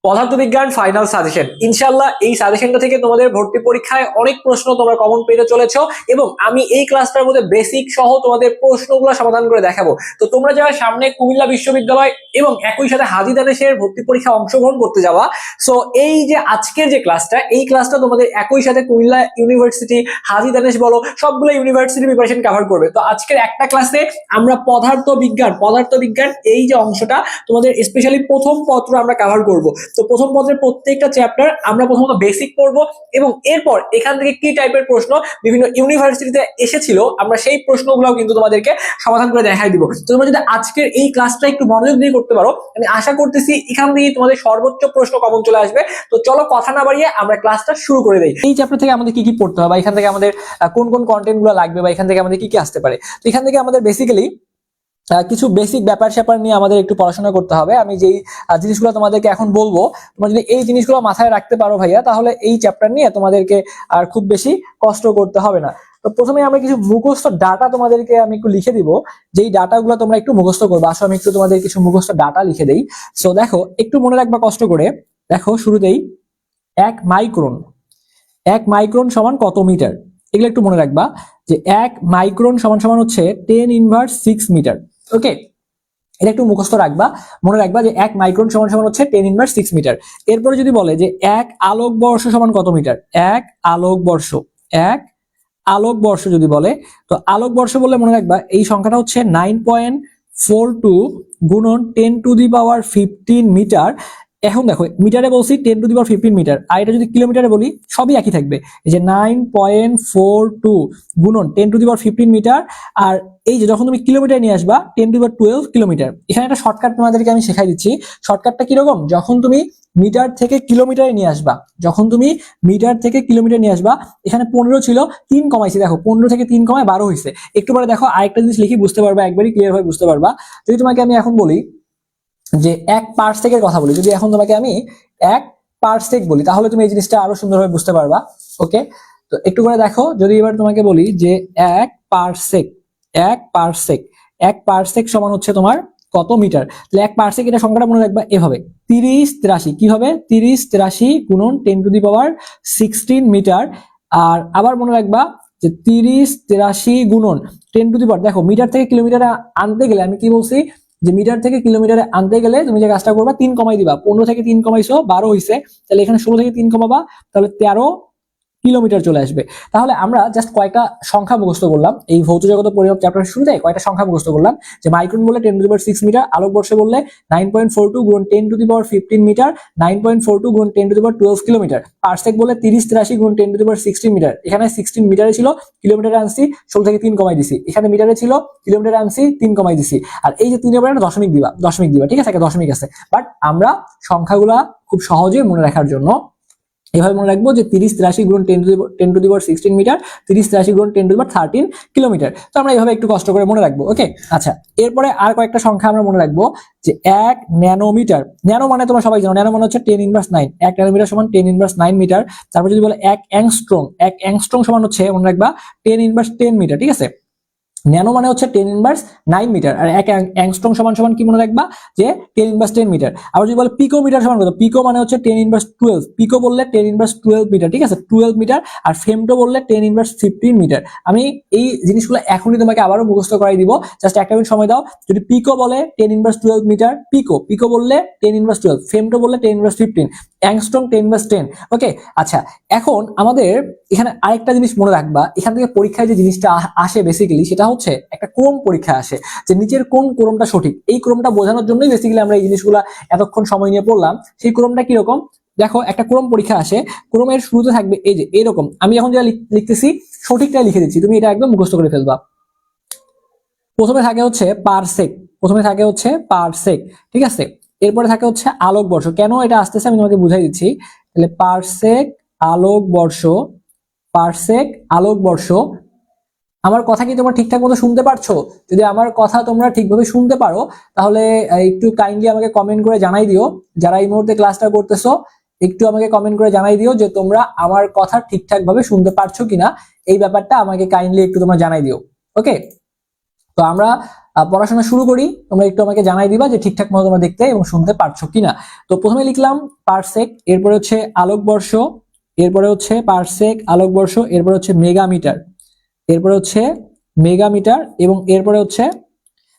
পদার্থবিজ্ঞান final suggestion, ইনশাল্লাহ এই সাজেশনটা থেকে তোমাদের ভর্তি পরীক্ষায় অনেক প্রশ্ন তোমরা কমন পেতে চলেছো এবং আমি এই ক্লাসটার মধ্যে বেসিক সহ তোমাদের প্রশ্নগুলো সমাধান করে দেখাবো। তো তোমরা যারা সামনে কুমিল্লা বিশ্ববিদ্যালয় এবং একই সাথে হাজী দানেশের ভর্তি পরীক্ষা অংশগ্রহণ করতে যাওয়া, সো এই যে আজকের যে ক্লাসটা, এই ক্লাসটা তোমাদের একই সাথে কুমিল্লা ইউনিভার্সিটি, হাজী দানেশ বলো, সবগুলো ইউনিভার্সিটি প্রিপারেশন কভার করবে। তো আজকের একটা ক্লাসে আমরা পদার্থবিজ্ঞান এই যে অংশটা তোমাদের স্পেশালি প্রথম পত্র আমরা কভার করব। তো প্রথম পত্রের প্রত্যেকটা চ্যাপ্টার আমরা প্রথমত বেসিক পড়বো এবং এরপর এখান থেকে কি টাইপের প্রশ্ন বিভিন্ন ইউনিভার্সিটিতে এসেছিল আমরা সেই প্রশ্নগুলোও কিন্তু তোমাদেরকে সমাধান করে দেখাই দিব। তো তোমরা যদি আজকের এই ক্লাসটা একটু মনোযোগ দিয়ে করতে পারো, আমি আশা করতেছি এখান থেকে তোমাদের সর্বোচ্চ প্রশ্ন কমন চলে আসবে। তো চলো কথা না বাড়িয়ে আমরা ক্লাসটা শুরু করে দেই। এই চ্যাপ্টার থেকে আমাদের কি কি পড়তে হবে, এখান থেকে আমাদের কোন কোন কন্টেন্ট গুলো লাগবে, বা এখান থেকে আমাদের কি কি আসতে পারে। তো এখান থেকে আমাদের বেসিক্যালি কিছু বেসিক ব্যাপার স্যাপার নিয়ে আমাদের একটু পড়াশোনা করতে হবে। আমি যেই জিনিসগুলো তোমাদেরকে এখন বলবো, তোমরা যদি এই জিনিসগুলো মাথায় রাখতে পারো ভাইয়া, তাহলে এই চ্যাপ্টার নিয়ে তোমাদেরকে আর খুব বেশি কষ্ট করতে হবে না। তো প্রথমে আমরা কিছু মুখস্থ ডাটা তোমাদেরকে আমি একটু লিখে দিব, যেই ডাটাগুলো তোমরা একটু মুখস্থ করবে। আসলে আমি একটু তোমাদের কিছু মুখস্থ ডাটা লিখে দেই। সো দেখো, একটু মনে রাখবা কষ্ট করে। দেখো শুরুতেই এক মাইক্রন সমান কত মিটার, এগুলো একটু মনে রাখবা যে এক মাইক্রন সমান সমান হচ্ছে 10⁻6 মিটার। ওকে, এটা একটু মুখস্থ রাখবা, মনে রাখবা যে এক মাইক্রন সমান সমান হচ্ছে 10⁻6 মিটার। এরপরে যদি বলে যে এক আলোকবর্ষ সমান কত মিটার, এক আলোকবর্ষ যদি বলে, তো আলোকবর্ষ বললে মনে রাখবা এই সংখ্যাটা হচ্ছে 9.42 গুণন 10⁻15 মিটার। এখন দেখো মিটারে বলছি 10⁻15 মিটার, আর এটা যদি কিলোমিটারে বলি সবই একই থাকবে। এই যে 9.42 গুণন 10⁻15 মিটার, আর এই যে যখন তুমি কিলোমিটার নিয়ে আসবা 10⁻12 কিলোমিটার। এখানে একটা শর্টকাট তোমাদেরকে আমি শেখাই দিচ্ছি। শর্টকাটটা কিরকম, যখন তুমি মিটার থেকে কিলোমিটারে নিয়ে আসবা, এখানে 15 ছিল, 3 কমাইছি, দেখো 15 থেকে 3 কমায় 12 হয়েছে। একটু পরে দেখো আরেকটা জিনিস লিখি, বুঝতে পারবা, একবারই ক্লিয়ার ভাবে বুঝতে পারবা। যদি তোমাকে আমি এখন বলি যে এক পারসেকের কথা বলি, যদি এখন তোমাকে আমি এক পারসেক বলি, তাহলে তুমি এই জিনিসটা আরো সুন্দরভাবে বুঝতে পারবা। ওকে, তো একটু করে দেখো, যদি এবার তোমাকে বলি যে এক পারসেক সমান হচ্ছে তোমার কত মিটার, তাহলে এক পারসেক এটা সংখ্যাটা মনে রাখবা এভাবে 3083। কি হবে, 3083 গুণন 10⁻16 মিটার। আর আবার মনে রাখবা যে 3083 গুণন 10⁻, দেখো মিটার থেকে কিলোমিটারে আনতে গেলে আমি কি বলছি, যে মিটার থেকে কিলোমিটারে আনতে গেলে তুমি যে কাজটা করবা 3 কমাই দিবা। 15 থেকে 3 কমাইছো 12 হইছে, তাহলে এখানে 16 থেকে 3 কমাবা, তাহলে 13 কিলোমিটার চলে আসবে। তাহলে আমরা জাস্ট কয়টা সংখ্যা মুখস্থ করলাম, এই ভৌত জগৎ পরিমাপ চ্যাপ্টার শুরুতে কয়টা সংখ্যা মুখস্থ করলাম, যে মাইক্রন বললে 10⁻6 মিটার, আলোকবর্ষ বললে 9.42 গুণ 10⁻15 মিটার, 9.42 গুণ 10⁻12 কিলোমিটার, পারসেক বলে 3083 গুণ 10⁻16 মিটার। এখানে 16 মিটারে ছিল, কিলোমিটারে আনছি 16 থেকে 3 কমাই দিছি। এখানে মিটারে ছিল, কিলোমিটারে আনছি 3 কমাই দিছি। আর এই যে 3 এর পরে দশমিক দিবা, ঠিক আছে, একটা দশমিক আছে। বাট আমরা সংখ্যাগুলা খুব সহজে মনে রাখার জন্য এভাবে মনে রাখবো যে 3083 গুণ 10⁻16 মিটার, 3083 গুণ 10⁻13 কিলোমিটার। তো আমরা এইভাবে একটু কষ্ট করে মনে রাখবো। ওকে, আচ্ছা, এরপরে আর কয়েকটা সংখ্যা আমরা মনে রাখবো, যে 1 ন্যানোমিটার। ন্যানো মানে তোমরা সবাই জানো, ন্যানো মানে হচ্ছে 10⁻9, 1 ন্যানোমিটার সমান 10⁻9 মিটার। তারপর যদি বলে 1 অ্যাংস্ট্রং সমান হচ্ছে মনে রাখবা 10⁻10 মিটার। ঠিক আছে, ন্যানো মানে হচ্ছে 10⁻9 মিটার, আর এক অ্যাংস্ট্রং সমান সমান কি মনে রাখবা, যে 10⁻10 মিটার। আবার যদি বলে পিকো মিটার সমান কত, পিকো মানে হচ্ছে 10⁻12, পিকো বললে 10⁻12 মিটার। ঠিক আছে, 12 মিটার। আর ফেমটো বললে 10⁻15 মিটার। আমি এই জিনিসগুলো এখনই তোমাকে আবারও মুখস্থ করাই দিব, জাস্ট একটা মিনিট সময় দাও। যদি পিকো বলে 10⁻12 মিটার, পিকো বললে 10⁻12, ফেমটো বললে 10⁻15, অ্যাংস্ট্রং 10⁻10। ওকে, আচ্ছা, এখন আমাদের এখানে আরেকটা জিনিস মনে রাখবা, এখান থেকে পরীক্ষায় যে জিনিসটা আসে বেসিক্যালি, সেটা হচ্ছে একটা ক্রম পরীক্ষা আসে, যে নিচের কোন ক্রমটা সঠিক। এই ক্রমটা বোঝানোর জন্যই বেসিক্যালি আমরা এই জিনিসগুলো এতক্ষণ সময় নিয়ে পড়লাম। সেই ক্রমটা কিরকম, দেখো একটা ক্রম পরীক্ষা আসে, ক্রমের শুরুতে থাকবে এই যে এরকম, আমি এখন যেটা লিখতেছি সঠিকটাই লিখে দিচ্ছি, তুমি এটা একদম মুখস্থ করে ফেলবা। প্রথমে থাকে হচ্ছে পারসেক, ঠিক আছে। এরপরে থাকে হচ্ছে আলোকবর্ষ। কেন এটা আসতেছে আমি তোমাকে বুঝাই দিচ্ছি। তাহলে পারসেক আলোকবর্ষ। আমার কথা কি তোমরা ঠিকঠাক মতো শুনতে পারছো? যদি আমার কথা তোমরা ঠিকভাবে শুনতে পারো, তাহলে একটু কাইন্ডলি আমাকে কমেন্ট করে জানাই দিও। যারা এই মুহূর্তে ক্লাসটা করতেছো, একটু আমাকে কমেন্ট করে জানাই দিও যে তোমরা আমার কথা ঠিকঠাক ভাবে শুনতে পারছো কিনা। এই ব্যাপারটা আমাকে কাইন্ডলি একটু তোমরা জানাই দিও। ওকে, তো আমরা পড়াশোনা শুরু করি, তোমরা একটু আমাকে জানাই দিবা যে ঠিকঠাক মতো তোমরা দেখতে এবং শুনতে পারছো কিনা। তো প্রথমে লিখলাম পারসেক, এরপরে হচ্ছে আলোকবর্ষ, এরপরে হচ্ছে পারসেক, আলোকবর্ষ, এরপরে হচ্ছে মেগামিটার, এরপরে হচ্ছে মেগামিটার, এবং এরপরে হচ্ছে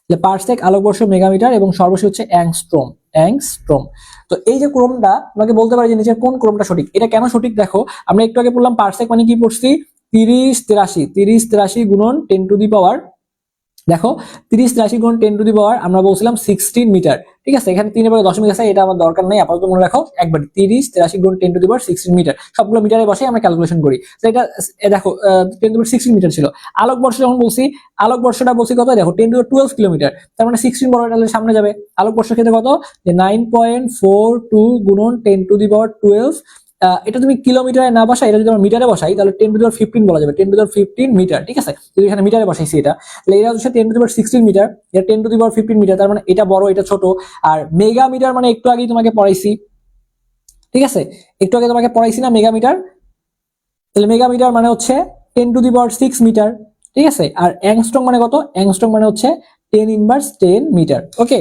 পারসেক, আলোকবর্ষ, মেগামিটার, এবং সর্বশেষ হচ্ছে অ্যাংস্ট্রোম, অ্যাংস্ট্রোম। তো এই যে ক্রমটা তোমাকে বলতে পারি যে নিচের কোন ক্রমটা সঠিক। এটা কেন সঠিক দেখো, আমরা একটু আগে পড়লাম পারসেক মানে কি পড়ছি, 30 83 গুণন 10⁻, দেখো 30 83 গুণ 10⁻, আমরা বলছিলাম 16 মিটার। ঠিক আছে, এখানে 3 এর পরে দশমিক আছে, এটা আমার দরকার নেই, আপাতত মনে রাখো একবার 30 83 গুণ 10⁻16 মিটার, সবগুলো মিটারে বসে আমরা ক্যালকুলেশন করি। তো এটা দেখো 10⁻16 মিটার ছিল। আলোকবর্ষ যখন বলছি, আলোকবর্ষটা বলছি কত, দেখো 10⁻12 কিলোমিটার, তার মানে 16 বড় তাহলে সামনে যাবে। আলোকবর্ষ ক্ষেত্রে কত, যে 9.42 গুণন 10⁻12। এটা তুমি কিলোমিটারে না বসাই, এটা যদি আমরা মিটারে বসাই তাহলে 10⁻15 বলা যাবে, 10⁻15 মিটার। ঠিক আছে, যদি এখানে মিটারে বসাইছি এটা, তাহলে এটা হচ্ছে 10⁻16 মিটার, এটা 10⁻15 মিটার, তার মানে এটা বড় এটা ছোট। আর মেগা মিটার মানে একটু আগেই তোমাকে পড়াইছি, ঠিক আছে, একটু আগে তোমাকে পড়াইছি না মেগামিটার, তাহলে মেগামিটার মানে হচ্ছে 10⁻6 মিটার। ঠিক আছে, আর অ্যাংস্ট্রং মানে কত, অ্যাংস্ট্রং মানে হচ্ছে 10⁻10 মিটার। ওকে,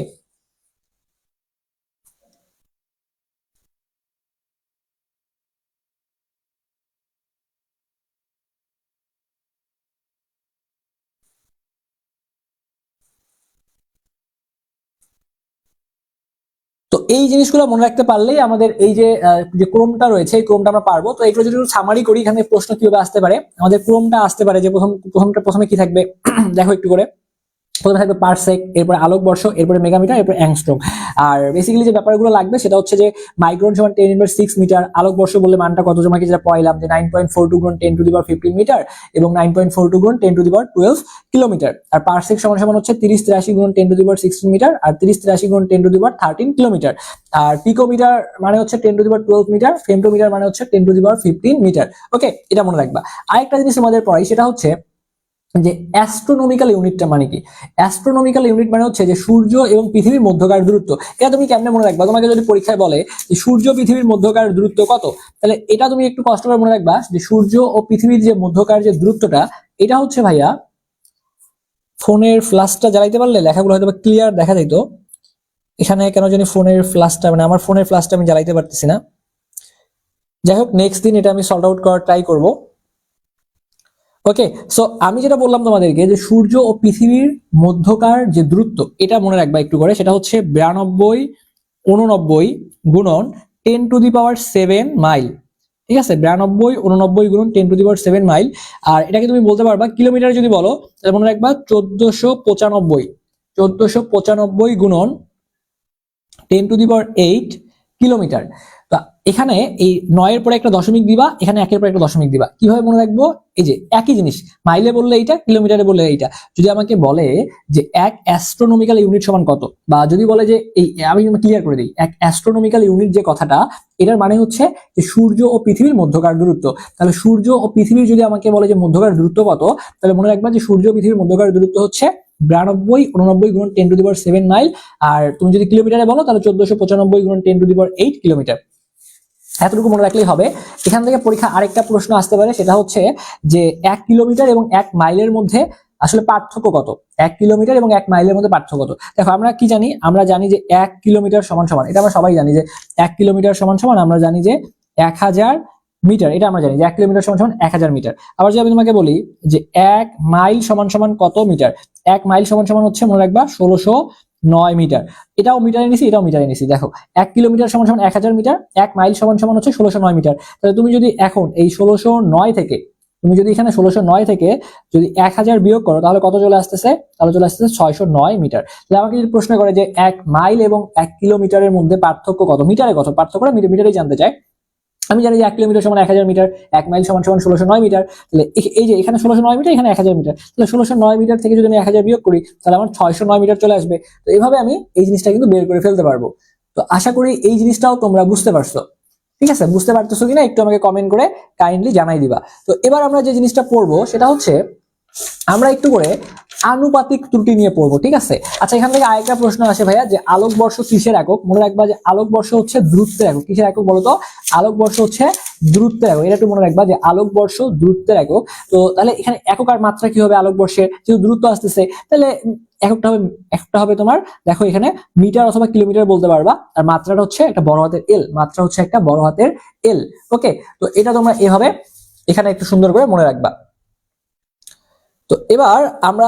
তো এই জিনিসগুলো মনে রাখতে পারলেই আমাদের এই যে যে ক্রমটা রয়েছে এই ক্রমটা আমরা পারবো। তো এগুলো যদি সামারি করি, এখানে প্রশ্ন কিভাবে আসতে পারে, আমাদের ক্রমটা আসতে পারে যে প্রথমে কি থাকবে দেখো একটু করে। প্রথমে থাকবে পারসেক, এরপরে আলোকবর্ষ, এরপরে মেগামিটার, এরপরে অ্যাংস্ট্রোম। আর বেসিক্যালি যে ব্যাপারগুলো লাগবে সেটা হচ্ছে যে মাইক্রন সমান 10⁻6 মিটার, আলোকবর্ষ বললে মানটা কত তোমাকে যেটা পড়াইলাম যে 9.42 গুণ 10⁻15 মিটার এবং 9.42 গুণ 10⁻12 কিলোমিটার। আর পারসেক সমান সমান হচ্ছে 30 83 গুণ 10⁻16 মিটার আর 30 83 গুণ 10⁻13 কিলোমিটার। আর পিকোমিটার মানে হচ্ছে 10⁻12 মিটার, ফেমটোমিটার মানে হচ্ছে 10⁻15 মিটার। ওকে, এটা মনে রাখবা। আরেকটা জিনিস তোমাদের পড়াই, সেটা হচ্ছে যে অ্যাস্ট্রোনমিক্যাল ইউনিটটা মানে কি। অ্যাস্ট্রোনমিক্যাল ইউনিট মানে হচ্ছে যে সূর্য এবং পৃথিবীর মধ্যকার দূরত্ব। এটা তুমি কেমনে মনে রাখবা, তোমাকে যদি পরীক্ষায় বলে যে সূর্য পৃথিবীর মধ্যকার দূরত্ব কত, তাহলে এটা তুমি একটু কষ্ট করে মনে রাখবা যে সূর্য ও পৃথিবীর যে মধ্যকার যে দূরত্বটা, এটা হচ্ছে ভাইয়া, ফোনের ফ্ল্যাশটা জ্বালাইতে পারলে লেখাগুলো হয়তো ক্লিয়ার দেখা যেত। এখানে কেন জানি ফোনের ফ্ল্যাশটা, মানে আমার ফোনের ফ্ল্যাশটা আমি জ্বালাইতে পারতেছি না। যাই হোক, নেক্সট দিন এটা আমি সল্ট আউট করার ট্রাই করবো। ওকে, সো আমি যেটা বললাম তোমাদেরকে যে সূর্য ও পৃথিবীর মধ্যকার যে দূরত্ব, এটা মনে রাখবা একটু করে, সেটা হচ্ছে 92 89 গুণন 10⁻7 মাইল। ঠিক আছে, 92 89 গুণন 10⁻7 মাইল। আর এটাকে তুমি বলতে পারবা কিলোমিটার যদি বলো, তাহলে মনে রাখবা 1495 গুণন 10⁸ কিলোমিটার। তো এখানে এই 9 এর পরে একটা দশমিক দিবা, এখানে 1 এর পরে একটা দশমিক দিবা। কিভাবে মনে রাখবো, এই যে একই জিনিস, মাইলে বললে এইটা, কিলোমিটারে বললে এইটা। যদি আমাকে বলে যে এক অ্যাস্ট্রোনমিক্যাল ইউনিট সমান কত, বা যদি বলে যে এই, আমি ক্লিয়ার করে দিই, এক অ্যাস্ট্রোনমিক্যাল ইউনিট যে কথাটা, এটার মানে হচ্ছে যে সূর্য ও পৃথিবীর মধ্যকার দূরত্ব। তাহলে সূর্য ও পৃথিবীর যদি আমাকে বলে যে মধ্যকার দূরত্ব কত, তাহলে মনে রাখবা যে সূর্য ও পৃথিবীর মধ্যকার দূরত্ব হচ্ছে 92 89 গুণ 10⁻7 মাইল। আর তুমি যদি কিলোমিটারে বলো তাহলে 1495 গুণ 10⁸ কিলোমিটার। এতটুকু মনে রাখলেই হবে। এখান থেকে পরীক্ষা আরেকটা প্রশ্ন আসতে পারে, সেটা হচ্ছে যে 1 কিলোমিটার এবং 1 মাইলের মধ্যে আসলে পার্থক্য কত। 1 কিলোমিটার এবং 1 মাইলের মধ্যে পার্থক্য কত। দেখো আমরা কি জানি, আমরা জানি যে 1 কিলোমিটার সমান সমান, এটা আমরা সবাই জানি যে 1 কিলোমিটার সমান সমান, আমরা জানি যে 1000 মিটার, এটা আমরা জানি যে 1 কিলোমিটার সমান সমান 1000 মিটার। আবার যদি আমি তোমাকে বলি যে 1 মাইল সমান সমান কত মিটার, 1 মাইল সমান সমান হচ্ছে মনে রাখবা 1609 মিটার। এটাও মিটারে নিছি, এটাও মিটারে নিছি। দেখো 1 কিলোমিটার সমান সমান 1000 মিটার, 1 মাইল সমান সমান হচ্ছে 1609 মিটার। তাহলে তুমি যদি এখন এই 1609 থেকে, তুমি যদি এখানে 1609 থেকে যদি 1000 বিয়োগ করো, তাহলে কত চলে আসতেছে, তাহলে চলে আসতেছে 609 মিটার। তাহলে আমাকে যদি প্রশ্ন করে যে 1 মাইল এবং 1 কিলোমিটারের মধ্যে পার্থক্য কত, মিটারে কত পার্থক্য, মিটারেই জানতে চাই। আমি জানি যে 1 কিলোমিটার সমান 1000 মিটার, 1 মাইল সমান সমান 1609 মিটার। তাহলে এই যে এখানে 1609 মিটার, এখানে 1000 মিটার, তাহলে 1609 মিটার থেকে যদি আমি 1000 বিয়োগ করি, তাহলে আমার 609 মিটার চলে আসবে। তো এইভাবে আমি এই জিনিসটা কিন্তু বের করে ফেলতে পারবো। তো আশা করি এই জিনিসটাও তোমরা বুঝতে পারছো। ঠিক আছে, বুঝতে পারতেছো কিনা একটু আমাকে কমেন্ট করে কাইন্ডলি জানাই দিবা। তো এবার আমরা যে জিনিসটা পড়বো সেটা হচ্ছে, আমরা একটু করে আনুপাতিক ত্রুটি নিয়ে পড়বো। ঠিক আছে, আচ্ছা এখান থেকে আরেকটা প্রশ্ন আসে ভাইয়া, যে আলোকবর্ষ কিসের একক। মনে রাখবা যে আলোকবর্ষ হচ্ছে দূরত্বের একক। কিসের একক বলতো, আলোকবর্ষ হচ্ছে দূরত্বের একক। এটা একটু মনে রাখবা যে আলোকবর্ষ দূরত্বের একক। তো তাহলে এখানে একক আর মাত্রা কি হবে আলোকবর্ষের, যেহেতু দূরত্ব আসতেছে, তাহলে এককটা হবে তোমার, দেখো এখানে মিটার অথবা কিলোমিটার বলতে পারবা, আর মাত্রাটা হচ্ছে একটা বড় হাতের এল, মাত্রা হচ্ছে একটা বড় হাতের এল। ওকে, তো এটা তোমরা এভাবে এখানে একটু সুন্দর করে মনে রাখবা। তো এবার আমরা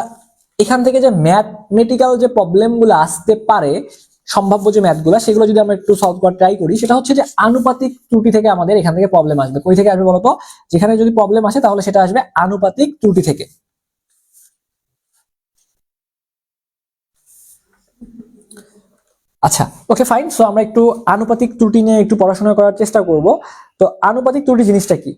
এখান থেকে যে ম্যাথমেটিক্যাল যে প্রবলেমগুলো আসতে পারে, সম্ভাব্য যে ম্যাথগুলো, সেগুলো যদি আমরা একটু সলভ করার ট্রাই করি, সেটা হচ্ছে যে আনুপাতিক ত্রুটি থেকে আমাদের এখান থেকে প্রবলেম আসবে। কই থেকে আসবে বলতো? যেখানে যদি প্রবলেম আসে তাহলে সেটা আসবে আনুপাতিক ত্রুটি থেকে। আচ্ছা, ওকে ফাইন। সো আমরা একটু আনুপাতিক ত্রুটি নিয়ে একটু পড়াশোনা করার চেষ্টা করব। তো আনুপাতিক ত্রুটি জিনিসটা কি?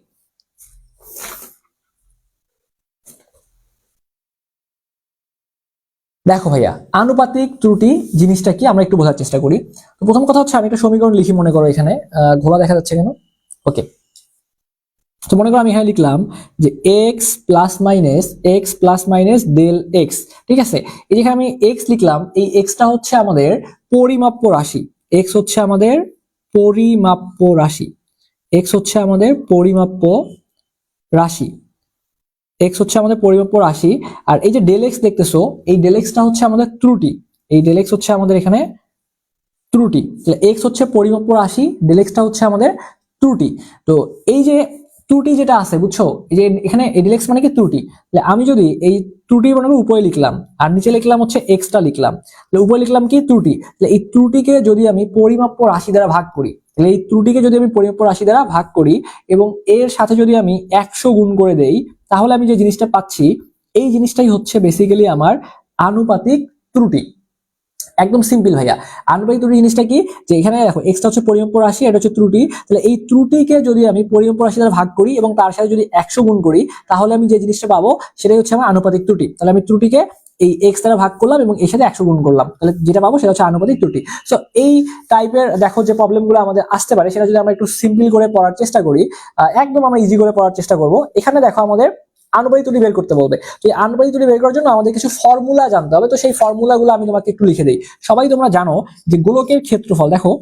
দেখো ভাইয়া, আনুপাতিক ত্রুটি জিনিসটা কি আমরা একটু বোঝার চেষ্টা করি। তো প্রথম কথা হচ্ছে আমি একটা সমীকরণ লিখি, মনে করো এখানে ঘোলা দেখা যাচ্ছে কেন? ওকে, তো মনে করো আমি এখানে লিখলাম যে x plus minus del x. ঠিক আছে, এই যেখানে আমি এক্স লিখলাম, এই এক্সটা হচ্ছে আমাদের পরিমাপ্য রাশি। এক্স হচ্ছে আমাদের পরিমাপ্য রাশি। এক্স হচ্ছে আমাদের পরিমাপ্য রাশি। এক্স হচ্ছে আমাদের পরিমাপ্য রাশি। আর এই যে ডেল এক্স দেখতেছো, এই ডেল এক্সটা হচ্ছে আমাদের ত্রুটি। এই ডেল এক্স হচ্ছে আমাদের এখানে ত্রুটি। তাহলে এক্স হচ্ছে পরিমাপ্য রাশি, ডেল এক্সটা হচ্ছে আমাদের ত্রুটি। তো এই যে ত্রুটি যেটা আছে, বুঝছো, এই যে এখানে ডেল এক্স মানে কি ত্রুটি। তাহলে আমি যদি এই ত্রুটি মানে উপরে লিখলাম আর নিচে লিখলাম হচ্ছে এক্সটা লিখলাম, তাহলে উপরে লিখলাম কি ত্রুটি। তাহলে এই ত্রুটিকে যদি আমি পরিমাপ্য রাশি দ্বারা ভাগ করি, তাহলে এই ত্রুটিকে যদি আমি পরিমাপ্য রাশি দ্বারা ভাগ করি এবং এর সাথে যদি আমি 100 গুণ করে দেই, তাহলে আমি যে জিনিসটা পাচ্ছি, এই জিনিসটাই হচ্ছে বেসিক্যালি আমার আনুপাতিক ত্রুটি। একদম সিম্পল ভাইয়া। আনুপাতিক ত্রুটি জিনিসটা কি? যে এখানে দেখো এক্সটা হচ্ছে পরিমাপ্য রাশি, এটা হচ্ছে ত্রুটি। তাহলে এই ত্রুটিকে যদি আমি পরিমাপ্য রাশি দ্বারা ভাগ করি এবং তার সাথে যদি 100 গুণ করি, তাহলে আমি যে জিনিসটা পাবো সেটাই হচ্ছে আমার আনুপাতিক ত্রুটি। তাহলে আমি ত্রুটিকে এই এক্স দ্বারা ভাগ করলাম এবং এর সাথে 100 গুণ করলাম, তাহলে যেটা পাবো সেটা হচ্ছে আনুপাতিক ত্রুটি। সো এই টাইপের দেখো যে প্রবলেমগুলো আমাদের আসতে পারে, সেটা যদি আমরা একটু সিম্পল করে পড়ার চেষ্টা করি, একদম আমরা ইজি করে পড়ার চেষ্টা করব। এখানে দেখো আমাদের আনুপাতিক ত্রুটি বের করতে বলবে। তো এই আনুপাতিক ত্রুটি বের করার জন্য আমাদের কিছু ফর্মুলা জানতে হবে। তো সেই ফর্মুলাগুলো আমি তোমাকে একটু লিখে দিই। সবাই তোমরা জানো যে গোলকের ক্ষেত্রফল, দেখো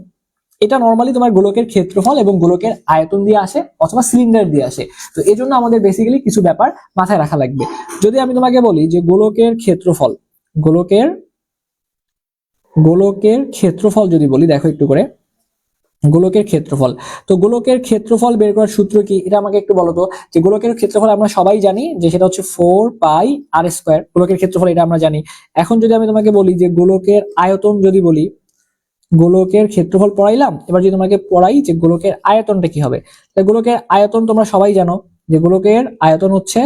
এটা নর্মালি তোমার গোলকের ক্ষেত্রফল এবং গোলকের আয়তন দিয়ে আসে অথবা সিলিন্ডার দিয়ে আসে। তো এই জন্য আমাদের বেসিক্যালি কিছু ব্যাপার মাথায় রাখা লাগবে। যদি আমি তোমাকে বলি যে গোলকের ক্ষেত্রফল, গোলকের গোলকের ক্ষেত্রফল যদি বলি, দেখো একটু করে গোলকের ক্ষেত্রফল। তো গোলকের ক্ষেত্রফল বের করার সূত্র কি, এটা আমাকে একটু বলো তো। যে গোলকের ক্ষেত্রফল আমরা সবাই জানি যে সেটা হচ্ছে 4 পাই r স্কয়ার। গোলকের ক্ষেত্রফল এটা আমরা জানি। এখন যদি আমি তোমাকে বলি যে গোলকের আয়তন যদি বলি, গোলকের ক্ষেত্রফল পড়াইলাম, এবার যদি তোমাকে পড়াই যে গোলকের আয়তনটা কি হবে, তাহলে গোলকের আয়তন তোমরা সবাই জানো যে গোলকের আয়তন হচ্ছে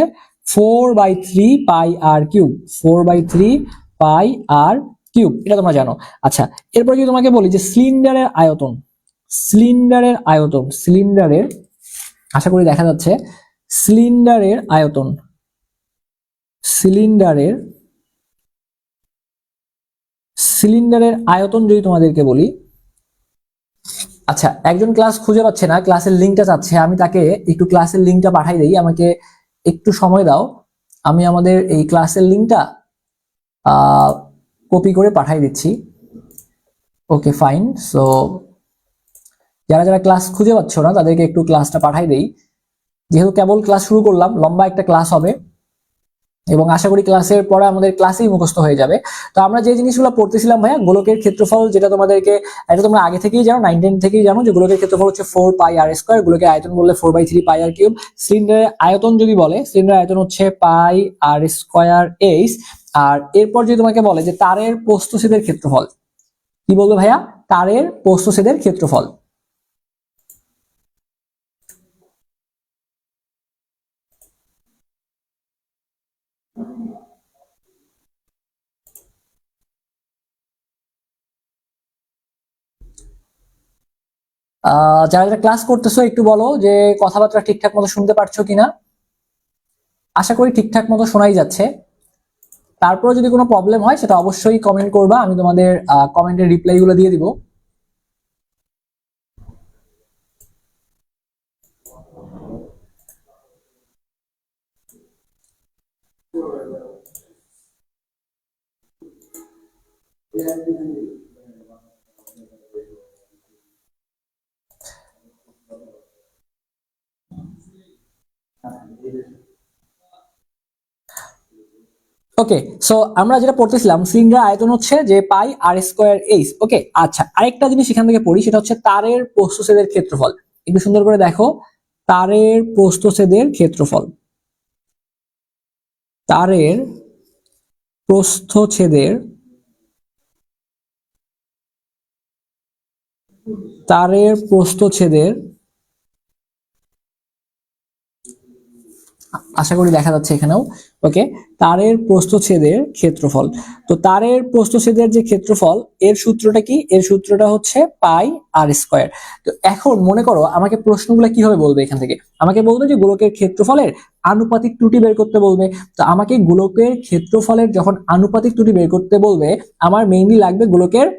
4/3 পাই r কিউব। 4/3 পাই r কিউব, এটা তোমরা জানো। আচ্ছা, এরপর যদি তোমাকে বলি যে সিলিন্ডারের আয়তন, সিলিন্ডারের আশা করি দেখা যাচ্ছে, সিলিন্ডারের আয়তন, সিলিন্ডারের সিলিন্ডারের আয়তন যদি তোমাদেরকে বলি, আচ্ছা একজন ক্লাস খুঁজে পাচ্ছে না, ক্লাসের লিঙ্কটা চাচ্ছে, আমি তাকে একটু ক্লাসের লিঙ্কটা পাঠাই দেই, আমাকে একটু সময় দাও। আমি আমাদের এই ক্লাসের লিঙ্কটা কপি করে পাঠাই দিচ্ছি। Okay fine. সো যারা যারা ক্লাস খুঁজে পাচ্ছ না তাদেরকে একটু ক্লাসটা পাঠাই দেই। যেহেতু কেবল ক্লাস শুরু করলাম, লম্বা একটা ক্লাস হবে এবং আশা করি ক্লাসের পরে আমাদের ক্লাসেই মুখস্থ হয়ে যাবে। তো আমরা যে জিনিসগুলো পড়তেছিলাম ভাইয়া, গোলকের ক্ষেত্রফল যেটা তোমাদেরকে, এটা তোমরা আগে থেকেই জানো, 9-10 থেকেই জানো যে গোলকের ক্ষেত্রফল হচ্ছে 4 পাই r স্কয়ার। গোলকের আয়তন বললে 4/3 পাই r কিউব। সিলিন্ডারের আয়তন যদি বলে, সিলিন্ডারের আয়তন হচ্ছে পাই r স্কয়ার এইচ। আর এরপর যদি তোমাকে বলে যে তারের প্রস্থচ্ছেদের ক্ষেত্রফল, কি বলবে ভাইয়া? তারের প্রস্থচ্ছেদের ক্ষেত্রফল। যারা যারা ক্লাস করতেছো একটু বলো যে কথাবার্তা ঠিকঠাক মতো শুনতে পারছো কিনা। আশা করি ঠিকঠাক মতো শোনাই যাচ্ছে। তারপরে যদি কোনো প্রবলেম হয় সেটা অবশ্যই কমেন্ট করবা, আমি তোমাদের কমেন্টের রিপ্লাই গুলো দিয়ে দিব। ওকে, সো আমরা যেটা পড়তেছিলাম সিলিন্ডার আয়তন হচ্ছে যে পাই আর স্কোয়ার এইচ। ওকে, আচ্ছা, আরেকটা জিনিস এখান থেকে পড়ি, সেটা হচ্ছে তারের প্রস্থচ্ছেদের ক্ষেত্রফল। একটু সুন্দর করে দেখো, তারের প্রস্থচ্ছেদের ক্ষেত্রফল, তারের প্রস্থচ্ছেদের তারের প্রস্থচ্ছেদের আশা করি দেখা যাচ্ছে এখানেও। ওকে, তারের প্রস্থচ্ছেদের ক্ষেত্রফল। তো তারের প্রস্থচ্ছেদের যে ক্ষেত্রফল, এর সূত্রটা কি? এর সূত্রটা হচ্ছে পাই আর স্কয়ার। তো এখন মনে করো আমাকে প্রশ্নগুলো কিভাবে বলবে, এখান থেকে আমাকে বলবে যে গোলকের ক্ষেত্রফলের আনুপাতিক ত্রুটি বের করতে বলবে। তো আমাকে গোলকের ক্ষেত্রফলের যখন আনুপাতিক ত্রুটি বের করতে বলবে, আমার মেইনলি লাগবে গোলকের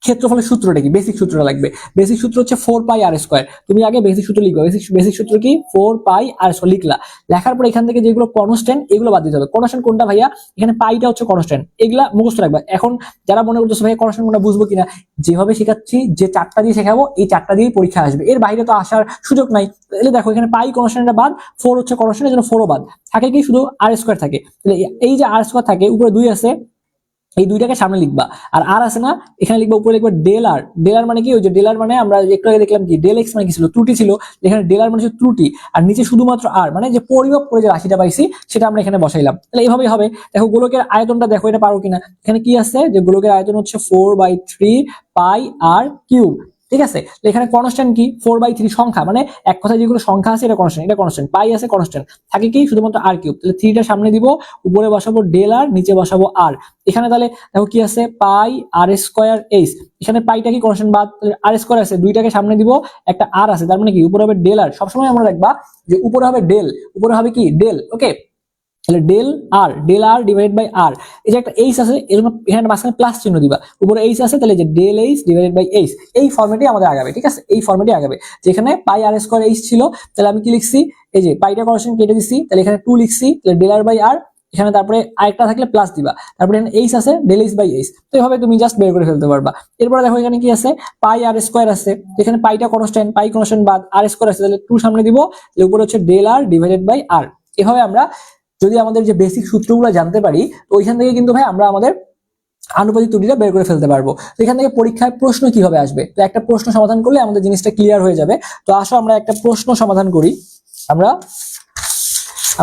ক্ষেত্রফলের সূত্রটা কি, বেসিক সূত্রটা লাগবে। বেসিক সূত্র হচ্ছে 4 পাই আর স্কয়ার। তুমি আগে বেসিক সূত্র লিখবে। বেসিক সূত্র কি? 4 পাই আর স্কয়ার লিখলা। লেখার পর এখান থেকে যেগুলো কনস্ট্যান্ট এগুলো বাদ দিতে হবে। কনস্ট্যান্ট কোনটা ভাইয়া? এখানে পাইটা হচ্ছে কনস্ট্যান্ট, এগুলা মুখস্থ রাখবা। এখন যারা মনে করতেছে ভাইয়া কনস্ট্যান্ট কোনটা বুঝবো কিনা, যেভাবে শেখাচ্ছি, যে চারটা দিয়ে শেখাবো এই চারটা দিয়েই পরীক্ষা আসবে, এর বাইরে তো আসার সুযোগ নাই। তাহলে দেখো এখানে পাই কনস্ট্যান্টটা বাদ, 4 হচ্ছে কনস্ট্যান্ট, এর জন্য 4ও বাদ থাকে, কি শুধু আর স্কয়ার থাকে। তাহলে এই যে আর স্কয়ার থাকে, উপরে 2 আছে, এই দুইটাকে সামনে লিখবা। আর আছে না, এখানে লিখবা, উপরে লিখবা ডেল আর। ডেল আর মানে কি? ওই যে ডেল আর মানে আমরা একটু আগে দেখলাম কি ডেল এক্স মানে কি ছিল? ত্রুটি ছিল। এখানে ডেল আর মানে হচ্ছে ত্রুটি, আর নিচে শুধুমাত্র আর মানে যে পরিমাপ করে যে রাশিটা পাইছি সেটা আমরা এখানে বসাইলাম। তাহলে এইভাবেই হবে। দেখো গোলকের আয়তনটা দেখো, এটা পারো কিনা। এখানে কি আছে যে গোলকের আয়তন হচ্ছে 4/3 পাই আর কিউব। ঠিক আছে, এখানে কনস্ট্যান্ট কি? 4/3 সংখ্যা, মানে এক কথায় যেগুলো সংখ্যা আছে এটা কনস্ট্যান্ট, এটা কনস্ট্যান্ট। পাই আছে কনস্ট্যান্ট, থাকে কি শুধুমাত্র আর কিউব। তাহলে 3টা সামনে দিব, উপরে বসাবো ডেল আর, নিচে বসাবো আর। এখানে তাহলে দেখো কি আছে, পাই আর স্কয়ার এইচ। এখানে পাইটা কি কনস্ট্যান্ট, বাদ আর স্কয়ার আছে, দুইটাকে সামনে দিব, একটা আর আছে, তার মানে কি উপরে হবে ডেল আর। সবসময় আমরা রাখবা যে উপরে হবে ডেল, উপরে হবে কি ডেল। ওকে, তাহলে ডেল আর ডিভাইডেড বাই আর। এই যে একটা এইচ আছে, এর জন্য এখানে মাঝখানে প্লাস চিহ্ন দিবা। উপরে এইচ আছে, তাহলে যে del h divided by h, এই ফর্মেটে আমাদের আগাবে। ঠিক আছে, এই ফর্মেটে আগাবে। যেখানে পাই আর স্কয়ার এইচ ছিল, তাহলে আমি কি লিখছি, এই যে পাইটা কনস্ট্যান্ট কেটে দিছি, তাহলে এখানে 2 লিখছি, তাহলে ডেল আর বাই আর। এখানে তারপরে আরেকটা থাকলে প্লাস দিবা, তারপরে এখানে এইচ আছে, ডেল এইচ বাই এইচ। তো এইভাবে তুমি জাস্ট বের করে ফেলতে পারবা। এরপরে দেখো এখানে কি আছে, পাই আর স্কয়ার আছে, এখানে পাইটা কনস্ট্যান্ট, পাই কনস্ট্যান্ট বাদ আর স্কয়ার আছে, তাহলে 2 সামনে দিব, তাহলে উপরে হচ্ছে ডেল আর ডিভাইডেড বাই আর। এভাবে আমরা যদি আমাদের যে বেসিক সূত্রগুলো জানতে পারি, তো ওইখান থেকে কিন্তু ভাই আমরা আমাদের আনুপাতিক ত্রুটিটা বের করে ফেলতে পারবো। তো এখান থেকে পরীক্ষায় প্রশ্ন কিভাবে আসবে, তো একটা প্রশ্ন সমাধান করলে আমাদের জিনিসটা ক্লিয়ার হয়ে যাবে। তো আসো আমরা একটা প্রশ্ন সমাধান করি। আমরা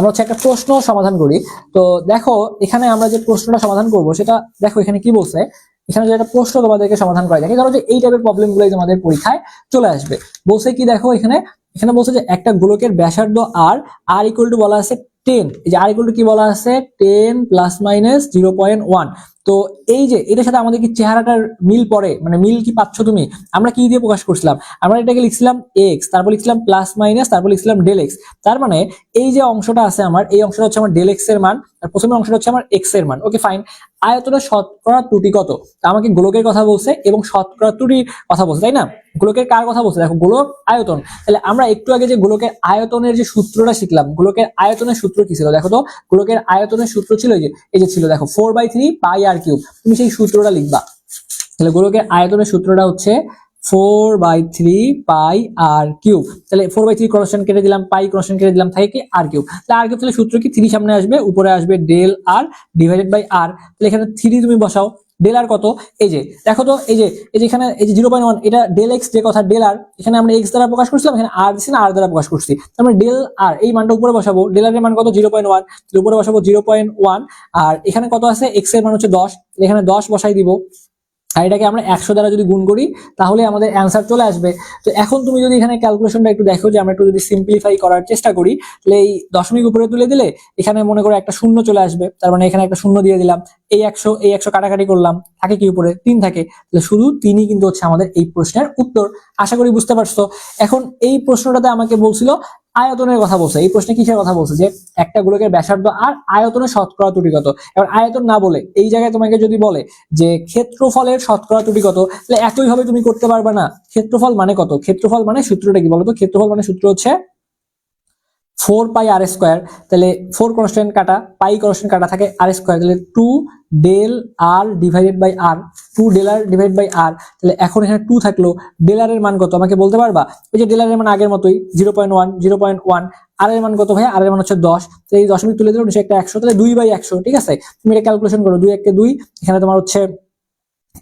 হচ্ছে একটা প্রশ্ন সমাধান করি। তো দেখো এখানে আমরা যে প্রশ্নটা সমাধান করব সেটা দেখো এখানে কি বলছে। এখানে যে একটা প্রশ্ন তোমাদেরকে সমাধান করা যায়, ধরো যে এই টাইপের প্রবলেম গুলোই তোমাদের পরীক্ষায় চলে আসবে। বলছে কি দেখো, এখানে এখানে বলছে যে একটা গোলকের ব্যাসার্ধ আর, আর ইকুয়াল টু বলা আছে 10। এই যে আর ইকুয়াল টু কি বলা আছে, 10 প্লাস মাইনাস 0.1। তো এই যে এটার সাথে আমাদের কি চেহারাটার মিল পড়ে, মানে মিল কি পাচ্ছ তুমি? আমরা কি দিয়ে প্রকাশ করছিলাম? আমরা এটাকে লিখছিলাম এক্স, তারপর লিখছিলাম প্লাস মাইনাস, তারপর লিখছিলাম ডেল এক্স। তার মানে এই যে অংশটা আছে আমার, এই অংশটা হচ্ছে আমার ডেল এক্স এর মান, আর প্রথমে অংশটা হচ্ছে আমার এক্স এর মান। Okay fine. আয়তনের শতকরা ত্রুটি কত? আমাকে গোলকের কথা বলছে এবং শতকরা ত্রুটির কথা বলছে, তাই না? গোলকের কার কথা বলছে? দেখো গোলক আয়তন। তাহলে আমরা একটু আগে যে গোলকের আয়তনের যে সূত্রটা শিখলাম, গোলকের আয়তনের সূত্র কি ছিল দেখো তো? গোলকের আয়তনের সূত্র ছিল এই যে ছিল দেখো 4/3 পাই আর কিউব। তুমি সেই সূত্রটা লিখবা। তাহলে গোলকের আয়তনের সূত্রটা হচ্ছে 4/3 পাই আর কিউব। তাহলে 4/3 কনস্ট্যান্ট কেটে দিলাম, পাই কনস্ট্যান্ট কেটে দিলাম, থাকে কি আর কিউব। তাহলে আর কিউব, তাহলে সূত্র কি 3 সামনে আসবে, উপরে আসবে del R divided by R. তাহলে এখানে 3 তুমি বসাও। ডেল আর কত? এই যে দেখো তো, এই যে এখানে এই যে 0.1, এটা ডেল এক্স যে কথা, ডেল আর এখানে আমরা এক্স দ্বারা প্রকাশ করছিলাম, এখানে আর দিছি না, আর দ্বারা প্রকাশ করছি। তার মানে ডেল আর এই মানটা উপরে বসাবো। ডেল আর এর মান কত? 0.1। উপরে বসাবো 0.1, আর এখানে কত আছে, এক্স এর মান হচ্ছে 10, এখানে 10 বসাই দিব। আর এটাকে আমরা 100 দ্বারা যদি গুণ করি তাহলে আমাদের অ্যান্সার চলে আসবে। তো এখন তুমি যদি এখানে ক্যালকুলেশনটা একটু দেখো, যে আমরা একটু যদি সিম্পলিফাই করার চেষ্টা করি, তাহলে এই দশমিক উপরে তুলে দিলে এখানে মনে করো একটা শূন্য চলে আসবে, তার মানে এখানে একটা শূন্য দিয়ে দিলাম। এই 100 কাটাকাটি করলাম, থাকে কি উপরে 3 থাকে, তাহলে শুধু 3ই কিন্তু হচ্ছে আমাদের এই প্রশ্নের উত্তর। আশা করি বুঝতে পারছো। এখন এই প্রশ্নটাতে আমাকে বলছিল আয়তনের কথা বলছে। এই প্রশ্নে কিসের কথা বলছে, যে একটা গোলকের ব্যাসার্ধ আর আয়তনের শতকরা ত্রুটি কত। এবার আয়তন না বলে এই জায়গায় তোমাকে যদি বলে যে ক্ষেত্রফলের শতকরা ত্রুটি কত, তাহলে একই ভাবে তুমি করতে পারবে না। ক্ষেত্রফল মানে কত? ক্ষেত্রফল মানে সূত্রটা কি বলতো? ক্ষেত্রফল মানে সূত্র হচ্ছে 4 পাই আর স্কয়ার। তাহলে 4 কনস্ট্যান্ট কাটা, পাই কনস্ট্যান্ট কাটা, থাকে আর স্কয়ার, তাহলে 2 del R divided by R, 2 del R divide by R. তাহলে এখন এখানে 2 থাকলো, ডেল আর এর মান কত আমাকে বলতে পারবা? ওই যে ডেল আর এর মান আগের মতোই 0.1 0.1, আর এর মান কত ভাই? আর এর মান হচ্ছে 10, তো এই দশমিক তুলে দিলে নিচে একটা 100, তাহলে 2/100। ঠিক আছে, তুমি এটা ক্যালকুলেশন করো, 2 1 2, এখানে তোমার হচ্ছে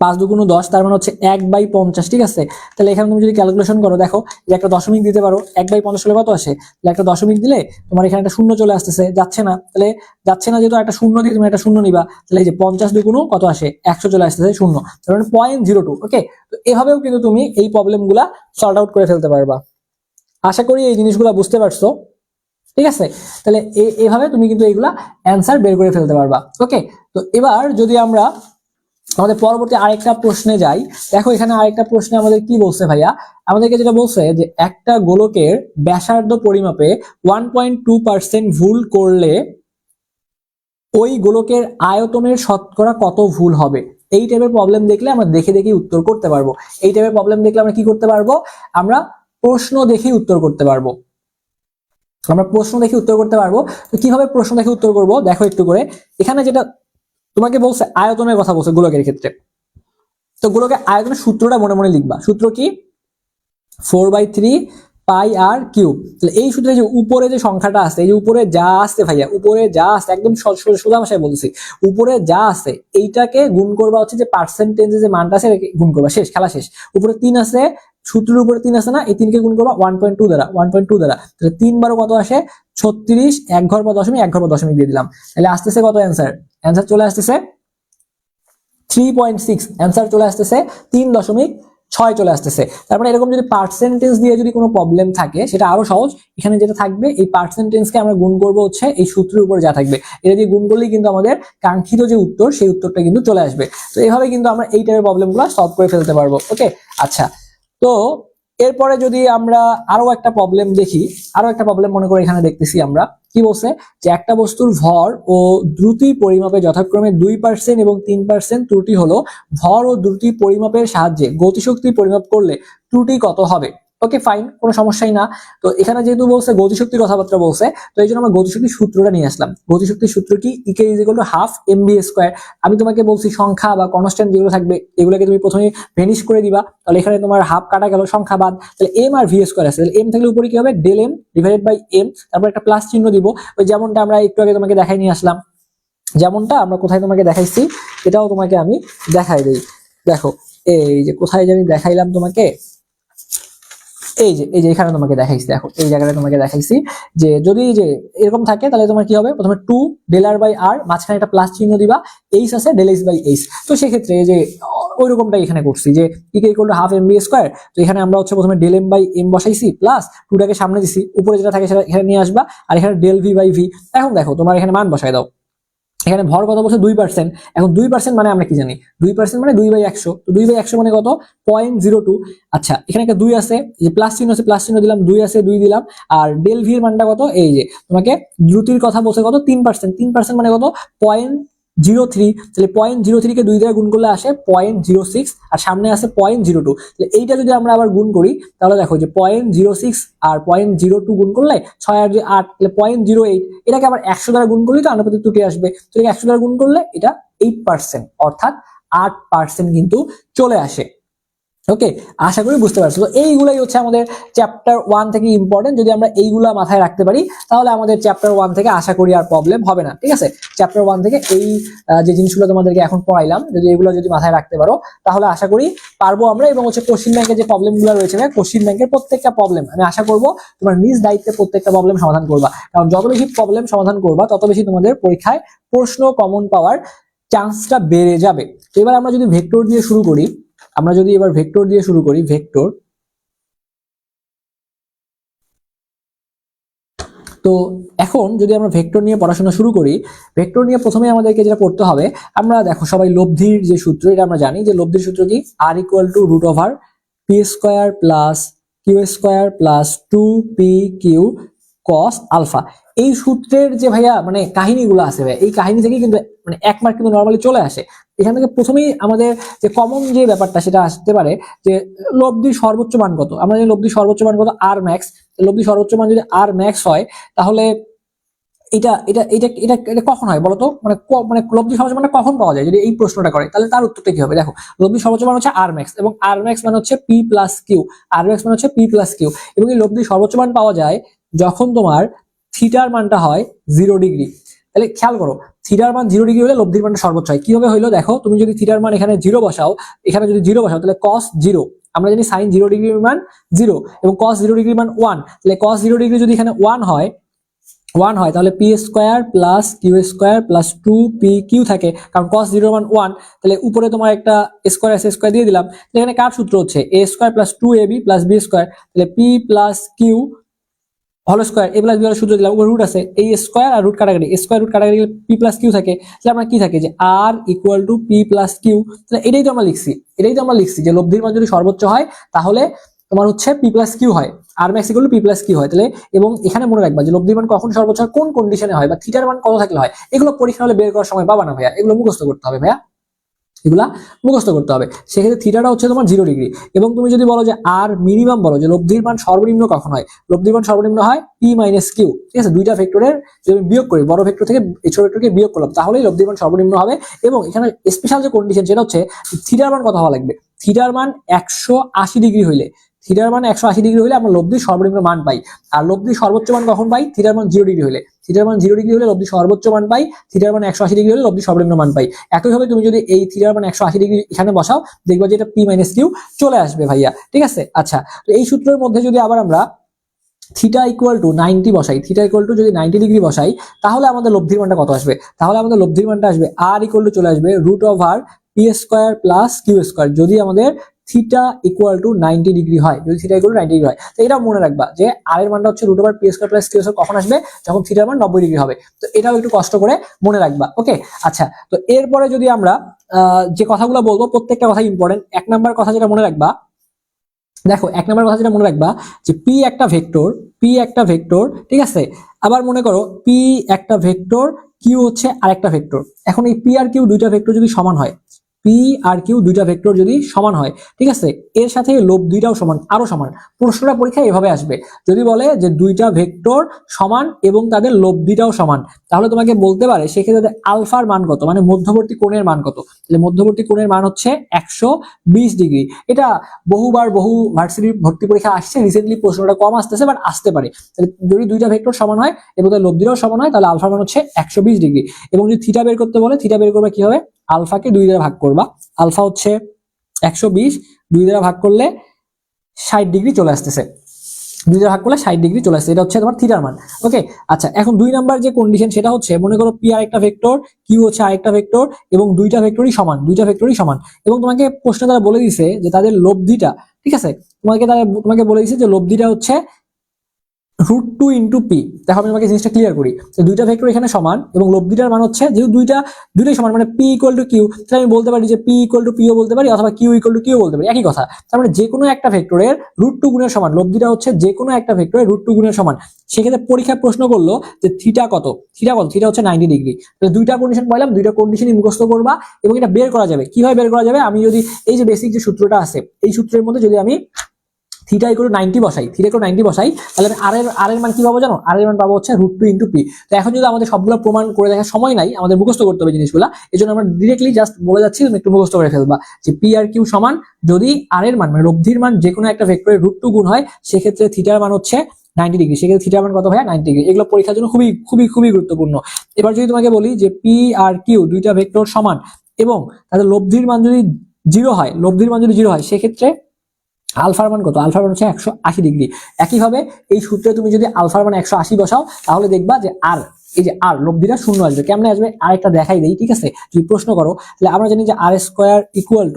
5 2 10, তার মানে হচ্ছে 1/50। ঠিক আছে, তাহলে এখানে তুমি যদি ক্যালকুলেশন করো, দেখো যে একটা দশমিক দিতে পারো, 1/50 হলে কত আসে? তাহলে একটা দশমিক দিলে তোমার এখানে একটা শূন্য চলে আসতেছে, যাচ্ছে না, তাহলে যাচ্ছে না যেহেতু একটা শূন্য দিয়ে তুমি একটা শূন্য নিবা, তাহলে এই যে 50 2 কত আসে? 100 চলে আসতেছে, শূন্য, তার মানে 0.02। ওকে, তো এভাবেও কিন্তু তুমি এই প্রবলেমগুলা সর্ট আউট করে ফেলতে পারবা। আশা করি এই জিনিসগুলো বুঝতে পারছো। ঠিক আছে, তাহলে এভাবে তুমি কিন্তু এইগুলা অ্যান্সার বের করে ফেলতে পারবা। ওকে, তো এবার যদি আমরা আমাদের পরবর্তী আরেকটা প্রশ্নে যাই, দেখো এখানে আরেকটা প্রশ্নে আমাদের কি বলছে ভাইয়া, আমাদেরকে যেটা বলছে যে একটা গোলকের ব্যাসার্ধ পরিমাপে 1.2% ভুল করলে ওই গোলকের আয়তনের শতকরা কত ভুল হবে। এই টাইপের প্রবলেম দেখলে আমরা দেখে দেখে উত্তর করতে পারবো। এই টাইপের প্রবলেম দেখলে আমরা কি করতে পারবো? আমরা প্রশ্ন দেখে উত্তর করতে পারবো। আমরা প্রশ্ন দেখে উত্তর করতে পারবো। তো কিভাবে প্রশ্ন দেখে উত্তর করব, দেখো একটু করে। এখানে যেটা তোমাকে বলছে আয়তনের কথা বলছে গোলকের ক্ষেত্রে, তো গোলকের আয়তনের সূত্রটা মনে মনে লিখবা। সূত্র কি? 4/3 পাই আর কিউব। তাহলে এই সূত্রে যে উপরে যে সংখ্যাটা আছে, এই যে উপরে যা আছে ভাইয়া, উপরে যা আছে একদম সোজা ভাষায় বলছি, উপরে যা আছে এইটাকে গুণ করবা হচ্ছে যে পার্সেন্টেজে যে মানটা আছে গুণ করবা, শেষ, খেলা শেষ। উপরে 3 আছে, সূত্রের উপরে 3 আছে না, এই 3 কে গুণ করবা 1.2 দ্বারা, 1.2 দ্বারা, তাহলে 3 বারো কত আসে? 36, 1 ঘর পর দশমিক, 1 ঘর পর দশমিক দিয়ে দিলাম, তাহলে আসতেছে কত অ্যান্সার? অ্যান্সার চলে আসতেছে 3.6, অ্যান্সার চলে আসতেছে 3.6 চলে আসতেছে। তারপরে এরকম যদি পার্সেন্টেজ দিয়ে যদি কোনো প্রবলেম থাকে সেটা আরো সহজ। এখানে যেটা থাকবে এই পার্সেন্টেজকে আমরা গুণ করবো হচ্ছে এই সূত্রের উপর যা থাকবে, এটা দিয়ে গুণ করলেই কিন্তু আমাদের কাঙ্ক্ষিত যে উত্তর সেই উত্তরটা কিন্তু চলে আসবে। তো এইভাবে কিন্তু আমরা এই টাইপের প্রবলেমগুলো সলভ করে ফেলতে পারবো। ওকে, আচ্ছা, তো এরপরে যদি আমরা আরো একটা প্রবলেম দেখি, আরো একটা প্রবলেম মনে করে এখানে দেখতেছি আমরা কি বলছে, যে একটা বস্তুর ভর ও দ্রুতি পরিমাপে যথাক্রমে 2% এবং 3% ত্রুটি হলো, ভর ও দ্রুতি পরিমাপের সাহায্যে গতিশক্তি পরিমাপ করলে ত্রুটি কত হবে? ওকে ফাইন, কোনো সমস্যাই না। তো এখানে যেহেতু বলছে গতিশক্তির কথাবার্তা বলছে, তো এই জন্য আমরা গতিশক্তির সূত্রটা নিয়ে আসলাম। গতিশক্তির সূত্র কি? ইকে is equal to half mv square. আমি তোমাকে বলছি সংখ্যা বা কনস্ট্যান্ট যেগুলো থাকবে এগুলোকে তুমি প্রথমে ভেনিশ করে দিবা, তাহলে এখানে তোমার হাফ কাটা গেল, সংখ্যা বাদ, তাহলে এম আর ভি স্কয়ার আছে, তাহলে এম থাকলে উপরে কি হবে? Del m divided by m, তারপর একটা প্লাস চিহ্ন দিব, ওই যেমনটা আমরা একটু আগে তোমাকে দেখাই নিয়ে আসলাম, যেমনটা আমরা কোথায় তোমাকে দেখাইছি এটাও তোমাকে আমি দেখাই দিই। দেখো এই যে কোথায় জানি দেখাইলাম তোমাকে, এই যে এখানে তোমাকে দেখাইছি, দেখো এই জায়গাটা তোমাকে দেখাইছি যে যদি যে এরকম থাকে তাহলে তোমার কি হবে? প্রথমে 2 ডেল আর বাই আর, মাঝখানে একটা প্লাস চিহ্ন দিবা, এইচ আছে ডেল এইচ বাই এইচ। তো সেক্ষেত্রে যে ওই রকমটাই এখানে করছি যে E K equal to half M B square. তো এখানে আমরা হচ্ছে প্রথমে ডেল এম বাই এম বসাইছি, প্লাস 2টাকে সামনে দিছি, উপরে যেটা থাকে সেটা এখানে নিয়ে আসবা, আর এখানে ডেল ভি বাই ভি। এখন দেখো তোমার এখানে মান বসাই দাও, এখানে ভর কত বলছে? 2%। এখন 2% মানে আমরা কি জানি? 2% মানে 2/100, তো 2/100 মানে কত? 0.02। আচ্ছা, এখানে একটা 2 আছে, যে প্লাস চিহ্ন আছে, প্লাস চিহ্ন দিলাম, 2 আছে 2 দিলাম, আর ডেল ভি এর মানটা কত? এই যে তোমাকে দ্রুতির কথা বলছে কত? 3%, 3% মানে কত? 0.03। তাহলে 0.03 কে 2 দ্বারা গুণ করলে আসে 0.06, আর সামনে আছে 0.02। তাহলে এইটা যদি আমরা আবার গুণ করি তাহলে দেখো যে 0.06 আর 0.02 গুণ করলে 6 আর 8, তাহলে 0.08। এটাকে আবার 100 দ্বারা গুণ করলে তো আনুপাতিক ত্রুটি আসবে, তো 100 দ্বারা গুণ করলে এটা 8%, অর্থাৎ 8% কিন্তু চলে আসে। ওকে, আশা করি বুঝতে পারছো। তো এইগুলাই হচ্ছে আমাদের চ্যাপ্টার 1 থেকে ইম্পর্টেন্ট। যদি আমরা এইগুলা মাথায় রাখতে পারি তাহলে আমাদের চ্যাপ্টার 1 থেকে আশা করি আর প্রবলেম হবে না। ঠিক আছে, চ্যাপ্টার 1 থেকে এই যে জিনিসগুলো তোমাদেরকে এখন পড়াইলাম, যদি এগুলো যদি মাথায় রাখতে পারো তাহলে আশা করি পারবো আমরা। এবং হচ্ছে কোশ্চিন ব্যাংকের যে প্রবলেমগুলো রয়েছে, কোশ্চিন ব্যাংকের প্রত্যেকটা প্রবলেম আমি আশা করব তোমার নিজ দায়িত্বে প্রত্যেকটা প্রবলেম সমাধান করবা, কারণ যত বেশি প্রবলেম সমাধান করবা তত বেশি তোমাদের পরীক্ষায় প্রশ্ন কমন পাওয়ার চান্সটা বেড়ে যাবে। তো এবার আমরা যদি ভেক্টর দিয়ে শুরু করি, ভেক্টর। তো এখন যদি আমরা ভেক্টর নিয়ে পড়াশোনা শুরু করি, ভেক্টর নিয়ে প্রথমে আমাদেরকে যেটা পড়তে হবে, আমরা দেখো সবাই লব্ধির যে সূত্র এটা আমরা জানি, যে লব্ধির সূত্র কি? R equal to root over P square plus Q square plus 2p Q cos alpha. এই সূত্রের যে ভাইয়া মানে কাহিনীগুলো আছে ভাই, এই কাহিনী থেকে কিন্তু মানে 1 মার্ক কিন্তু নর্মালি চলে আসে। এখান থেকে প্রথমেই আমাদের যে কমন যে ব্যাপারটা সেটা আসতে পারে যে লব্ধির সর্বোচ্চ মান কত। আমরা জানি লব্ধির সর্বোচ্চ মান কত? আর ম্যাক্স। লব্ধির সর্বোচ্চ মান যদি আর ম্যাক্স হয় তাহলে এটা এটা এটা এটা এটা কখন হয় বলতো, মানে মানে লব্ধি সর্বোচ্চ মানে কখন পাওয়া যায়, যদি এই প্রশ্নটা করে তাহলে তার উত্তরটা কি হবে? দেখো, লব্ধি সর্বোচ্চ মান হচ্ছে আর ম্যাক্স, এবং আর ম্যাক্স মানে হচ্ছে পি প্লাস কিউ, আর ম্যাক্স মানে হচ্ছে পি প্লাস কিউ, এবং এই লব্ধি সর্বোচ্চ মান পাওয়া যায় যখন তোমার থিটার মানটা হয় 0 ডিগ্রি। তাহলে খেয়াল করো, থিটার মান 0 ডিগ্রি হলে লব্ধির মানটা সর্বোচ্চ হয়। কিভাবে হইলো দেখো, তুমি যদি থিটার মান এখানে 0 বসাও, এখানে যদি 0 বসাও তাহলে cos 0, আমরা জানি sin 0 ডিগ্রির মান 0 এবং cos 0 ডিগ্রির মান 1, তাহলে cos 0 ডিগ্রি যদি এখানে 1 হয় তাহলে p square plus Q square plus 2pq থাকে, কারণ cos 0 মান 1। তাহলে উপরে তোমার একটা স্কোয়ার এস স্কোয়ার দিয়ে দিলাম, এখানে কার সূত্র হচ্ছে a square plus 2ab plus B square, তাহলে P plus Q whole square A plus B সূত্র দিলাম, উপরে রুট আছে, এই স্কোয়ার আর রুট কাটাকাটি, স্কোয়ার রুট কাটাকাটি পি প্লাস কিউ থাকে, তাহলে আমরা কি থাকে যে R equal to P plus Q. তাহলে এটাই তো আমরা লিখছি যে লব্ধির মান যদি সর্বোচ্চ হয় তাহলে তোমার হচ্ছে পি প্লাস কিউ হয়, R max equal to P plus Q হয়। তাহলে এবং এখানে মনে রাখবা যে লব্ধির মান কখন সর্বোচ্চ হয়, কোন কন্ডিশনে হয়, বা থিটার মান কত থাকলে হয়, এগুলো পরীক্ষা হলে বের করার সময় পাবা না ভাইয়া, এগুলো মুখস্থ করতে হবে ভাইয়া, এগুলা মুখস্থ করতে হবে। সেক্ষেত্রে থিটাটা হচ্ছে তোমার 0 ডিগ্রি, এবং তুমি যদি বলো যে আর মিনিমাম, বলো যে লব্ধির মান সর্বনিম্ন কখন হয়, লব্ধির মান সর্বনিম্ন হয় পি মাইনাস কিউ, ঠিক আছে, দুইটা ভেক্টরের যদি আমি বিয়োগ করি, বড় ভেক্টর থেকে এই ছোট ভেক্টরকে বিয়োগ করলাম, তাহলেই লব্ধির মান সর্বনিম্ন হবে। এবং এখানে স্পেশাল যে কন্ডিশন সেটা হচ্ছে থিটার মান কত হওয়া লাগবে, থিটার মান 180 ডিগ্রি হইলে, থিটার মান 180 ডিগ্রি হলে আমরা লব্ধির সর্বনিম্ন মান পাই। আর লব্ধির সর্বোচ্চ মান কখন পাই, থিটার মান 0 ডিগ্রি হলে, থিটার মান 0 ডিগ্রি হলে লব্ধির সর্বোচ্চ মান পাই, থিটার মান 180 ডিগ্রি হলে লব্ধির সর্বনিম্ন মান পাই। একইভাবে তুমি যদি এই থিটার মান 180 ডিগ্রি এখানে বসাও, দেখবা যে এটা পি মাইনাস কিউ চলে আসবে ভাইয়া, ঠিক আছে। আচ্ছা, তো এই সূত্রের মধ্যে যদি আবার আমরা থিটা ইকুয়াল টু 90 বসাই, থিটা ইকুয়াল টু যদি 90 ডিগ্রি বসাই, তাহলে আমাদের লব্ধির মানটা কত আসবে, তাহলে আমাদের লব্ধির মানটা আসবে আর ইকুয়াল টু চলে আসবে root over P square plus Q square, যদি আমাদের থিটা ইকুয়াল টু 90 ডিগ্রি হয়, যদি থিটা ইকুয়াল টু 90 ডিগ্রি হয়। তো এটা মনে রাখবা যে আর এর মানটা হচ্ছে root over P square plus Q square কখন আসবে, যখন থিটার মান 90 ডিগ্রি হবে। তো এটাও একটু কষ্ট করে মনে রাখবা, ওকে। আচ্ছা, তো এরপরে যদি আমরা যে কথাগুলো বলবো প্রত্যেকটা কথা ইম্পর্টেন্ট। 1 নাম্বার কথা যেটা মনে রাখবা, দেখো 1 নাম্বার কথা যেটা মনে রাখবা যে পি একটা ভেক্টর, ঠিক আছে। আবার মনে করো পি একটা ভেক্টর, কিউ হচ্ছে আরেকটা ভেক্টর। এখন এই পি আর কিউ দুইটা ভেক্টর যদি সমান হয়, পি আর কিউ দুইটা ভেক্টর যদি সমান হয়, ঠিক আছে, এর সাথে লোব দুইটাও সমান, আরো সমান। প্রশ্নটা পরীক্ষায় এভাবে আসবে, যদি বলে যে দুইটা ভেক্টর সমান এবং তাদের লোব দুইটাও সমান, তাহলে তোমাকে বলতে পারে সেক্ষেত্রে আলফার মান কত, মানে মধ্যবর্তী কোণের মান কত। তাহলে মধ্যবর্তী কোণের মান হচ্ছে 120 ডিগ্রি। এটা বহু ভার্সিটি ভর্তি পরীক্ষা আসছে, রিসেন্টলি প্রশ্নটা কম আসতেছে, বাট আসতে পারে। তাহলে যদি দুইটা ভেক্টর সমান হয় এবং তাদের লোব দুইটাও সমান হয়, তাহলে আলফার মান হচ্ছে 120 ডিগ্রি। এবং যদি থিটা বের করতে বলে, থিটা বের করবে কি হবে, আলফাকে 2 দ্বারা ভাগ করবা, আলফা হচ্ছে 120, 2 দ্বারা ভাগ করলে 60 ডিগ্রি চলে আসতেছে, 2 দ্বারা ভাগ করলে 60 ডিগ্রি চলে আসছে, এটা হচ্ছে তোমার থিটার মান, ওকে। আচ্ছা, এখন 2 নাম্বার যে কন্ডিশন সেটা হচ্ছে, মনে করো পি আরেকটা ভেক্টর, কিউ হচ্ছে আরেকটা ভেক্টর, এবং দুইটা ভেক্টরই সমান, এবং তোমাকে প্রশ্ন দ্বারা বলে দিছে যে তাদের লব্ধিটা, ঠিক আছে, তোমাকে বলে দিছে যে লব্ধিটা হচ্ছে √2 ইন্টু পি। দেখো আমি তোমাকে জিনিসটা ক্লিয়ার করি, তো দুইটা ভেক্টর এখানে সমান এবং লব্ধিটার মান হচ্ছে, যেহেতু দুইটাই সমান, মানে পি ইকুয়াল টু কিউ, তাহলে আমি বলতে পারি যে পি ইকুয়াল টু পিও বলতে পারি, অথবা কিউ ইকুয়াল টু কিউ বলতে পারি, একই কথা। তার মানে যে কোনো একটা ভেক্টরের √2 গুণের সমান, লব্ধিটা হচ্ছে যে কোনো একটা ভেক্টরের √2 গুণের সমান। সেক্ষেত্রে পরীক্ষায় প্রশ্ন করলো যে থিটা কত, থিটা হচ্ছে 90 ডিগ্রি। তাহলে দুইটা কন্ডিশন পাইলাম, দুইটা কন্ডিশনই মুখস্থ করবা, এবং এটা বের করা যাবে। কিভাবে বের করা যাবে, আমি যদি এই যে বেসিক যে সূত্রটা আছে, এই সূত্রের মধ্যে যদি আমি থিটা ইকুয়াল টু 90 বসাই, তাহলে আমি আর এর মান কি পাবো জানো, আর এর মান পাবো হচ্ছে √2 ইন্টু পি। তো এখন যদি আমাদের সবগুলো প্রমাণ করে দেখার সময় নাই, আমাদের মুখস্থ করতে হবে জিনিসগুলো, এই জন্য আমরা ডিরেক্টলি জাস্ট বলে যাচ্ছি, তুমি একটু মুখস্থ করে ফেলবা যে পি আর কিউ সমান, যদি আর এর মান মানে লব্ধির মান যে কোনো একটা ভেক্টরের √2 গুণ হয়, সেক্ষেত্রে থিটার মান হচ্ছে 90 ডিগ্রি। সেক্ষেত্রে থিটার মান কত হয়, 90 ডিগ্রি। এগুলো পরীক্ষার জন্য খুবই খুবই খুবই গুরুত্বপূর্ণ। এবার যদি তোমাকে বলি যে পি আর কিউ দুইটা ভেক্টর সমান এবং তাদের লব্ধির মান যদি 0 হয়, সেক্ষেত্রে আলফার মান কত, আলফার মান হচ্ছে 180 ডিগ্রি। একইভাবে এই সূত্রে তুমি যদি আলফার মান 180 বসাও, তাহলে দেখবা যে আর এই যে আর লব্ধিটা শূন্য আসবে। কেমনে আসবে আরেকটা দেখাই দেই, ঠিক আছে। যদি প্রশ্ন করো, তাহলে আমরা জানি যে R square equal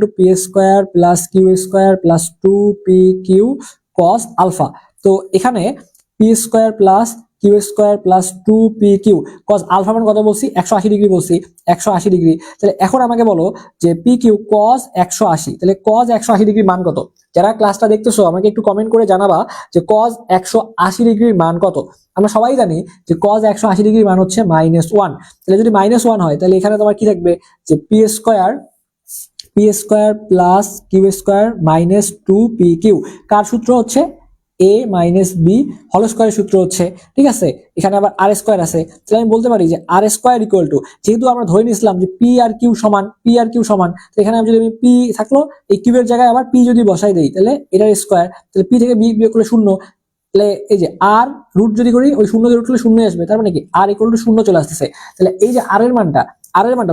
to P square plus Q square plus 2pq cos alpha. তো এখানে P square plus Q square plus 2pq cos alpha মান কত বলছি, 180 ডিগ্রি বলছি, 180 ডিগ্রি। তাহলে এখন আমাকে বলো যে পি কিউ cos 180, তাহলে cos 180 ডিগ্রির মান কত। যারা ক্লাসটা দেখতেছো আমাকে একটু কমেন্ট করে জানাবা যে cos 180 ডিগ্রির মান কত। আমরা সবাই জানি যে cos 180 ডিগ্রির মান হচ্ছে -1। তাহলে যদি -1 হয়, তাহলে এখানে তোমার কি থাকবে যে p square plus Q square minus 2pq, কার সূত্র হচ্ছে এ মাইনাস বি হোল স্কোয়ারের সূত্র হচ্ছে, ঠিক আছে। এখানে আবার আর স্কোয়ার আছে, তাহলে আমি বলতে পারি যে আর স্কোয়ার ইকুয়াল টু, যেহেতু আমরা ধরে নিয়েছিলাম যে পি আর কিউ সমান, তো এখানে যদি আমি পি থাকলো, এই কিউবের জায়গায় আবার পি যদি বসাই দেই, তাহলে এটার স্কোয়ার, তাহলে পি থেকে বি বিয়োগ করলে শূন্য, তাহলে এই যে আর রুট যদি করি ওই শূন্য রুট করলে শূন্য আসবে, তার মানে কি আর ইকুয়াল টু শূন্য চলে আসতেছে। তাহলে এই যে আর এর মানটা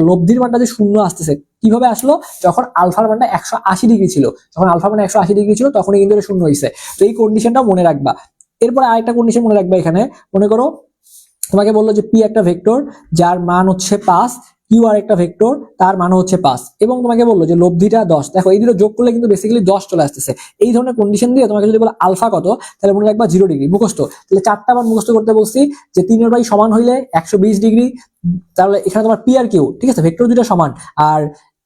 লব্ধির মানটা যে শূন্য আসতেছে কিভাবে আসলো, যখন আলফার মানটা 180 ডিগ্রি ছিল, যখন আলফার মান 180 ডিগ্রি ছিল তখনই কিন্তু এটা শূন্য হয়েছে। তো এই কন্ডিশনটা মনে রাখবা। এরপরে আরেকটা কন্ডিশন মনে রাখবা, এখানে মনে করো তোমাকে বললো যে পি একটা ভেক্টর যার মান হচ্ছে 5, কিউ আর একটা ভেক্টর তার মান হচ্ছে 5, এবং তোমাকে বললো যে লব্ধিটা 10। দেখো এই দুটো যোগ করলে কিন্তু বেসিক্যালি 10 চলে আসতেছে। এই ধরনের কন্ডিশন দিয়ে তোমাকে যদি বলো আলফা কত, তাহলে মনে রাখবা 0 ডিগ্রি মুখস্থ। তাহলে 4টা বার মুখস্থ করতে বলছি যে 3 সমান হইলে 120 ডিগ্রি, তাহলে এখানে তোমার পি আর কিউ, ঠিক আছে, ভেক্টর দুটো সমান, আর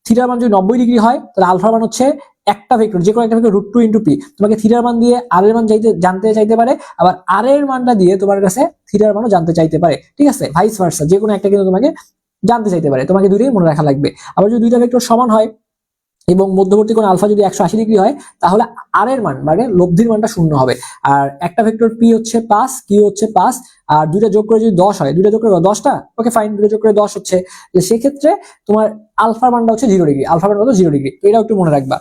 থিটার মান যদি 90 ডিগ্রি হয় তাহলে আলফার মান হচ্ছে একটা ভেক্টর, যে কোনো একটা ভেক্টর √2 × পি। তোমাকে থিটার মান দিয়ে আর এর মান জানতে চাইতে পারে, আবার আর এর মানটা দিয়ে তোমার কাছে থিটার মানও জানতে চাইতে পারে, ঠিক আছে, ভাইস ভার্সা, যে কোনো একটা কিন্তু তোমাকে জানতে চাইতে পারে। তোমাকে দুটোই মনে রাখা লাগবে। আবার যদি দুইটা ভেক্টর সমান হয় এবং মধ্যবর্তী কোণ আলফা যদি 180 ডিগ্রি হয়, তাহলে আর এর মান মানে লব্ধির মানটা শূন্য হবে। আর একটা ভেক্টর পি হচ্ছে 5, কিউ হচ্ছে 5, আর দুইটা যোগ করে যদি 10 হয়, দুইটা যোগ করে 10টা, ওকে ফাইন, দুইটা যোগ করে 10 হচ্ছে, সেক্ষেত্রে তোমার আলফার মানটা হচ্ছে 0 ডিগ্রি, আলফার মান কত 0 ডিগ্রি। তো এটাও একটু মনে রাখবা।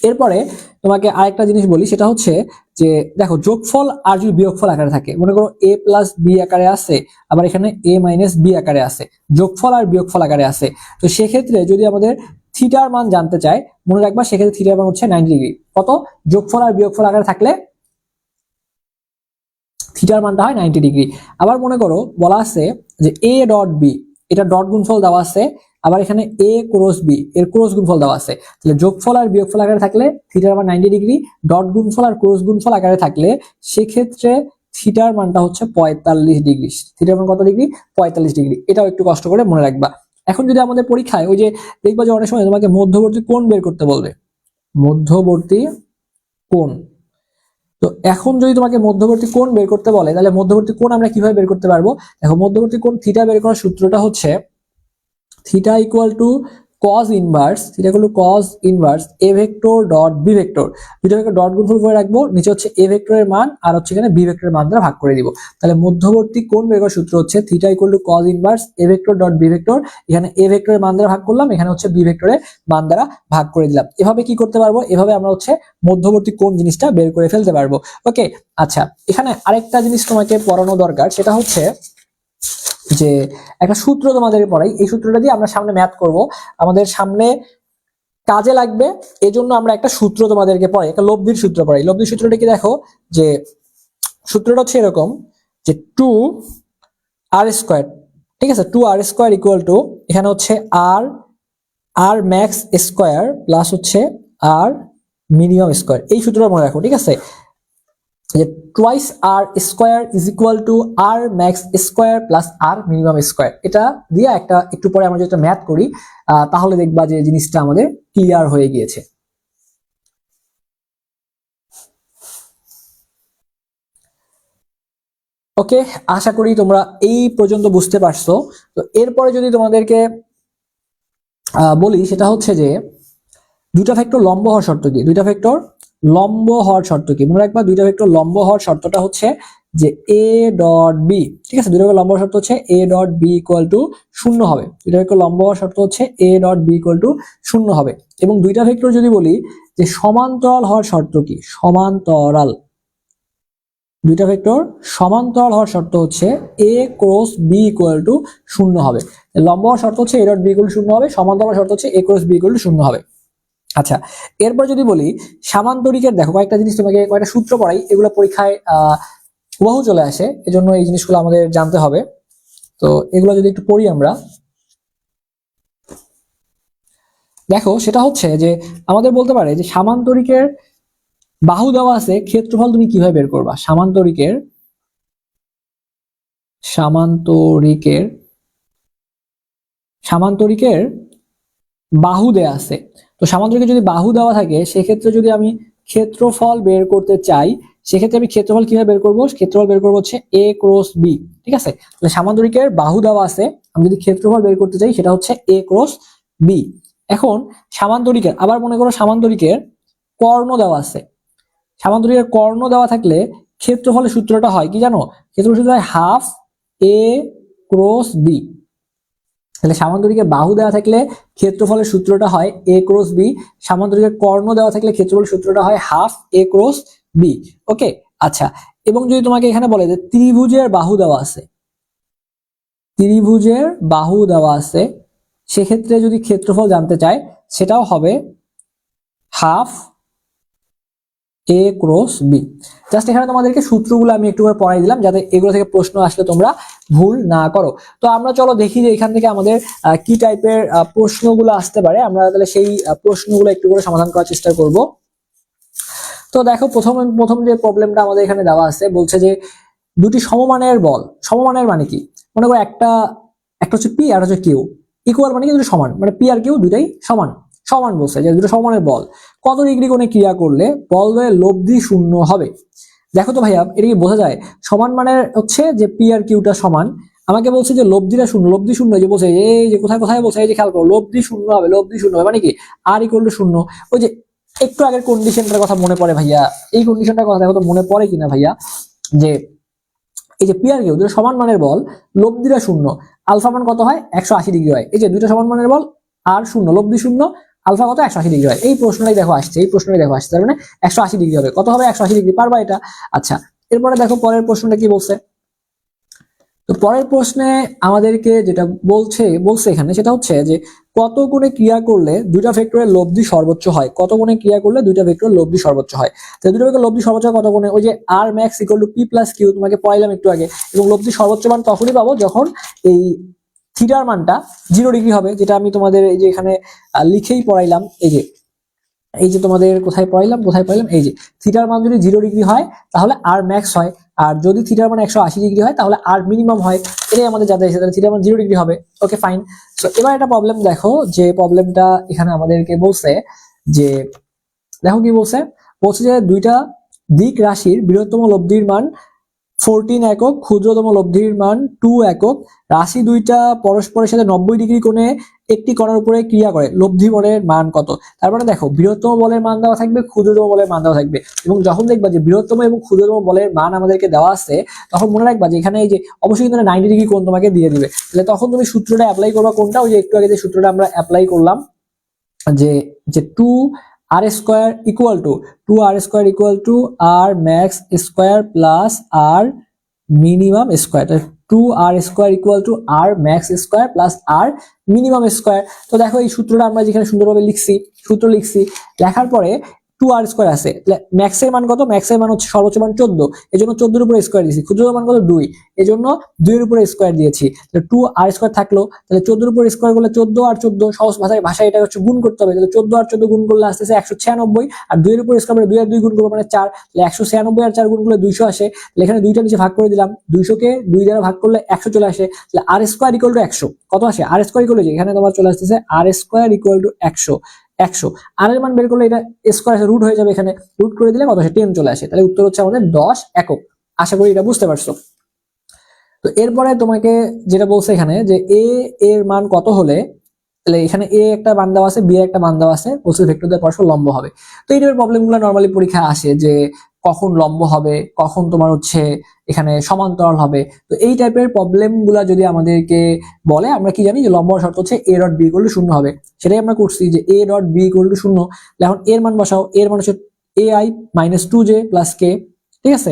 এরপরে তোমাকে আরেকটা জিনিস বলি, সেটা হচ্ছে যে দেখো যোগফল আর যদি বিয়োগফল আকারে থাকে, মনে করো এ প্লাস বি আকারে আছে, আবার এখানে এ মাইনাস বি আকারে আছে, যোগফল আর বিয়োগফল আকারে আছে। তো সেক্ষেত্রে যদি আমাদের থিটার মান জানতে চায়, মনে রাখবা সেক্ষেত্রে থিটার মান হচ্ছে 90 ডিগ্রি। কত? যোগফল আর বিয়োগফল আকারে থাকলে থিটার মানটা হয় 90 ডিগ্রি। আবার মনে করো বলা আছে যে এ ডট বি, এটা ডট গুণফল দেওয়া আছে, আবার এখানে এ ক্রস বি এর ক্রস গুণফল দেওয়া আছে। তাহলে যোগফল আর বিয়োগফল আকারে থাকলে থিটার মান 90 ডিগ্রি, ডট গুণফল আর ক্রস গুণফল আকারে থাকলে সেক্ষেত্রে থিটার মানটা হচ্ছে 45 ডিগ্রি। থিটার মান কত ডিগ্রি? 45 ডিগ্রি। এটাও একটু কষ্ট করে মনে রাখবা। এখন যদি আমাদের পরীক্ষায় ওই যে দেখবা যে অনেক সময় তোমাকে মধ্যবর্তী কোণ বের করতে বলবে, মধ্যবর্তী কোণ। তো এখন যদি তোমাকে মধ্যবর্তী কোণ বের করতে বলে, তাহলে মধ্যবর্তী কোণ আমরা কিভাবে বের করতে পারবো? দেখো মধ্যবর্তী কোণ থিটা বের করার সূত্রটা হচ্ছে theta equal to cos inverse a vector dot b vector, দুটো ভেক্টর ডট গুণফল করে রাখবো, নিচে হচ্ছে এ ভেক্টরের মান আর হচ্ছে এখানে বি ভেক্টরের মান দ্বারা ভাগ করে দিব। তাহলে মধ্যবর্তী কোণ বের করার সূত্র হচ্ছে theta equal to cos inverse a vector dot b vector, এখানে এ ভেক্টরের মান দ্বারা ভাগ করলাম, এখানে হচ্ছে বি ভেক্টরের মান দ্বারা ভাগ করে দিলাম। এভাবে কি করতে পারবো? এভাবে আমরা হচ্ছে মধ্যবর্তী কোণ জিনিসটা বের করে ফেলতে পারবো। ওকে, আচ্ছা, এখানে আরেকটা জিনিস তোমাকে পড়ানো দরকার, সেটা হচ্ছে যে একটা সূত্র তোমাদের পড়াই, এই সূত্রটা দিয়ে আমরা সামনে ম্যাথ করব, আমাদের সামনে কাজে লাগবে, এজন্য আমরা একটা সূত্র তোমাদেরকে পড়াই, একটা লব্ধির সূত্র পড়াই। লব্ধির সূত্রটা কি দেখো, যে সূত্রটা হচ্ছে এরকম যে 2r², ঠিক আছে, 2r² ইকুয়াল টু এখানে হচ্ছে আর ম্যাক্স স্কোয়ার প্লাস হচ্ছে আর মিনিমাম স্কোয়ার। এই সূত্রটা মনে রাখো, ঠিক আছে, যে twice r square is equal to R max square plus R minimum square. এটা দিয়ে একটু পরে আমরা যেটা ম্যাথ করি, তাহলে দেখবা যে জিনিসটা আমাদের ক্লিয়ার হয়ে গিয়েছে। ওকে, আশা করি তোমরা এই পর্যন্ত বুঝতে পারছো। তো এরপরে যদি তোমাদেরকে বলি, সেটা হচ্ছে যে দুইটা ভেক্টর লম্ব হওয়ার শর্ত কি? দুইটা ভেক্টর লম্ব হওয়ার শর্ত কি? মনে রাখবা দুইটা ভেক্টর লম্ব হওয়ার শর্তটা হচ্ছে যে এ ডট বি, ঠিক আছে, দুইটা ভেক্টর লম্ব হওয়ার শর্ত হচ্ছে এ ডট বি ইকুয়াল টু 0 হবে। দুইটা ভেক্টর লম্ব হওয়ার শর্ত হচ্ছে এ ডট বি ইকুয়াল টু 0 হবে। এবং দুইটা ভেক্টর যদি বলি যে সমান্তরাল হওয়ার শর্ত কি? সমান্তরাল, দুইটা ভেক্টর সমান্তরাল হওয়ার শর্ত হচ্ছে a cross b equal to 0 হবে। লম্ব হওয়ার শর্ত হচ্ছে এ ডট বি ইকুয়াল টু 0 হবে, সমান্তরাল শর্ত হচ্ছে a cross b equal to 0 হবে। আচ্ছা, এরপর যদি বলি সামান্তরিকের, দেখো কয়েকটা জিনিস তোমাকে কয়েকটা সূত্র পড়াই, এগুলো পরীক্ষায় হুবহু চলে আসে, এজন্য এই জিনিসগুলো আমাদের জানতে হবে। তো এগুলো যদি একটু পড়ি আমরা, দেখো সেটা হচ্ছে যে আমাদের বলতে পারে যে সামান্তরিকের বাহু দেওয়া আছে, ক্ষেত্রফল তুমি কিভাবে বের করবা? সামান্তরিকের বাহু দেয়া আছে। তো সামান্তরিকের যদি বাহু দেওয়া থাকে, সেক্ষেত্রে যদি আমি ক্ষেত্রফল বের করতে চাই, সেক্ষেত্রে আমি ক্ষেত্রফল কিভাবে বের করবো? ক্ষেত্রফল বের করবো হচ্ছে এ ক্রস বি, ঠিক আছে। তাহলে সামান্তরিকের বাহু দেওয়া আছে, আমি যদি ক্ষেত্রফল বের করতে চাই সেটা হচ্ছে এ ক্রস বি। এখন সামান্তরিকের, আবার মনে করো সামান্তরিকের কর্ণ দেওয়া আছে, সামান্তরিকের কর্ণ দেওয়া থাকলে ক্ষেত্রফলের সূত্রটা হয় কি জানো? ক্ষেত্রফলের সূত্র হয় হাফ এ ক্রস বি। তাহলে সামান্তরিকের বাহু দেওয়া থাকলে ক্ষেত্রফলের সূত্রটা হয় এ ক্রস বি, সামান্তরিকের কর্ণ দেওয়া থাকলে ক্ষেত্রফলের সূত্রটা হয় হাফ এ ক্রস বি। ওকে, আচ্ছা। এবং যদি তোমাকে এখানে বলে যে ত্রিভুজের বাহু দেওয়া আছে, ত্রিভুজের বাহু দেওয়া আছে, সেক্ষেত্রে যদি ক্ষেত্রফল জানতে চায় সেটাও হবে হাফ এ ক্রস বি। জাস্ট এখানে তোমাদেরকে সূত্রগুলো আমি একটু করে পড়াই দিলাম যাতে এগুলো থেকে প্রশ্ন আসলে তোমরা ভুল না করো। তো আমরা চলো দেখি যে এখান থেকে আমাদের কি টাইপের প্রশ্নগুলো আসতে পারে, আমরা তাহলে সেই প্রশ্নগুলো একটু করে সমাধান করার চেষ্টা করব। তো দেখো প্রথম যে প্রবলেমটা আমাদের এখানে দেওয়া আছে, বলছে যে দুটি সমমানের বল, সমমানের মানে কি? মনে করো একটা হচ্ছে পি আর হচ্ছে কিউ, ইকুয়াল মানে কি দুটো সমান, মানে পি আর কিউ দুটাই সমান, সমান বলছে যে দুটো সমানের বল কত ডিগ্রি কোণে ক্রিয়া করলে বলদ্বয়ের লব্ধি শূন্য হবে। দেখো তো ভাইয়া, এটা কি বোঝা যায়? সমান মানে হচ্ছে যে পি আর কিউটা সমান, আমাকে বলছে যে লব্ধিটা শূন্য, লব্ধি শূন্য, যে বলছে এই যে কোথায় কোথায় বলছে, এই যে খেয়াল করো লব্ধি শূন্য হবে, লব্ধি শূন্য হবে মানে কি আর ইকুয়াল টু শূন্য। ওই যে একটু আগের কন্ডিশনটার কথা মনে পড়ে ভাইয়া, এই কন্ডিশনটার কথা দেখো তো মনে পড়ে কিনা ভাইয়া, যে এই যে পি আর কিউ দুটো সমান মানের বল, লব্ধিটা শূন্য, আলফা মান কত হয় 180 ডিগ্রি হয়। এই যে দুটো সমান মানের বল আর শূন্য, লব্ধি শূন্য, আলফা কত 180 ডিগ্রি হয়। এই প্রশ্নটাই দেখো আসছে, এই প্রশ্নটাই দেখো আসছে, তার মানে 180 ডিগ্রি হবে। কত হবে 180 ডিগ্রি, পারবা এটা? আচ্ছা, এরপরে দেখো পরের প্রশ্নটা কি বলছে। তো পরের প্রশ্নে আমাদেরকে যেটা বলছে এখানে সেটা হচ্ছে যে কত গুণে ক্রিয়া করলে দুইটা ভেক্টরের লব্ধি সর্বোচ্চ হয়, কত গুণে ক্রিয়া করলে দুইটা ভেক্টরের লব্ধি সর্বোচ্চ হয়। তো দুইটা ভেক্টরের লব্ধি সর্বোচ্চ কত গুণে, ওই যে R max equal to P plus Q তোমাকে পড়াইলাম একটু আগে, এবং লব্ধি সর্বোচ্চ মান তখনই পাবো যখন এই থিটার মানটা 0 ডিগ্রি হবে, যেটা আমি তোমাদের এই যে এখানে লিখেই পড়াইলাম। এই যে তোমাদের কোথায় পড়াইলাম, এই যে থিটার মান যদি 0 ডিগ্রি হয় তাহলে আর ম্যাক্স হয়, আর যদি থিটার মান 180 ডিগ্রি হয় তাহলে আর মিনিমাম হয়। এটাই আমাদের যাতে এসে তাহলে থিটার মান 0 ডিগ্রি হবে। Okay fine. সো এবার একটা প্রবলেম দেখো, যে প্রবলেমটা এখানে আমাদেরকে বলছে যে দেখো কি বলছে, যে দুইটা দিক রাশির বৃহত্তম লব্ধির মান 14 একক, ক্ষুদ্রতম লব্ধির মান 2 একক, রাশি দুইটা পরস্পরের সাথে 90 ডিগ্রি কোণে একটি কণার উপরে ক্রিয়া করে, লব্ধি বলের মান কত? তারপরে দেখো বৃহত্তম বলের মান দেওয়া থাকবে, ক্ষুদ্রতম বলের মান দেওয়া থাকবে, এবং যখন দেখবা যে বৃহত্তম এবং ক্ষুদ্রতম বলের মান আমাদেরকে দেওয়া আছে, তখন মনে রাখবা যে এখানে এই যে অবশ্যই কিন্তু 90 ডিগ্রি কোণ তোমাকে দিয়ে দিবে। তাহলে তখন তুমি সূত্রটা অ্যাপ্লাই করবা কোনটা, ওই যে একটু আগে যে সূত্রটা আমরা অ্যাপ্লাই করলাম, যে যে 2 R square equal to R max square plus R minimum square. 2 R square equal to R max square plus R minimum square. তো দেখো এই সূত্রটা আমরা যেখানে সুন্দরভাবে সূত্র লিখছি, লেখার পরে 2 আর স্কয়ার আছে, ম্যাক্সের মান কত? ম্যাক্সের মান হচ্ছে সর্বোচ্চ মান 14, এজন্য 14 এর উপরে স্কয়ার দিয়েছি। ক্ষুদ্রতম মান কত? 2, এজন্য 2 এর উপরে স্কয়ার দিয়েছি। তাহলে 2 আর স্কয়ার থাকলো, তাহলে 14 এর উপরে স্কয়ার করলে 14 আর 14, সহজ ভাষায় এটা হচ্ছে গুণ করতে হবে। তাহলে 14 আর 14 গুণ করলে আসতেছে 196, আর 2 এর উপরে স্কয়ার মানে 2 আর 2 গুণ করবো মানে 4, তাহলে 196 আর 4 গুণ করলে 200 আসে। তাহলে এখানে দুইটা নিচে ভাগ করে দিলাম, 200 কে 2 দ্বারা ভাগ করলে 100 চলে আসে। তাহলে আর স্কয়ার ইকুয়াল টু 100 কত আসে? আর স্কয়ার ইকুয়াল টু এখানে তোমার চলে আসতেছে আর স্কয়ার ইকুয়াল টু 100। আর এর মান বের করলে এটা স্কয়ার রুট হয়ে যাবে, এখানে রুট করে দিলে কত আসে? 10 চলে আসে। তাহলে উত্তর হচ্ছে আমাদের 10 একক। আশা করি এটা বুঝতে পারছো। তো এরপরে তোমাকে যেটা বলছে এখানে যে এ এর মান কত হলে, তাহলে এখানে এ একটা মান দেওয়া আছে, বি এর একটা মান দেওয়া আছে, বলছে ভেক্টরদের পরস্পর লম্ব হবে। তো এই টাইপের প্রবলেমগুলো নরমালি পরীক্ষায় আসে, যে কখন লম্ব হবে, কখন তোমার হচ্ছে এখানে সমান্তরাল হবে। তো এই টাইপের প্রবলেমগুলো যদি আমাদেরকে বলে, আমরা কি জানি যে লম্ব শর্ত হচ্ছে এ ডট বি ইকুয়াল টু 0 হবে। সেটাই আমরা করছি, যে এ ডট বি ইকুয়াল টু 0। এখন এর মান বসাও, এর মান হচ্ছে A i minus 2j plus k. ঠিক আছে,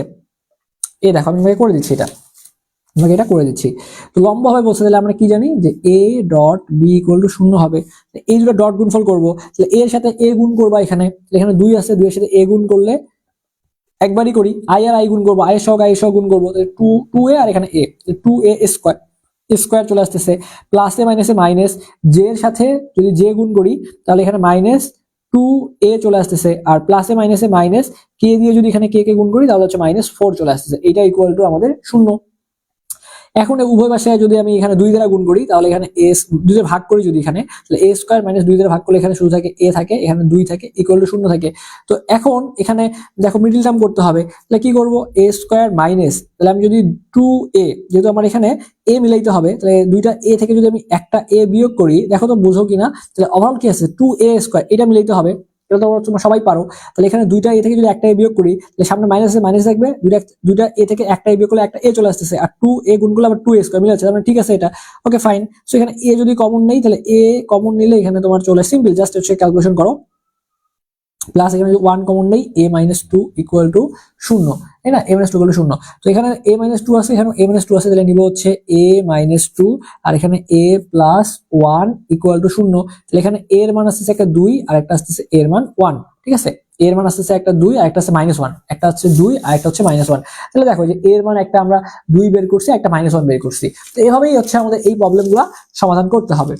এই দেখো আমি করে দিচ্ছি এটা, তোমাকে এটা করে দিচ্ছি। তো লম্ব হবে বলছে, তাহলে আমরা কি জানি যে এ ডট বি ইকুয়াল টু 0 হবে। এই দুটো ডট গুণফল করবো, তাহলে এর সাথে এ গুণ করবা, এখানে 2 আছে, 2 এর সাথে এ গুণ করলে একবারই করি, আই আর আই গুণ করবো, আই সহ গুণ করবো, তাহলে 2 এ আর এখানে এ, 2 এ স্কয়ার চলে আসতেছে, প্লাসে মাইনাসে মাইনাস, জে এর সাথে যদি জে গুণ করি তাহলে এখানে মাইনাস 2a চলে আসতেছে, আর প্লাসে মাইনাসে মাইনাস কে দিয়ে যদি এখানে কে গুণ করি তাহলে হচ্ছে -4 চলে আসতেছে। এটা ইকুয়াল টু আমাদের 0। এখন উভয় পাশে যদি আমি এখানে 2 দ্বারা গুণ করি তাহলে এখানে a 2 দ্বারা ভাগ করি যদি এখানে, তাহলে a স্কয়ার মাইনাস 2 দ্বারা ভাগ করলে এখানে শুধু থাকে a থাকে, এখানে 2 থাকে, ইকুয়াল টু 0 থাকে। তো এখন এখানে দেখো মিডল টার্ম করতে হবে, তাহলে কি করব, a স্কয়ার মাইনাস, তাহলে আমি যদি 2a, যেহেতু আমার এখানে a মিলাইতে হবে, তাহলে দুইটা a থেকে যদি আমি একটা a বিয়োগ করি, দেখো তো বুঝো কিনা, তাহলে ওভারঅল কি আছে 2a স্কয়ার, এটা মিলাইতে হবে। এটা তো তোমরা সবাই পারো। তাহলে এখানে দুইটা এ থেকে যদি একটা এ বিয়োগ করি তাহলে সামনে মাইনাস আছে মাইনাস থাকবে, দুইটা এ থেকে একটা এ বিয়োগ করলে একটা এ চলে আসতেছে, আর 2a গুণ করলে আবার 2a স্কয়ার মিলে যাচ্ছে, মানে ঠিক আছে এটা ওকে ফাইন। সো এখানে এ যদি কমন নেই তাহলে এ কমন নিলে এখানে তোমার চলে সিম্পল, জাস্ট হচ্ছে ক্যালকুলেশন করো, প্লাস এখানে যদি 1 কমন নেই a মাইনাস 2 ইকুয়াল টু 0, তাই না, a মাইনাস 2 ইকুয়াল টু 0। তো এখানে a মাইনাস 2 আছে, এখানে a মাইনাস 2 আছে, তাহলে নিব হচ্ছে a মাইনাস 2 আর এখানে a প্লাস 1 ইকুয়াল টু 0। তাহলে এখানে a এর মান আসছে একটা 2 আর একটা আসছে a এর মান 1, ঠিক আছে, a এর মান আসছে একটা 2 আর একটা আছে -1, একটা হচ্ছে 2 আর একটা হচ্ছে -1। তাহলে দেখো যে a এর মান একটা আমরা 2 বের করছি, একটা -1 বের করছি। তো এভাবেই হচ্ছে আমাদের এই প্রবলেমগুলো সমাধান করতে হবে।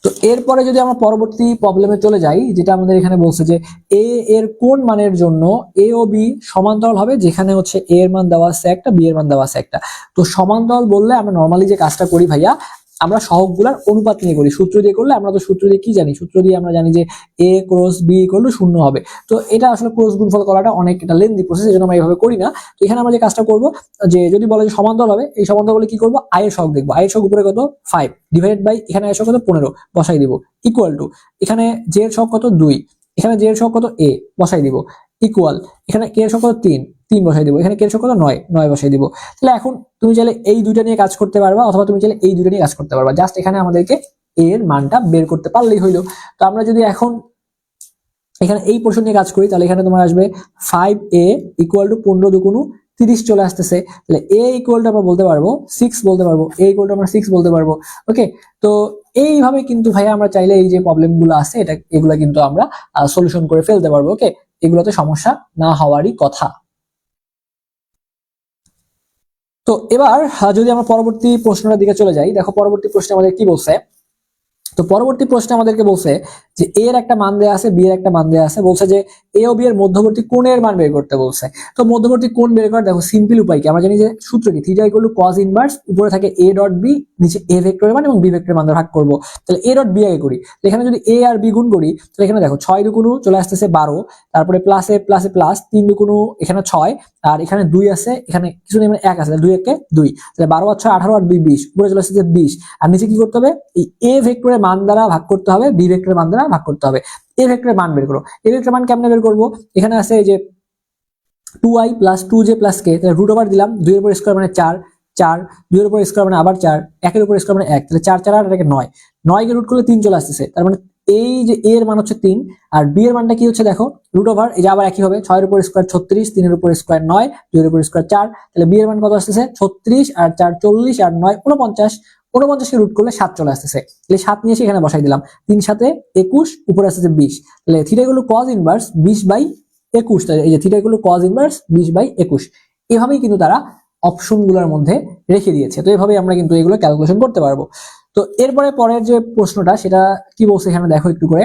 তো এরপরে যদি আমরা পরবর্তী প্রবলেমে চলে যাই, যেটা আমাদের এখানে বলছে যে এ এর কোন মানের জন্য এ ও বি সমান্তরাল হবে, যেখানে হচ্ছে এ এর মান দেওয়া আছে একটা, বি এর মান দেওয়া আছে একটা। তো সমান্তরাল বললে আমরা নর্মালি যে কাজটা করি ভাইয়া, আমরা সহগগুলোর অনুপাত নিয়ে করি, সূত্র দিয়ে করলে আমরা তো সূত্র দিয়ে কি জানি, সূত্র দিয়ে আমরা জানি যে a cross b equal to 0 হবে। তো এটা আসলে ক্রস গুণফল করাটা অনেক এটা লেন্দি প্রসেস, এজন্য আমরা এইভাবে করি না। তো এখানে আমরা যে কাজটা করব, যে যদি বলে যে সমান্তরাল হবে, এই সমান্তরাল বলে কি করব, i এর সহগ দেখব, i এর সহগ উপরে কত 5 ডিভাইডেড বাই এখানে i এর সহগ কত 15 বসাই দিব, ইকুয়াল টু এখানে j এর সহগ কত 2, এখানে j এর সহগ কত a বসাই দিব, ইকুয়াল এখানে k এর সহগ কত 3 বসাই দিব, এখানে k এর সহগ কত 9 বসাই দিব। তাহলে এখন তুমি চাইলে এই দুইটা নিয়ে কাজ করতে পারবা, অথবা তুমি চাইলে এই দুইটা নিয়ে কাজ করতে পারবা, জাস্ট এখানে আমাদেরকে a এর মানটা বের করতে পারলেই হইলো। তো আমরা যদি এখন এখানে এই পোরশন নিয়ে কাজ করি, তাহলে এখানে তোমার আসবে 5a ইকুয়াল টু 15 দুগুণ 30 চলে আসতেছে। তাহলে a ইকুয়াল টু আমরা বলতে পারবো 6 বলতে পারবো, a ইকুয়াল টু আমরা 6 বলতে পারবো। ওকে, তো এইভাবে কিন্তু ভাই আমরা চাইলে এই যে প্রবলেমগুলো আছে এগুলা কিন্তু আমরা সলিউশন করে ফেলতে পারবো। ওকে, এগুলোতে সমস্যা না হওয়ারই কথা। তো এবার যদি আমরা পরবর্তী প্রশ্নটার দিকে চলে যাই, দেখো পরবর্তী প্রশ্নে আমাদের কি বলছে। তো পরবর্তী প্রশ্নে আমাদেরকে বলছে যে এ এর একটা মান দেয়া আছে, বি এর একটা মান দেয়া আছে, বলছে যে এ ও বি এর মধ্যবর্তী কোণের মান বের করতে বলছে। তো মধ্যবর্তী কোণ বের করার দেখো সিম্পল উপায় কি, আমরা জানি যে সূত্র কি, theta equal to cos inverse, উপরে থাকে a ডট বি, নিচে a ভেক্টরের মান এবং b ভেক্টরের মান ভাগ করব। তাহলে a ডট বি আগে করি, তো এখানে যদি a আর b গুণ করি, তাহলে এখানে দেখো 6 দুগুণ চলে আসতেছে 12, তারপরে প্লাসে প্লাসে প্লাস 3 দুগুণ এখানে 6, আর এখানে 2 আছে, এখানে কিছু নেই মানে 1 আছে, 2 একে 2, তাহলে 12 আর 6 18 আর 2 20, উপরে চলে আসছে 20, আর নিচে কি করতে হবে, এই a ভেক্টরের মান দ্বারা ভাগ করতে হবে, বি ভেক্টরের মান দ্বারা ভাগ করতে হবে। a ভেক্টরের মান বের করো, a ভেক্টরের মান কেমনে বের করব, এখানে আছে এই যে 2i plus 2j plus k, তাহলে রুট ওভার দিলাম, 2 এর উপর স্কয়ার মানে 4, 4 2 এর উপর স্কয়ার মানে আবার 4, 1 এর উপর স্কয়ার মানে 1, তাহলে 4 4 আর এটাকে 9, 9 কে রুট করলে 3 চলে আসতেছে, তার মানে এই যে a এর মান হচ্ছে 3 আর b এর মানটা কি হচ্ছে দেখো রুট ওভার, এই যে আবার একই হবে, 6 এর উপর স্কয়ার 36, 3 এর উপর স্কয়ার 9, 2 এর উপর স্কয়ার 4, তাহলে b এর মান কত আসতেছে 36 আর 4 40 আর 9 49, 49 কে রুট করলে 7 চলে আসতেছে, তাহলে 7 নিয়ে এসে এখানে বসাই দিলাম, 3 7 21, উপরে আসতেছে 20, তাহলে থিটা গুলো cos ইনভার্স 20/21, তাহলে এই যে থিটা গুলো cos ইনভার্স 20/21। এভাবেই কিন্তু তারা অপশনগুলোর মধ্যে রেখে দিয়েছে। তো এভাবেই আমরা কিন্তু এগুলো ক্যালকুলেশন করতে পারবো। তো এরপরে পরের যে প্রশ্নটা সেটা কি বলছে এখানে দেখো একটু করে,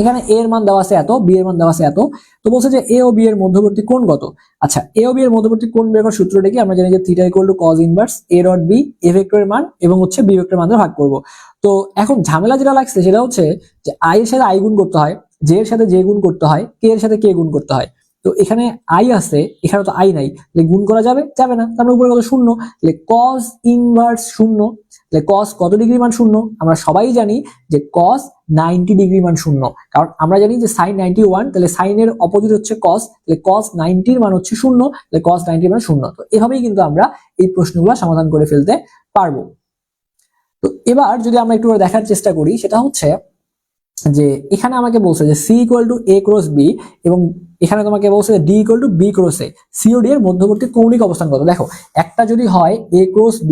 এখানে a এর মান দেওয়া আছে এত, b এর মান দেওয়া আছে এত, তো বলছে যে a ও b এর মধ্যবর্তী কোণ কত। আচ্ছা, a ও b এর মধ্যবর্তী কোণ বের করার সূত্রটা কি, আমরা জানি যে theta equal to cos inverse a dot b, a ভেক্টরের মান এবং হচ্ছে b ভেক্টরের মান দ্বারা ভাগ করব। তো এখন ঝামেলা যেটা লাগছে সেটা হচ্ছে যে i এর সাথে i গুণ করতে হয়, j এর সাথে j গুণ করতে হয়, k এর সাথে k গুণ করতে হয়। তো এখানে i আছে, এখানে তো i নাই, তাহলে গুণ করা যাবে যাবে না, তারপরে উপরে কত 0, তাহলে cos ইনভার্স 0, তাহলে cos কত ডিগ্রি মান 0, আমরা সবাই জানি যে cos 90 ডিগ্রি মান 0, কারণ আমরা জানি যে sin 91, তাহলে sin এর অপোজিট হচ্ছে cos, তাহলে cos 90 এর মান হচ্ছে 0, তাহলে cos 90 এর মান 0। তো এভাবেই কিন্তু আমরা এই প্রশ্নগুলো সমাধান করে ফেলতে পারবো। তো এবার যদি আমরা একটু দেখার চেষ্টা করি, সেটা হচ্ছে যে এখানে আমাকে বলছে যে c equal to a cross b, এবং এখানে তোমাকে বলছে যে d equal to b cross a, c ও d এর মধ্যবর্তী কৌণিক অবস্থান কত। দেখো একটা যদি হয় a ক্রস b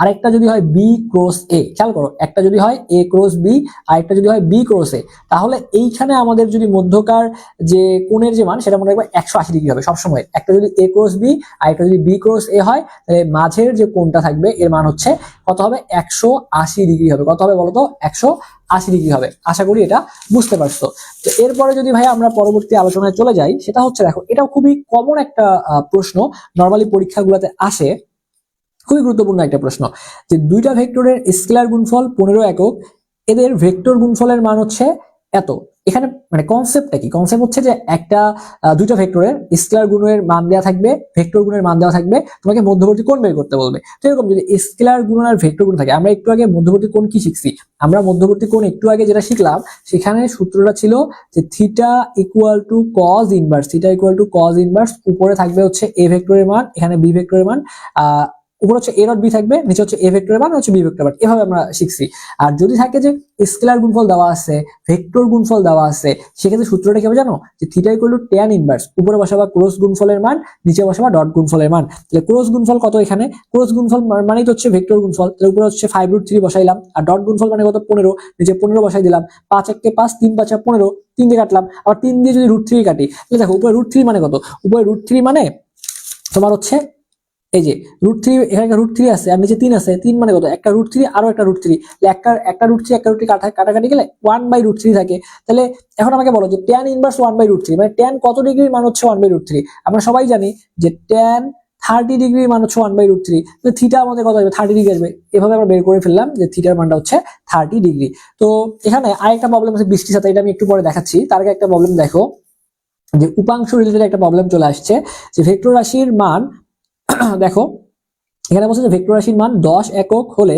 আর একটা যদি হয় b ক্রস a, খেয়াল করো একটা যদি হয় a ক্রস b আর একটা যদি হয় b ক্রস a, তাহলে এইখানে আমাদের যদি মধ্যকার যে কোণের যে মান সেটা মনে রাখবে 180 ডিগ্রি হবে সবসময়। একটা যদি a ক্রস b আর একটা যদি b ক্রস a হয়, তাহলে মাঝের যে কোণটা থাকবে এর মান হচ্ছে কত হবে 180 ডিগ্রি হবে। কত হবে বলতো 180 ডিগ্রি হবে। আশা করি এটা বুঝতে পারছো। তো এরপরে যদি ভাই আমরা পরবর্তী আলোচনায় চলে যাই, সেটা হচ্ছে দেখো এটাও খুবই কমন একটা প্রশ্ন, নরমালি পরীক্ষাগুলোতে আসে, খুবই গুরুত্বপূর্ণ একটা প্রশ্ন, যে দুইটা ভেক্টরের স্কেলার গুণফল 15 একক, এদের ভেক্টর গুণফলের মান হচ্ছে এত, এখানে মানে কনসেপ্টটা কি, কনসেপ্ট হচ্ছে যে একটা দুইটা ভেক্টরের স্কেলার গুণের মান দেওয়া থাকবে, ভেক্টর গুণের মান দেওয়া থাকবে, তোমাকে মধ্যবর্তী কোণ বের করতে বলবে। তো এরকম যদি স্কেলার গুণ আর ভেক্টর গুণ থাকে, আমরা একটু আগে মধ্যবর্তী কোণ কি শিখছি, আমরা মধ্যবর্তী কোণ একটু আগে যেটা শিখলাম সেখানে সূত্রটা ছিল যে theta equal two cos inverse, theta equal two cos inverse, উপরে থাকবে হচ্ছে এ ভেক্টরের মান, এখানে বি ভেক্টরের মান, উপরে হচ্ছে এ ডট বি থাকবে, নিচে হচ্ছে এ ভেক্টরের মান, হচ্ছে বি ভেক্টরের মান, এভাবে আমরা শিখছি। আর যদি থাকে যে স্কেলার গুণফল দেওয়া আছে, ভেক্টর গুণফল দেওয়া আছে, সেক্ষেত্রে সূত্রটা কি হবে জানো, যে theta equal two tan inverse, উপরে বসাবা ক্রস গুণফলের মান, নিচে বসাবা ডট গুণফলের মান। তাহলে ক্রস গুণফল কত, এখানে ক্রস গুণফল মানেই তো হচ্ছে ভেক্টর গুণফল, তাহলে উপরে হচ্ছে 5√3 বসাইলাম, আর ডট গুণফল মানে কত 15, নিচে 15 বসাই দিলাম, 5 × 5 3 × 5 15, 3 দিয়ে কাটলাম, আবার 3 দিয়ে যদি √3 কাটি, তাহলে দেখো উপরে √3 মানে কত, উপরে √3 মানে তোমার হচ্ছে এই যে √3, এখানে √3 আছে আর নিচে 3 আছে, 3 মানে কত, একটা √3 আরো একটা √3, একটা √3 কাটাকাটি গেলে 1/√3 থাকে। তাহলে এখন আমাকে বলো যে tan ইনভার্স 1/√3 মানে tan কত ডিগ্রির মান হচ্ছে 1/√3, আমরা সবাই জানি যে tan 30 ডিগ্রির মান হচ্ছে 1/√3, তো থিটা আমাদের কত আসবে, 30 ডিগ্রি আসবে। এভাবে আমরা বের করে ফেললাম যে থিটার মানটা হচ্ছে 30 ডিগ্রি। তো এখানে আরেকটা প্রবলেম আছে বৃষ্টির সাথে, এটা আমি একটু পরে দেখাচ্ছি। তার আগে একটা প্রবলেম দেখো, যে উপাংশ রিলেটেড একটা প্রবলেম চলে আসছে, যে ভেক্টর রাশির মান দেখো এখানে বলছে যে ভেক্টর রাশির মান 10 একক হলে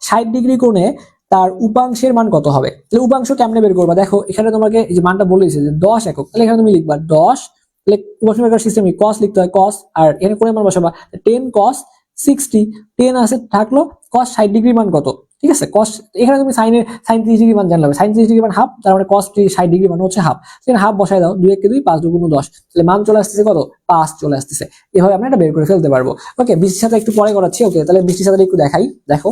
60 ডিগ্রি কোণে তার উপাংশের মান কত হবে। তাহলে উপাংশ কেমনে বের করবা, দেখো এখানে তোমাকে এই যে মানটা বলেছে যে 10 একক, তাহলে এখানে তুমি লিখবা 10, তাহলে উপাংশ বের করার সিস্টেম কি, cos লিখতে হয় cos, আর এখানে কোণের মান বসাবা 10 cos 60, 10 আছে থাকলো, cos 60 ডিগ্রি মান কত, ঠিক আছে cos, এখানে তুমি sin 30 ডিগ্রি মান জানলে, sin 30 ডিগ্রি মান হাফ, তার মানে cos 60 ডিগ্রি মান হচ্ছে হাফ, সেখানে হাফ বসায় দাও, 2 × 2 5 × 2 10, তাহলে মান চলে আসতেছে কত, 5 চলে আসতেছে। এভাবে আমরা এটা বের করে ফেলতে পারবো। ওকে, বৃষ্টির সাথে একটু পরে করাচ্ছি। ওকে, তাহলে বৃষ্টির সাথে একটু দেখাই, দেখো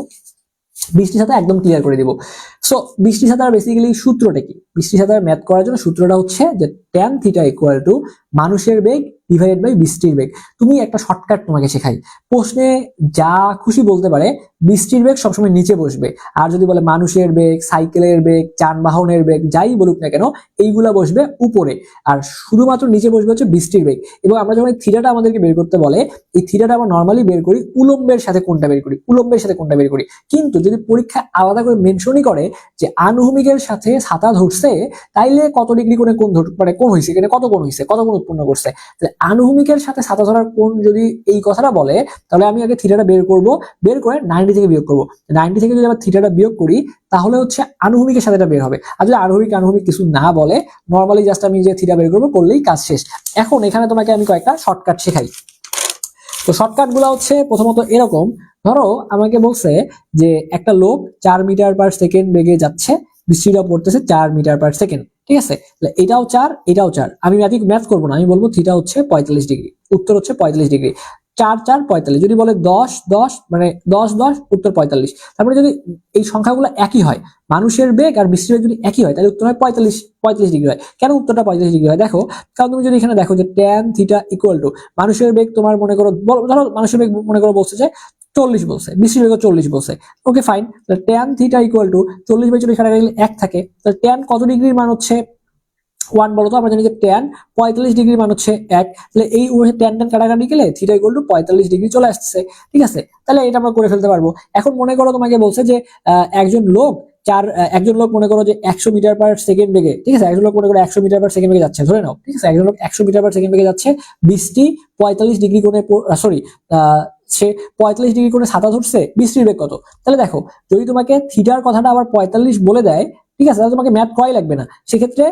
বৃষ্টির সাথে একদম ক্লিয়ার করে দিব। সো বৃষ্টির সাথে বেসিক্যালি সূত্রটা কি, বৃষ্টির সাথে ম্যাথ করার জন্য সূত্রটা হচ্ছে যে tan থিটা ইকুয়াল টু মানুষের বেগ ডিভাইডেড বাই বৃষ্টির বেগ। তুমি একটা শর্টকাট তোমাকে শেখাই, প্রশ্নে যা খুশি বলতে পারে, বৃষ্টির বেগ সবসময় নিচে বসবে, আর যদি বলে মানুষের বেগ, সাইকেলের বেগ, যানবাহনের বেগ, যাই বলুক না কেন, এইগুলা বসবে উপরে, আর শুধুমাত্র নিচে বসবে হচ্ছে বৃষ্টির বেগ। এবং আমরা যখন থিটাটা আমাদেরকে বের করতে বলে, এই থিটাটা আমরা নর্মালি বের করি উলম্বের সাথে কোনটা বের করি, উলম্বের সাথে কোনটা বের করি। কিন্তু যদি পরীক্ষা আলাদা করে মেনশনই করে যে আনুভূমিকের সাথে ছাতা ধরছে, তাইলে কত ডিগ্রি কোণে কোণ মানে কোণ হয়েছে, এখানে কত কোণ হয়েছে, কত কোণ উৎপন্ন করছে, তাহলে আনুভূমিকের সাথে ছাতা ধরার কোণ যদি এই কথাটা বলে, তাহলে আমি আগে থিটাটা বের করব, বের করে 90 থেকে বিয়োগ করব, 90 থেকে যদি আবার থিটাটা বিয়োগ করি, তাহলে হচ্ছে আনুভূমিকের সাথে এটা বের হবে। আর যদি আনুভূমিক কিছু না বলে, নর্মালি জাস্ট আমি যে থিটা বের করবো, করলেই কাজ শেষ। এখন এখানে তোমাকে আমি কয়েকটা শর্টকাট শেখাই। তো শর্টকাট গুলো হচ্ছে প্রথমত এরকম, ধরো আমাকে বলছে যে একটা লোক 4 মিটার/সেকেন্ড বেগে যাচ্ছে, বৃষ্টিটা পড়তেছে 4 মিটার/সেকেন্ড, ঠিক আছে, এটাও 4 এটাও 4, আমি ম্যাথ করবো না, আমি বলবো থিটা হচ্ছে 45 ডিগ্রি, উত্তর হচ্ছে 45 ডিগ্রি, 4 4 45, যদি বলে 10 10 মানে 10 10, উত্তর 45। তারপরে যদি এই সংখ্যাগুলো একই হয়, মানুষের বেগ আর বৃষ্টির বেগ যদি একই হয়, তাহলে উত্তর হয় 45 ডিগ্রি হয়। কেন উত্তরটা 45 ডিগ্রি হয়, দেখো কারণ তুমি যদি এখানে দেখো যে tan থিটা ইকুয়াল টু মানুষের বেগ, তোমার মনে করো ধরো মানুষের বেগ মনে করো বলছে যে 40 বলছে, বৃষ্টির বেগ 40 বলছে, ওকে ফাইন, তাহলে tan থিটা ইকুয়াল টু 40/40 এখানে 1 থাকে, তাহলে tan কত ডিগ্রির মান হচ্ছে 1 বলো তো, আমরা জানি যে tan 45 ডিগ্রির মান হচ্ছে 1, তাহলে এই tan কাটাকাটি গেলে থিটা ইকুয়াল টু 45 ডিগ্রি চলে আসছে, ঠিক আছে, তাহলে এটা আমরা করে ফেলতে পারবো। এখন মনে করো তোমাকে বলছে যে একজন লোক মনে করো যে 100 মিটার/সেকেন্ড বেগে, ঠিক আছে, একজন লোক মনে করো 100 মিটার/সেকেন্ড বেগে যাচ্ছে, ধরে নাও, ঠিক আছে, একজন লোক 100 মিটার/সেকেন্ড বেগে যাচ্ছে, বৃষ্টি 45 ডিগ্রি কোণে, সরি সে 45 ডিগ্রি কোণে ছাতা ধরছে, বৃষ্টির বেগ কত, তাহলে দেখো যদি তোমাকে থিটার কথাটা আবার 45 বলে দেয়, ঠিক আছে, তাহলে তোমাকে ম্যাথ করাই লাগবে না। সেক্ষেত্রে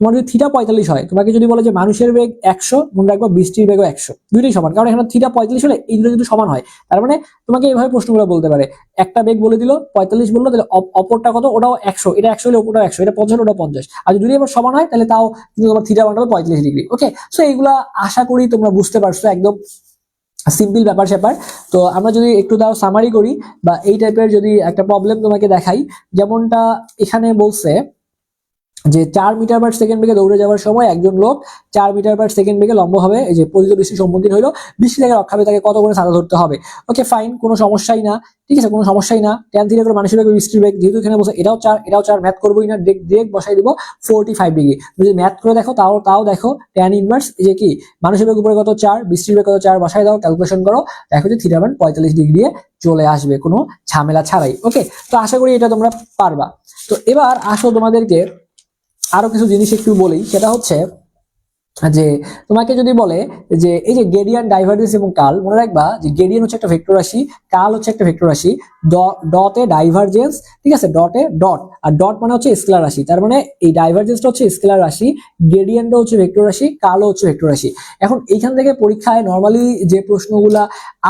তোমার যদি থিটা 45 হয়, তোমাকে যদি বলে যে মানুষের বেগ 100, মনে রাখবা বৃষ্টির বেগও 100, দুইটাই সমান, কারণ এখানে থিটা 45 হলে এই দুটো যদি সমান হয়, তার মানে তোমাকে এইভাবে প্রশ্নগুলো বলতে পারে, একটা বেগ বলে দিল 45 বললো, তাহলে অপরটা কত, ওটাও 100, এটা 100 হলে ওটাও 100, এটা 50 হলে ওটা 50, আর যদি এবার সমান হয় তাহলে তাও কিন্তু তোমার থিটা মান হবে 45 ডিগ্রি। ওকে, সো এইগুলা আশা করি তোমরা বুঝতে পারছো, একদম সিম্পল ব্যাপার স্যাপার। তো আমরা যদি একটু তাও সামারি করি, বা এই টাইপের যদি একটা প্রবলেম তোমাকে দেখাই, যেমনটা এখানে বলছে যে 4 মিটার/সেকেন্ড বেগে দৌড়ে যাওয়ার সময় একজন লোক 4 মিটার/সেকেন্ড বেগে লম্বভাবে এই যে পতিত বৃষ্টির সম্মুখীন হলো, বৃষ্টি থেকে রক্ষা পেতে তাকে কত করে ছাতা ধরতে হবে। ওকে ফাইন, কোনো সমস্যাই না, ঠিক আছে, কোনো সমস্যাই না। tan থিটা করে মানুষের বেগ বৃষ্টির বেগ, যেহেতু এখানে বলছে এটাও 4 এটাও 4, ম্যাথ করবোই না, ডিরেক্ট বসাই দিব 45 ডিগ্রি। যদি ম্যাথ করে দেখো তাও দেখো tan ইনভার্স এই যে কি মানুষের বেগ উপরে কত 4, বৃষ্টির বেগ কত 4, বসাই দাও, ক্যালকুলেশন করো, দেখো যে থিটা মান 45 ডিগ্রি চলে আসবে কোনো ঝামেলা ছাড়াই। ওকে, তো আশা করি এটা তোমরা পারবা। তো এবার আসো তোমাদেরকে আরো কিছু জিনিস একটু বলি, সেটা হচ্ছে যে তোমাকে যদি বলে যে এই যে গ্রেডিয়েন্ট, ডাইভারজেন্স এবং কাল, মনে রাখবা যে গ্রেডিয়েন্ট হচ্ছে একটা ভেক্টর রাশি, কাল হচ্ছে একটা ভেক্টর রাশি, ডটে ডাইভারজেন্স, ঠিক আছে, ডটে ডট, আর ডট মানে হচ্ছে স্কেলার রাশি, তার মানে এই ডাইভারজেন্সটা হচ্ছে স্কেলার রাশি, গ্রেডিয়েন্টটা হচ্ছে ভেক্টর রাশি, কালও হচ্ছে ভেক্টর রাশি। এখন এইখান থেকে পরীক্ষায় নর্মালি যে প্রশ্নগুলা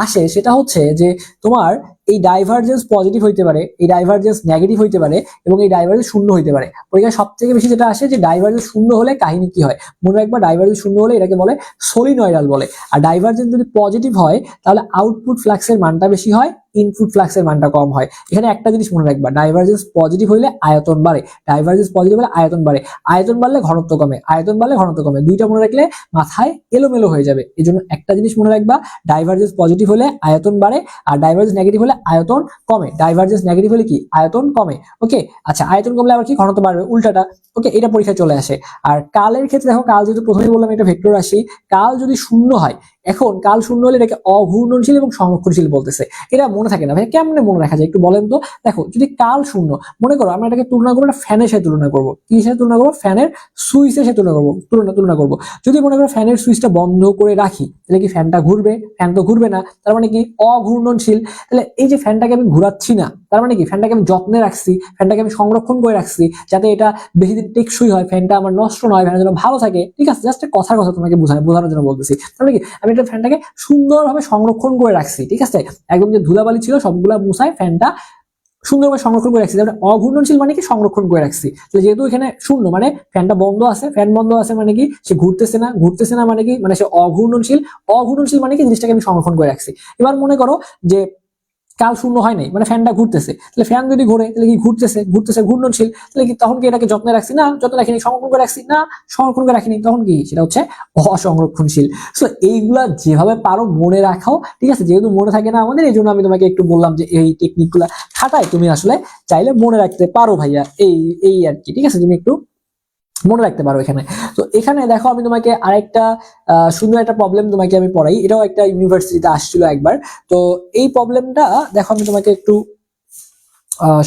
আসে সেটা হচ্ছে যে তোমার এই ডাইভারজেন্স পজিটিভ হইতে পারে, এই ডাইভারজেন্স নেগেটিভ হইতে পারে, এবং এই ডাইভারজেন্স শূন্য হইতে পারে। পরীক্ষায় সব থেকে বেশি যেটা আসে যে ডাইভারজেন্স শূন্য হলে কাহিনী কি হয়, মনে রাখবা ডাইভারজেন্স শূন্য হলে এটাকে বলে সলিনয়েডাল বলে। আর ডাইভারজেন্স যদি পজিটিভ হয় তাহলে আউটপুট ফ্লাক্সের মানটা বেশি হয়, ইনপুট ফ্লাক্সের মানটা কম হয়। এখানে একটা জিনিস মনে রাখবা, ডাইভারজেন্স পজিটিভ হইলে আয়তন বাড়ে, ডাইভারজেন্স পজিটিভ হলে আয়তন বাড়ে, আয়তন বাড়লে ঘনত্ব কমে, আয়তন বাড়লে ঘনত্ব কমে। দুইটা মনে রাখলে মাথায় এলোমেলো হয়ে যাবে। এই জন্য একটা জিনিস মনে রাখবা, ডাইভারজেন্স পজিটিভ হলে আয়তন বাড়ে, আর ডাইভারজেন্স নেগেটিভ হলে আয়তন কমে। ডাইভারজেন্স নেগেটিভ হলে কি, আয়তন কমে। ওকে, আচ্ছা, আয়তন কমলে আবার কি, ঘনত্ব বাড়বে, উল্টাটা। ওকে, এটা পরীক্ষায় চলে আসে। আর কালের ক্ষেত্রে দেখো, কাল যেহেতু প্রথমেই বললাম এটা ভেক্টর রাশি, কাল যদি শূন্য হয়, এখন কাল শূন্য হলে এটাকে অঘূর্ণনশীল এবং সংরক্ষণশীল বলতেছে। এটা মনে থাকে না ভাই, কেমনে মনে রাখা যায় একটু বলেন তো। দেখো, যদি কাল শূন্য, মনে করো আমরা এটাকে তুলনা করবো একটা ফ্যানের সাথে তুলনা করবো, কি সাথে তুলনা করবো, ফ্যানের সুইচের সাথে তুলনা করবো, তুলনা করবো। যদি মনে করো ফ্যানের সুইচটা বন্ধ করে রাখি, তাহলে কি ফ্যানটা ঘুরবে? ফ্যান তো ঘুরবে না, তার মানে কি, অঘূর্ণনশীল। তাহলে এই যে ফ্যানটাকে আমি ঘুরাচ্ছি না, তার মানে কি, ফ্যানটাকে আমি যত্নে রাখছি, ফ্যানটাকে আমি সংরক্ষণ করে রাখছি, যাতে এটা বেশি দিন টেকসই হয়, ফ্যানটা আমার নষ্ট নয়, ফ্যানের জন্য ভালো থাকে। ঠিক আছে, জাস্ট কথার কথা তোমাকে বোঝানোর জন্য বলতেছি। তার মানে কি, আমি একটা ফ্যানটাকে সুন্দরভাবে সংরক্ষণ করে রাখছি, ঠিক আছে, একদম যে ধুলাবালি ছিল সবগুলা মুছায় ফ্যানটা সুন্দরভাবে সংরক্ষণ করে রাখছি। তাহলে অঘূর্ণনশীল মানে কি, সংরক্ষণ করে রাখছি। তাহলে যেহেতু এখানে শূন্য মানে ফ্যানটা বন্ধ আছে, ফ্যান বন্ধ আছে মানে কি, সে ঘুরতেছে না, ঘুরতেছে না মানে কি, মানে সে অঘূর্ণনশীল। অঘূর্ণনশীল মানে কি, জিনিসটাকে আমি সংরক্ষণ করে রাখছি। এবার মনে করো যে কাল শূন্য হয় নাই, মানে ফ্যানটা ঘুরতেছে, তাহলে ফ্যান যদি ঘুরে তাহলে কি, ঘুরতেছে, ঘুরতেছে ঘূর্ণনশীল, তাহলে কি তখন কি এটাকে যত্নে রাখছি? না, যত্নে রাখিনি। সংরক্ষণ করে রাখছি? না, সংরক্ষণ করে রাখিনি। তখন কি, সেটা হচ্ছে অসংরক্ষণশীল। সো এইগুলা যেভাবে পারো মনে রাখাও, ঠিক আছে, যেহেতু মনে থাকে না আমাদের, এই জন্য আমি তোমাকে একটু বললাম যে এই টেকনিক গুলা খাটাই তুমি আসলে চাইলে মনে রাখতে পারো ভাইয়া, এই এই আর কি। ঠিক আছে, তুমি একটু মনে রাখতে পারো এখানে। তো এখানে দেখো, আমি তোমাকে আরেকটা সুন্দর একটা প্রবলেম তোমাকে আমি পড়াই, এটাও একটা ইউনিভার্সিটিতে আসছিল একবার। তো এই প্রবলেমটা দেখো, আমি তোমাকে একটু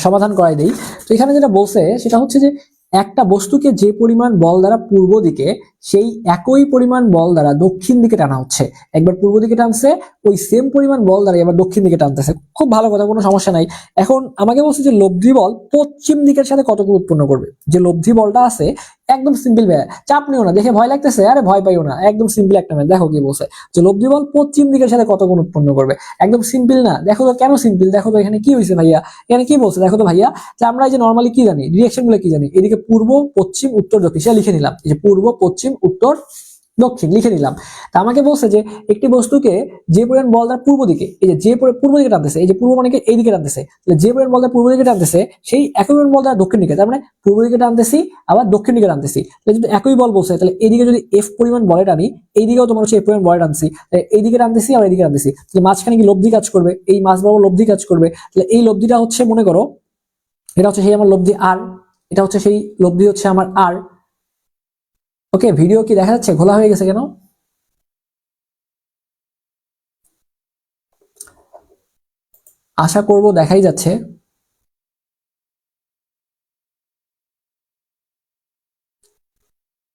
সমাধান করাই দেই। তো এখানে যেটা বলছে সেটা হচ্ছে যে একটা বস্তুকে যে পরিমাণ বল দ্বারা পূর্ব দিকে, সেই একই পরিমাণ বল দ্বারা দক্ষিণ দিকে টানা হচ্ছে। একবার পূর্ব দিকে টানছে, ওই সেম পরিমাণ বল দ্বারা এবার দক্ষিণ দিকে টানতেছে। খুব ভালো কথা, কোনো সমস্যা নাই। এখন আমাকে বলছে যে লব্ধি বল পশ্চিম দিকের সাথে কত কোণ উৎপন্ন করবে। যে লব্ধি বলটা আছে, একদম সিম্পল ভাইয়া, চাপ নিও না, দেখে ভয় লাগতেছে, আরে ভয় পাইও না, একদম সিম্পল একটা ম্যাথ। দেখো কি বলছে, যে লব্ধি বল পশ্চিম দিকের সাথে কত কোণ উৎপন্ন করবে। একদম সিম্পল না? দেখো তো কেন সিম্পল, দেখো তো এখানে কি হয়েছে ভাইয়া, এখানে কি বলছে দেখো তো ভাইয়া। যে আমরা এই যে নর্মালি কি জানি, ডিরেকশন গুলো কি জানি, এদিকে পূর্ব, পশ্চিম, উত্তর, দক্ষিণ, সেটা লিখে নিলাম। এই যে পূর্ব, পশ্চিম, উত্তর, দক্ষিণ লিখে নিলাম। তা আমাকে বলছে যে একটি বস্তুকে যে পরিমাণ বল দ্বারা পূর্ব দিকে, এই যে পূর্ব দিকে টানতেছে, এই যে পূর্ব মানে এই দিকে টানতেছে, তাহলে যে পরিমাণ বল দ্বারা পূর্ব দিকে টানতেছে, সেই একই পরিমাণ বল দ্বারা দক্ষিণ দিকে, তার মানে পূর্ব দিকে টানতেছি আবার দক্ষিণ দিকে টানতেছি। তাহলে যদি একই বল বলছে, তাহলে এইদিকে যদি এফ পরিমাণ বলে টানি, এইদিকেও তোমার হচ্ছে এফ পরিমাণ বলে টানছি, এইদিকে টানতেছি আবার এইদিকে টানতেছি, তাহলে মাঝখানে কি লব্ধি কাজ করবে, এই মাঝ বরাবর লব্ধি কাজ করবে। তাহলে এই লব্ধিটা হচ্ছে, মনে করো এটা হচ্ছে সেই আমার লব্ধি আর, এটা হচ্ছে সেই লব্ধি হচ্ছে আমার আর। ওকে, ভিডিও কি দেখা যাচ্ছে, ঘোলা হয়ে গেছে কেন? আশা করব দেখাই যাচ্ছে।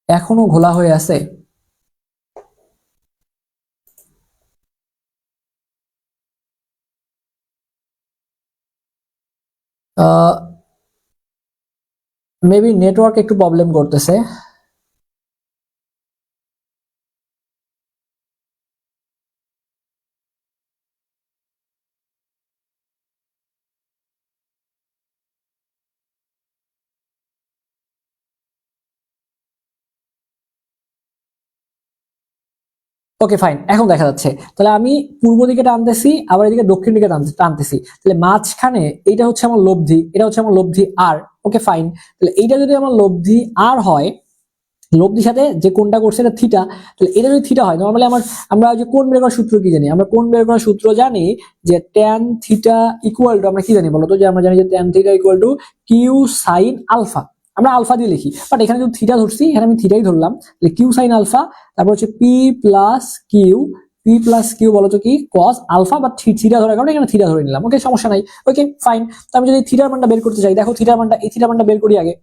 এখনো ঘোলা হয়ে আছে? মেবি নেটওয়ার্ক একটু প্রবলেম করতেছে। ওকে ফাইন, এখন দেখা যাচ্ছে। তাহলে আমি পূর্ব দিকে টানতেছি, আবার এদিকে দক্ষিণ দিকে টানতেছি, তাহলে মাঝখানে এইটা হচ্ছে আমার লব্ধি, এটা হচ্ছে আমার লব্ধি আর। ওকে ফাইন, তাহলে এইটা যদি আমার লব্ধি আর হয়, লব্ধির সাথে যে কোণটা করছে এটা থিটা, তাহলে এটা যদি থিটা হয়, নর্মালি আমরা যে কোণ বের করার সূত্র কি জানি, আমরা কোণ বের করার সূত্র জানি যে ট্যান থিটা ইকুয়াল টু, আমরা কি জানি বলতো, যে আমরা জানি যে tan theta equal to q sine alpha. আমরা আলফা দিয়ে লিখি, বাট এখানে যদি থিটা ধরছি, এখানে আমি থিটাই ধরলাম, তাহলে কিউ সাইন আলফা, তারপর হচ্ছে পি প্লাস কিউ বলতো কি কস আলফা, বা থিটা ধরার কারণে এখানে থিটা ধরে নিলাম। ওকে, সমস্যা নাই। ওকে ফাইন, তো আমি যদি থিটার মানটা বের করতে চাই, দেখো থিটার মানটা, এই থিটার মানটা বের করি আগে।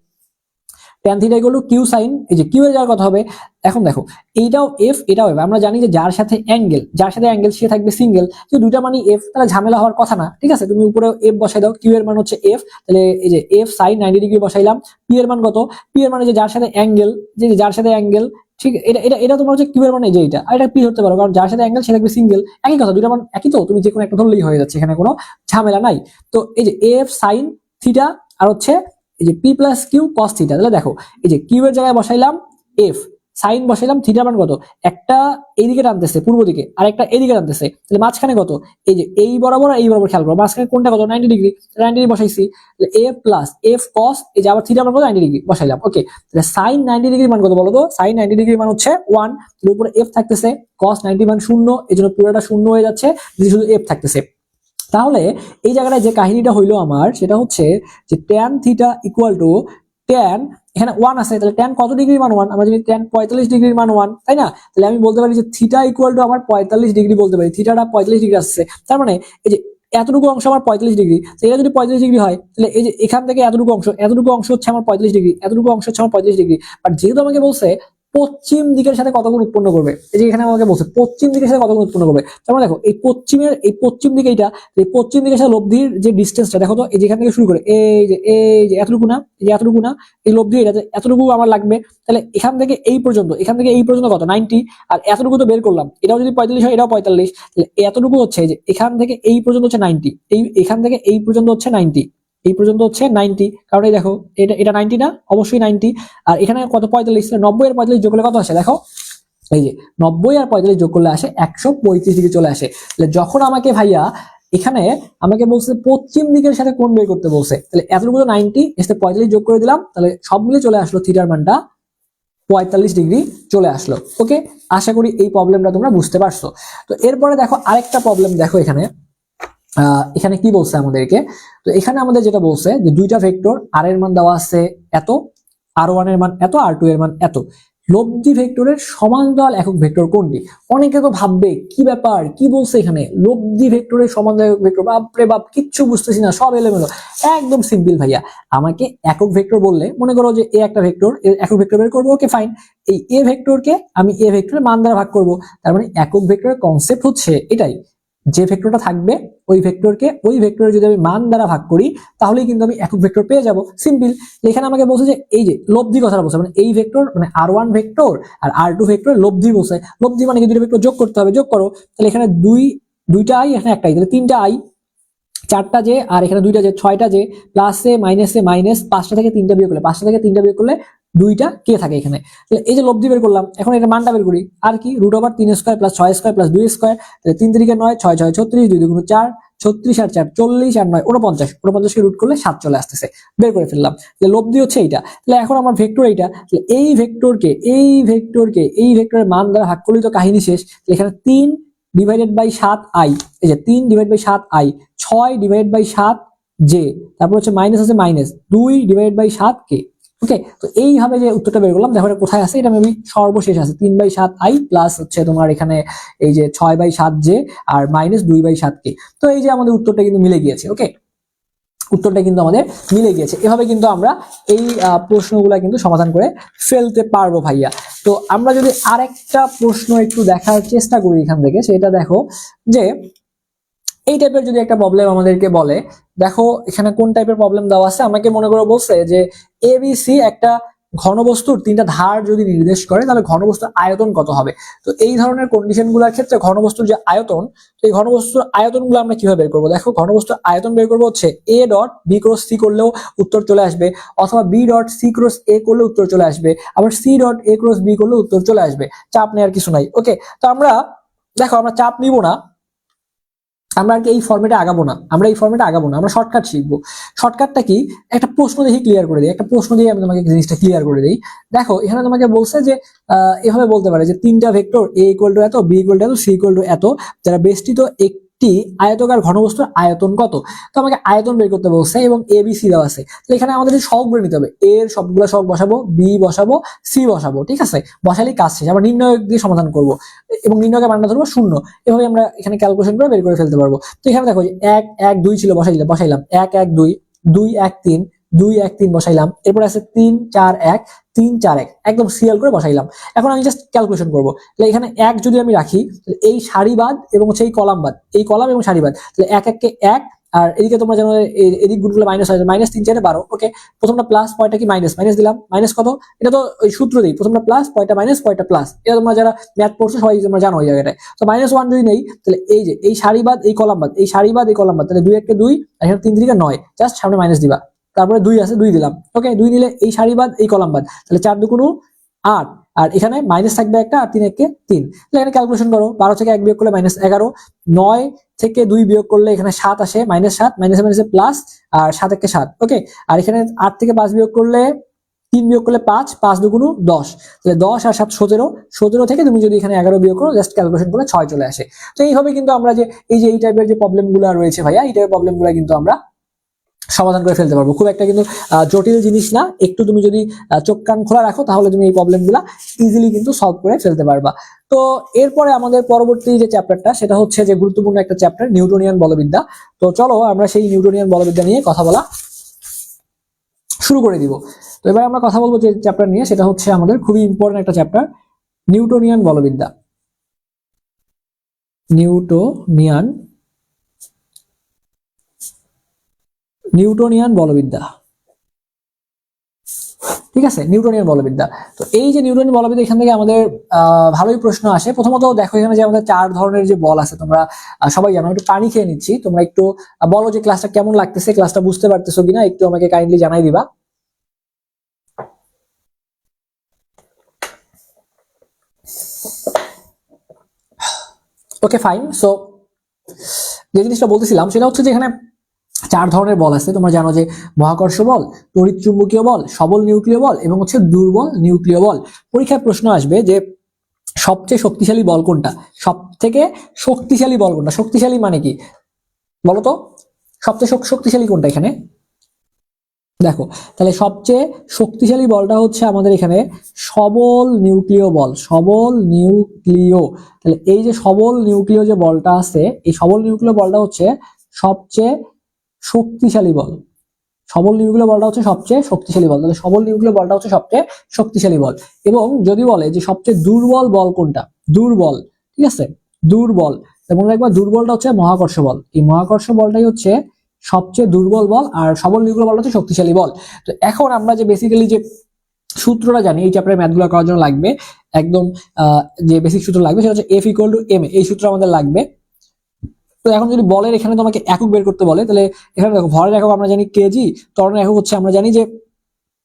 tan theta equal to q sine, এই যে কিউ এর যাওয়ার কথা হবে। এখন দেখো এইটাও এফ এটাও এফ, আমরা জানি যে যার সাথে অ্যাঙ্গেল সে থাকবে সিঙ্গেল, তো দুইটা মানে এফ, তাহলে ঝামেলা হওয়ার কথা না। ঠিক আছে, তুমি উপরে এফ বসাই দাও, কিউ এর মান হচ্ছে এফ, তাহলে এই যে এফ সাইন 90 ডিগ্রি বসাইলাম। পি এর মান কত? পি এর মানে যে যার সাথে অ্যাঙ্গেল, যার সাথে অ্যাঙ্গেল, ঠিক, এটা তোমার হচ্ছে কিউ এর মানে যে এটা, আর এটা পি ধরতে পারো, কারণ যার সাথে অ্যাঙ্গেল সে থাকবে সিঙ্গেল, একই কথা, দুইটা মান একই, তো তুমি যে কোনো একটা ধরলেই হয়ে যাচ্ছে, এখানে কোনো ঝামেলা নাই। তো এই যে এফ সাইন থিটা আর হচ্ছে এই যে p plus q cos theta, তাহলে দেখো এই যে কিউ এর জায়গায় বসাইলাম এফ, সাইন বসাইলাম, থিটা মান কত? একটা এইদিকে টানতেছে পূর্ব দিকে, আর একটা এইদিকে টানতেছে, তাহলে মাঝখানে কত? এই যে এই বরাবর আর এই বরাবর খেয়াল করো, মাঝখানে কোনটা কত? 90 ডিগ্রি, 90 ডিগ্রি বসাইছি, তাহলে এফ প্লাস এফ কস, এই যে আবার থিটা মান কত? 90 ডিগ্রি বসাইলাম। ওকে, তাহলে সাইন 90 ডিগ্রি মান কত বলো তো? সাইন 90 ডিগ্রি মান হচ্ছে 1, এর উপরে এফ থাকতেছে, কস 90 মান 0, এই জন্য পুরোটা 0 হয়ে যাচ্ছে, শুধু এফ থাকতেছে। তাহলে এই জায়গাটায় যে কাহিনীটা হইলো আমার, সেটা হচ্ছে যে tan theta equal two tan, এখানে 1 আছে, তাহলে tan কত ডিগ্রি মান 1? আমরা জানি tan 45 ডিগ্রির মান 1, তাই না? তাহলে আমি বলতে পারি যে থিটা ইকুয়াল টু আমার 45 ডিগ্রি বলতে পারি, থিটাটা 45 ডিগ্রি আসছে, তার মানে এই যে এতটুকু অংশ আমার 45 ডিগ্রি, এটা যদি 45 ডিগ্রি হয়, তাহলে এই যে এখান থেকে এতটুকু অংশ হচ্ছে আমার 45 ডিগ্রি, এতটুকু অংশ হচ্ছে আমার 45 ডিগ্রি। বাট যেহেতু আমাকে বলছে পশ্চিম দিকের সাথে কত গুণ উৎপন্ন করবে, এই যে এখানে আমাকে বলছে পশ্চিম দিকের সাথে কত গুণ উৎপন্ন করবে, তার মানে দেখো এই পশ্চিম দিকে এইটা, এই পশ্চিম দিকের সাথে লব্ধির যে ডিস্টেন্সটা দেখো তো, এই যেখান থেকে শুরু করে এই যে এতটুকু না, এই যে এতটুকু না, এই লব্ধি এটা এতটুকু আমার লাগবে, তাহলে এখান থেকে এই পর্যন্ত কত? 90, আর এতটুকু তো বের করলাম, এটাও যদি 45 হয় এটাও 45, তাহলে এতটুকু হচ্ছে এই যে এখান থেকে এই পর্যন্ত হচ্ছে 90, এখান থেকে এই পর্যন্ত হচ্ছে 90, এই পর্যন্ত হচ্ছে 90, কারণ এই দেখো এটা 90 না, অবশ্যই 90, আর এখানে কত? 45, 90 আর 45 যোগ করলে কত আসে দেখো, এই যে 90 আর 45 যোগ করলে আসে 135 ডিগ্রি চলে আসে। তাহলে যখন আমাকে ভাইয়া এখানে আমাকে বলছে পশ্চিম দিকের সাথে কোণ বের করতে বলছে, তাহলে এতটুকু 90 এর সাথে 45 যোগ করে দিলাম, তাহলে সব মিলে চলে আসলো থিটার মানটা 45 ডিগ্রি চলে আসলো। ওকে, আশা করি এই প্রবলেমটা তোমরা বুঝতে পারছো। তো এরপরে দেখো আরেকটা প্রবলেম, দেখো এখানে কি বলছে আমাদেরকে। তো এখানে আমাদের যেটা বলছে যে দুইটা ভেক্টর, আর এর মান দেওয়া আছে এত, r1 এর মান এত, r2 এর মান এত, লব্ধি ভেক্টরের সমান্তরাল একক ভেক্টর কোনটি? অনেকে তো ভাববে কি ব্যাপার, কি বলছে এখানে, লব্ধি ভেক্টরের সমান্তরাল একক ভেক্টর, বাপরে বাপ, কিচ্ছু বুঝতেছি না, সব এলোমেলো। একদম সিম্পল ভাইয়া, আমাকে একক ভেক্টর বললে মনে করো যে এ একটা ভেক্টর, এর একক ভেক্টর বের করবো, ওকে ফাইন, এই এ ভেক্টরকে আমি এ ভেক্টরের মান দ্বারা ভাগ করব, তার মানে একক ভেক্টরের কনসেপ্ট হচ্ছে এটাই, যে ভেক্টরটা থাকবে ওই ভেক্টরকে ওই ভেক্টরের যদি আমি মান দ্বারা ভাগ করি, তাহলেই কিন্তু আমি একক ভেক্টর পেয়ে যাব, সিম্পল। এখানে আমাকে বলছে যে এই যে লব্ধি কথাটা বলছে, মানে এই ভেক্টর মানে r1 ভেক্টর আর r2 ভেক্টর লব্ধি বলছে, লব্ধি মানে কি দুটো ভেক্টর যোগ করতে হবে, যোগ করো, তাহলে এখানে দুইটা আই, এখানে একটা আই, তাহলে তিনটা আই, চারটা যে, আর এখানে দুইটা যে, ছয়টা যে, প্লাসে মাইনাসে মাইনাস, পাঁচটা থেকে তিনটা বিয়োগ করলে দুইটা কে থাকে এখানে, তাহলে এই যে লব্ধি বের করলাম, এখন এটা মানটা বের করি, আর কি √3² প্লাস 6² প্লাস 2², তাহলে 3 3 9, 6 6 36, 2 2 4, 36 আর 4 40, আর 9 49 কে রুট করলে 7 চলে আসতেছে, বের করে ফেললাম, তাহলে লব্ধি হচ্ছে এইটা। তাহলে এখন আমার ভেক্টর এইটা, তাহলে এই ভেক্টরের মান দ্বারা ভাগ করলেই তো কাহিনী শেষ। এখানে 3 ডিভাইডেড বাই 7i, এই যে 3 divide by 7i, 6 divide by 7j, তারপর হচ্ছে মাইনাস আছে মাইনাস 2 ডিভাইড বাই 7k। ওকে, তো এইভাবে যে উত্তরটা বের করলাম, দেখো এটা কোথায় আছে, এটা মেবি সর্বশেষ আছে, 3/7i প্লাস হচ্ছে তোমার এখানে এই যে 6/7j আর মাইনাস 2/7k। তো এই যে আমাদের উত্তরটা কিন্তু মিলে গিয়েছে। ওকে, উত্তরটা কিন্তু আমাদের মিলে গিয়েছে। এভাবে কিন্তু আমরা এই প্রশ্নগুলা কিন্তু সমাধান করে ফেলতে পারবো ভাইয়া। তো আমরা যদি আরেকটা প্রশ্ন একটু দেখার চেষ্টা করি এখান থেকে, সেটা দেখো যে এই টাইপের যদি একটা প্রবলেম আমাদেরকে বলে, দেখো এখানে কোন টাইপের প্রবলেম দেওয়া আছে, আমাকে মনে করে বলছে যে এবিসি একটা ঘনবস্তুর তিনটা ধার যদি নির্দেশ করে, তাহলে ঘনবস্তুর আয়তন কত হবে। তো এই ধরনের কন্ডিশন গুলোর ক্ষেত্রে ঘনবস্তুর যে আয়তন, এই ঘনবস্তুর আয়তনগুলো আমরা কিভাবে বের করবো, দেখো ঘনবস্তুর আয়তন বের করবো হচ্ছে a dot b cross c করলেও উত্তর চলে আসবে, অথবা b dot c cross a করলে উত্তর চলে আসবে, আবার c dot a cross b করলে উত্তর চলে আসবে, চাপ নেওয়ার কিছু নাই। ওকে, তো আমরা দেখো আমরা চাপ নিব না, আমরা আর কি এই ফর্মেটে আগাবো না, আমরা শর্টকাট শিখবো। শর্টকাটটা কি, একটা প্রশ্ন দেখি ক্লিয়ার করে দিই, আমি তোমাকে জিনিসটা ক্লিয়ার করে দিই। দেখো এখানে তোমাকে বলছে যে এভাবে বলতে পারে যে তিনটা ভেক্টর a ইকুয়াল টু এত, b ইকুয়াল টু এত, c ইকুয়াল টু এত, যারা বেষ্টিত একটি আয়তকার ঘনবস্তুর আয়তন কত। তো আমাকে আয়তন বের করতে বলছে এবং a b c দেওয়া আছে, তো এখানে আমাদের সহগ করে নিতে হবে, a এর সবগুলো সহগ বসাবো, b বসাবো, c বসাবো, ঠিক আছে, বসালেই কাজ শেষ। আমরা নির্ণয় দিয়ে সমাধান করব এবং নির্ণয়কে মানটা ধরবো 0, এভাবে আমরা এখানে ক্যালকুলেশন করে বের করে ফেলতে পারবো। তো এখানে দেখো 1 1 2 ছিল, বসাইলাম 1 1 2, 2 1 3, 2 1 3 বসাইলাম, এরপর আছে 3 4 1 3 4 1, একদম সিরিয়াল করে বসাইলাম। এখন আমি জাস্ট ক্যালকুলেশন করবো, তাহলে এখানে 1 যদি আমি রাখি, তাহলে এই সারি বাদ এবং হচ্ছে এই কলাম বাদ, এই কলাম এবং সারি বাদ, তাহলে 1 1 কে 1, আর এদিকে তোমরা জানো এদিক গুণগুলো মাইনাস হয়, মাইনাস 3 4 12। ওকে, প্রথমটা প্লাস, পয়টা কি মাইনাস, মাইনাস দিলাম, মাইনাস কত, এটা তো ওই সূত্র দিই, প্রথমটা প্লাস, পয়টা মাইনাস, পয়টা প্লাস, এটা তোমরা যারা ম্যাথ পড়ছো সবাই তোমরা জানো এই জায়গাটায়। তো -1 যদি নেই, তাহলে এই যে এই সারি বাদ এই কলাম বাদ, এই সারি বাদ এই কলাম বাদ, তাহলে 2 1 কে 2, আর এখানে 3 3 কে 9, জাস্ট সামনে মাইনাস দিবা, তারপরে 2 আছে 2 দিলাম। ওকে, 2 নিলে এই সারি বাদ এই কলাম বাদ, তাহলে 4 2 8, আর এখানে মাইনাস থাকবে একটা, আর 3 1 কে 3, তাহলে এখানে ক্যালকুলেশন করো, 12 থেকে 1 বিয়োগ করলে -11, 9 থেকে 2 বিয়োগ করলে এখানে 7 আসে, -7, মাইনাসে মাইনাসে প্লাস, আর 7 1 কে 7। ওকে, আর এখানে 8 থেকে 5 বিয়োগ করলে 3 বিয়োগ করলে 5, 5 2 10, তাহলে 10 আর 7 17, 17 থেকে তুমি যদি এখানে 11 বিয়োগ করো, জাস্ট ক্যালকুলেশন করলে 6 চলে আসে। তো এইভাবে কিন্তু আমরা যে এই টাইপের যে প্রবলেমগুলো রয়েছে ভাইয়া, এই টাইপের প্রবলেমগুলো কিন্তু আমরা সমাধান করে ফেলতে পারবো। খুব একটা কিন্তু জটিল জিনিস না, একটু তুমি যদি চোখ কান খোলা রাখো, তাহলে তুমি এই প্রবলেমগুলো ইজিলি কিন্তু সলভ করে ফেলতে পারবা। তো এরপরে আমাদের পরবর্তী যে চ্যাপ্টারটা, সেটা হচ্ছে যে গুরুত্বপূর্ণ একটা চ্যাপ্টার, নিউটনিয়ান বলবিদ্যা। তো চলো আমরা সেই নিউটনিয়ান বলবিদ্যা নিয়ে কথা বলা শুরু করে দিব। তো এবার আমরা কথা বলবো যে চ্যাপ্টার নিয়ে, সেটা হচ্ছে আমাদের খুবই ইম্পর্টেন্ট একটা চ্যাপ্টার, নিউটনিয়ান বলবিদ্যা। নিউটনিয়ান বলবিদ্যা, ঠিক আছে, নিউটনিয়ান বলবিদ্যা। তো এই যে নিউটনিয়ান বলবিদ্যা, এখান থেকে আমাদের ভালোই প্রশ্ন আসে। প্রথমত দেখো এখানে যে আমাদের 4 ধরনের যে বল আছে, তোমরা সবাই জানো। একটু পানি খেয়ে নিচ্ছি, তোমরা একটু বলো যে ক্লাসটা কেমন লাগতেছে, ক্লাসটা বুঝতে পারতেছো কিনা, একটু আমাকে কাইন্ডলি জানাই দিবা। Okay fine. সো যে জিনিসটা বলতেছিলাম সেটা হচ্ছে যে এখানে 4 ধরনের বল আছে। তোমরা জানো যে মহাকর্ষ বল, তড়িৎ চুম্বকীয় বল, সবল নিউক্লিয় বল এবং হচ্ছে দুর্বল নিউক্লিয় বল। পরীক্ষায় প্রশ্ন আসবে যে সবচেয়ে শক্তিশালী বল কোনটা, সব থেকে শক্তিশালী বল কোনটা, শক্তিশালী মানে কি বলতো, সবচেয়ে শক্তিশালী কোনটা এখানে দেখো। তাহলে সবচেয়ে শক্তিশালী বলটা হচ্ছে আমাদের এখানে সবল নিউক্লিয় বল, সবল নিউক্লিয়। তাহলে এই যে সবল নিউক্লিয় যে বলটা আছে, এই সবল নিউক্লিয় বলটা হচ্ছে সবচেয়ে শক্তিশালী বল। সবল নিউক্লিয় বলটা হচ্ছে সবচেয়ে শক্তিশালী বল, তাহলে সবল নিউক্লিয় বলটা হচ্ছে সবচেয়ে শক্তিশালী বল। এবং যদি বলে যে সবচেয়ে দুর্বল বল কোনটা, দুর্বল, ঠিক আছে, দুর্বল, মনে রাখবা দুর্বলটা হচ্ছে মহাকর্ষ বল। এই মহাকর্ষ বলটাই হচ্ছে সবচেয়ে দুর্বল বল, আর সবল নিউক্লিয় বলটা হচ্ছে শক্তিশালী বল। তো এখন আমরা যে বেসিক্যালি যে সূত্রটা জানি এই চ্যাপ্টারে ম্যাথগুলো করার জন্য লাগবে, একদম যে বেসিক সূত্র লাগবে সেটা হচ্ছে F = ma, এই সূত্র আমাদের লাগবে। তো এখন যদি বলের এখানে তোমাকে একক বের করতে বলে, তাহলে এখানে দেখো ভরের একক আমরা জানি কেজি, ত্বরণের একক হচ্ছে আমরা জানি যে